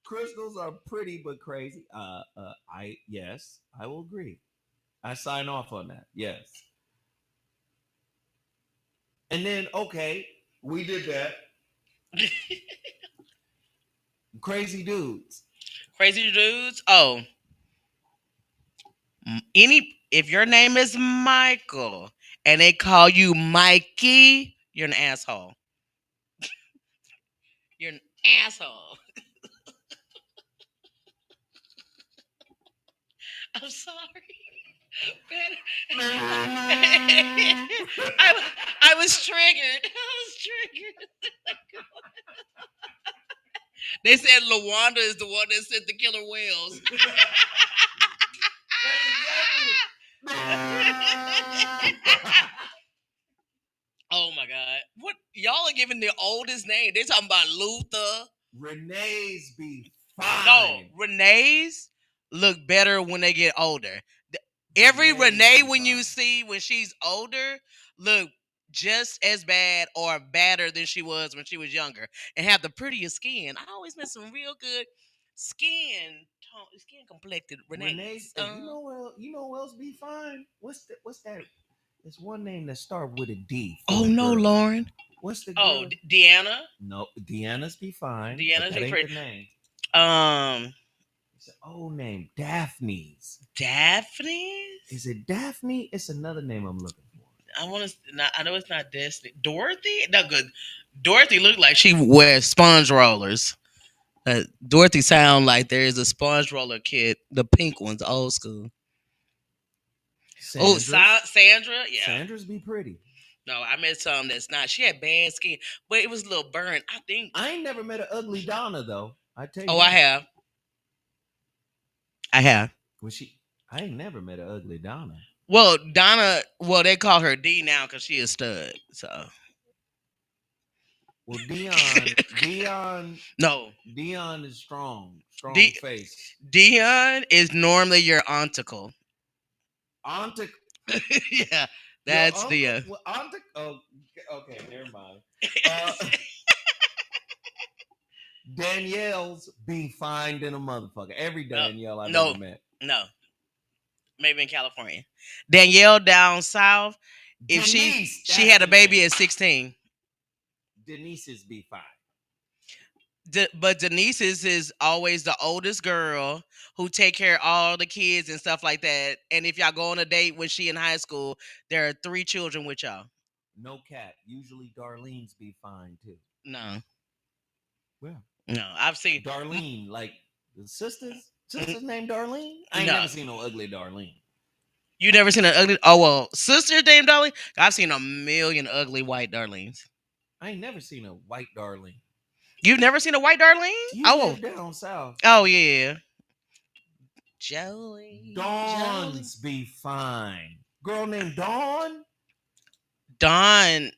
S1: Crystals are pretty but crazy. Yes, I will agree. I sign off on that. Yes. And then okay, we did that. Crazy dudes.
S2: Crazy dudes. Oh, if your name is Michael and they call you Mikey, you're an asshole. You're an asshole. I'm sorry. I was triggered. They said Lawanda is the one that sent the killer whales. Oh my God. What? Y'all are giving the oldest name. They're talking about Luther.
S1: Renee's be fine.
S2: No, Renee's look better when they get older. Every Renee when you see when she's older look just as bad or badder than she was when she was younger and have the prettiest skin. I always met some real good skin complected Renee's.
S1: You know who else be fine? What's that? There's one name that start with a D.
S2: Oh no, girl. Lauren.
S1: What's the girl?
S2: Oh, Deanna.
S1: No, Deanna's be fine.
S2: Deanna's be pretty.
S1: The name.
S2: It's
S1: an old name, Daphne's.
S2: Daphne's?
S1: Is it Daphne? It's another name I'm looking for.
S2: I know it's not Destiny. Dorothy? No, good. Dorothy looked like she wears sponge rollers. Dorothy sound like there is a sponge roller kit. The pink ones, old school. Sandra's? Oh, Sandra? Yeah.
S1: Sandra's be pretty.
S2: No, I met some that's not. She had bad skin, but it was a little burnt. I think.
S1: I ain't never met an ugly Donna though. I tell you.
S2: Oh, that. I have.
S1: I ain't never met an ugly Donna.
S2: Well, Donna. Well, they call her D now because she is stud. So.
S1: Well, Dion.
S2: No.
S1: Dion is strong face.
S2: Dion is normally your aunticle.
S1: Aunticle.
S2: Yeah, that's Dion.
S1: Oh, okay, never mind. Danielle's be fine than a motherfucker. Every Danielle I've ever met.
S2: No. Maybe in California. Danielle down south. If
S1: Denise,
S2: she had a baby at 16.
S1: Denise's be fine.
S2: But Denise's is always the oldest girl who take care of all the kids and stuff like that. And if y'all go on a date when she in high school, there are 3 children with y'all.
S1: No cat. Usually Darlene's be fine too.
S2: No.
S1: Well.
S2: No, I've seen
S1: Darlene, like the sisters named Darlene. I ain't never seen no ugly Darlene.
S2: You never seen an ugly? Oh well, sister named Darlene. I've seen a million ugly white Darlenes.
S1: I ain't never seen a white Darlene.
S2: You've never seen a white Darlene?
S1: You live down south.
S2: Oh yeah. Joey.
S1: Dawn's be fine. Girl named Dawn.
S2: Dawn.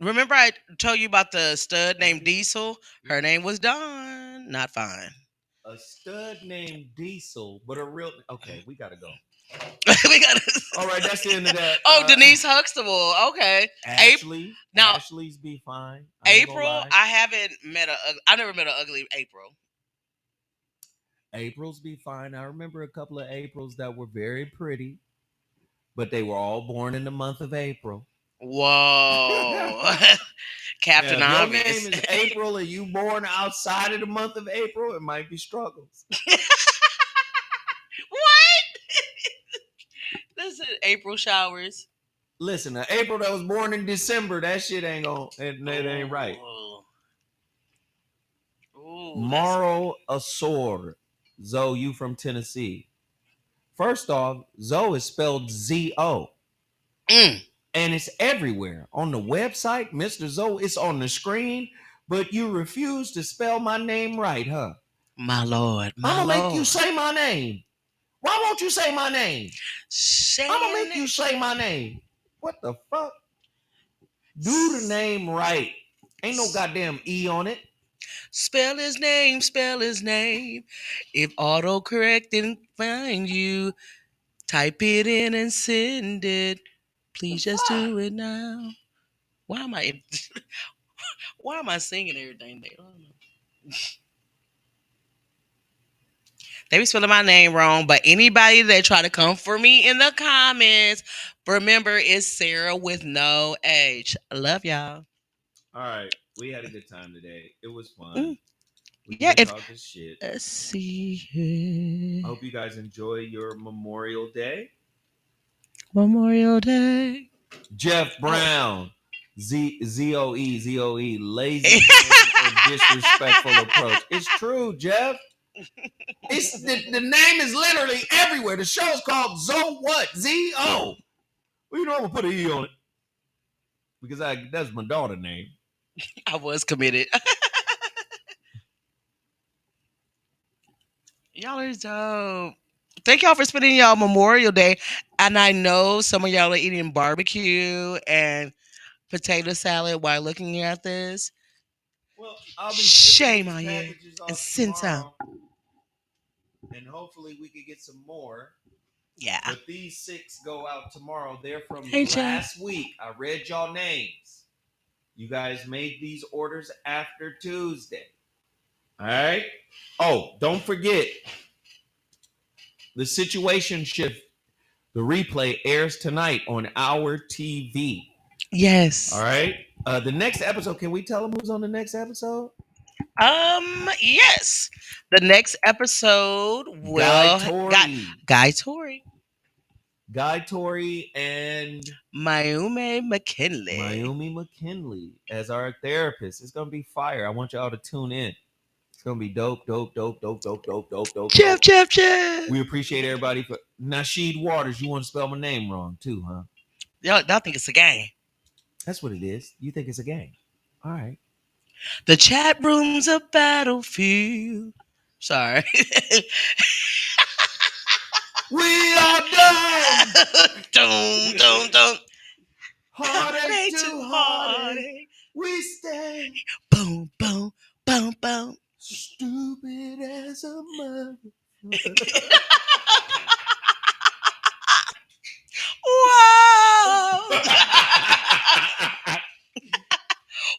S2: Remember I told you about the stud named Diesel? Her name was Dawn. Not fine.
S1: A stud named Diesel, but a real. Okay, we gotta go. All right, that's the end of that.
S2: Oh, Denise Huxtable. Okay.
S1: Ashley. Now, Ashley's be fine.
S2: April. I never met an ugly April.
S1: April's be fine. I remember a couple of Aprils that were very pretty, but they were all born in the month of April.
S2: Whoa.
S1: Yeah,
S2: Captain
S1: if your name
S2: Obvious.
S1: is April and you born outside of the month of April, it might be struggles.
S2: What? Listen, April showers.
S1: Listen, an April that was born in December, that shit ain't gonna, it ain't right.
S2: Ooh, that's
S1: Moral Asor. Zoe, you from Tennessee. First off, Zoe is spelled Z-O.
S2: mm,
S1: And it's everywhere. On the website, Mr. Zoe, it's on the screen, but you refuse to spell my name right, huh?
S2: my lord,
S1: I'm
S2: my
S1: gonna make you
S2: lord.
S1: say my name. Why won't you say my name? I'm gonna
S2: Saying
S1: make you
S2: it.
S1: say my name. What the fuck? Do the name right. Ain't no goddamn E on it.
S2: Spell his name, spell his name. If autocorrect didn't find you, type it in and send it.
S1: The
S2: Please just
S1: fuck?
S2: do it now. Why am I why am I singing everything there? I don't know. They be spelling my name wrong, but anybody that try to come for me in the comments, remember it's Sarah with no H. Love y'all.
S1: All right. We had a good time today. It was fun.
S2: Mm,
S1: We
S2: yeah,
S1: did
S2: if
S1: talk this shit.
S2: let's see
S1: I
S2: here.
S1: hope you guys enjoy your Memorial Day.
S2: Memorial Day.
S1: Jeff
S2: Oh.
S1: Brown, Zoe, lazy and disrespectful approach. It's true, Jeff. It's the name is literally everywhere. The show is called Zo what? Z-O. Well, you know I'm gonna put an E on it. Because that's my daughter's name.
S2: I was committed. Y'all are dope. Thank y'all for spending y'all Memorial Day. And I know some of y'all are eating barbecue and potato salad while looking at this.
S1: Well, I'll be shipping
S2: Shame
S1: these
S2: on you.
S1: packages
S2: And
S1: off
S2: send some.
S1: tomorrow. And hopefully we could get some more.
S2: Yeah.
S1: But these 6 go out tomorrow. They're from
S2: Ain't ya?
S1: last week. I read y'all names. You guys made these orders after Tuesday. All right. Oh, don't forget the situation shift. The replay airs tonight on our TV.
S2: Yes.
S1: All right. The next episode. Can we tell them who's on the next episode?
S2: Yes. The next episode
S1: Guy
S2: will got
S1: Tori.
S2: Guy Tori.
S1: Guy Tori and
S2: Mayume McKinley.
S1: Mayumi McKinley as our therapist. It's gonna be fire. I want y'all to tune in. It's gonna be dope, dope, dope, dope, dope, dope, dope, dope,
S2: Jeff,
S1: dope.
S2: Jeff, Jeff.
S1: We appreciate everybody for Nasheed Waters. You want to spell my name wrong too, huh?
S2: Y'all think it's a game.
S1: That's what it is. You think it's a game. All right.
S2: The chat room's a battlefield. Sorry.
S1: We are done.
S2: Don't.
S1: Heartache
S2: Way
S1: to
S2: too
S1: heartache.
S2: hard.
S1: We stay
S2: Boom, boom, boom, boom.
S1: stupid as a mother.
S2: Whoa.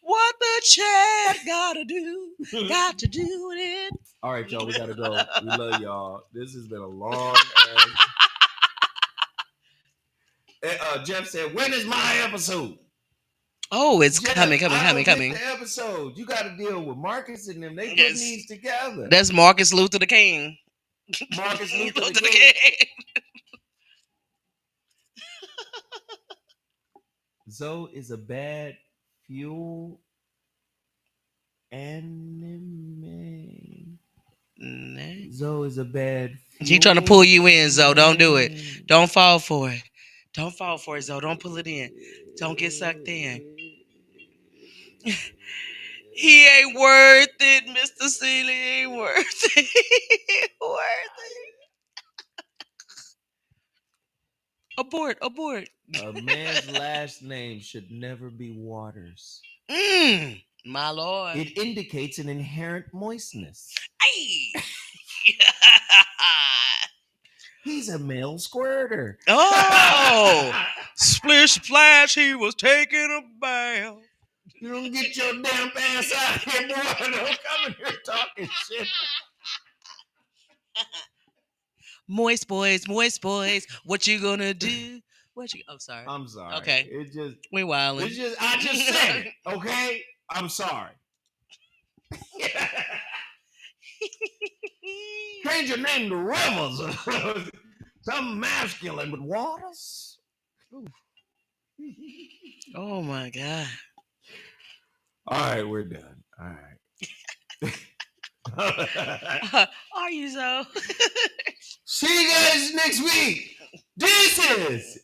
S2: What the chat gotta do? Got to do it.
S1: All right, y'all. We gotta go. We love y'all. This has been a long. Jeff said, "When is my episode?"
S2: Oh, it's
S1: Jeff,
S2: coming.
S1: I don't get the episode. You got to deal with Marcus and them. They put
S2: Yes.
S1: these together.
S2: That's Marcus Luther the King.
S1: Marcus Luther the King. Zoe is a bad fuel anime. Zoe is a bad fuel.
S2: He trying to pull you in, Zoe. Don't do it. Don't fall for it. Don't fall for it, Zoe. Don't pull it in. Don't get sucked in. He ain't worth it, Mr. Seeley. He ain't worth it. He ain't worth it. Abort.
S1: A man's last name should never be Waters.
S2: My lord.
S1: It indicates an inherent moistness.
S2: Hey.
S1: He's a male squirter.
S2: Oh. Splish splash, he was taking a bath.
S1: You don't get your damn ass out here, boy. Don't come in here talking shit.
S2: Moist boys, what you gonna do? What you? Oh, sorry.
S1: I'm sorry.
S2: Okay.
S1: It just,
S2: We wildin'.
S1: it's just, I just said it. Okay, I'm sorry. Change your name to Rivers. Something masculine with Waters.
S2: Oh my God.
S1: All right, we're done. All right.
S2: Are you so?
S1: See you guys next week. This is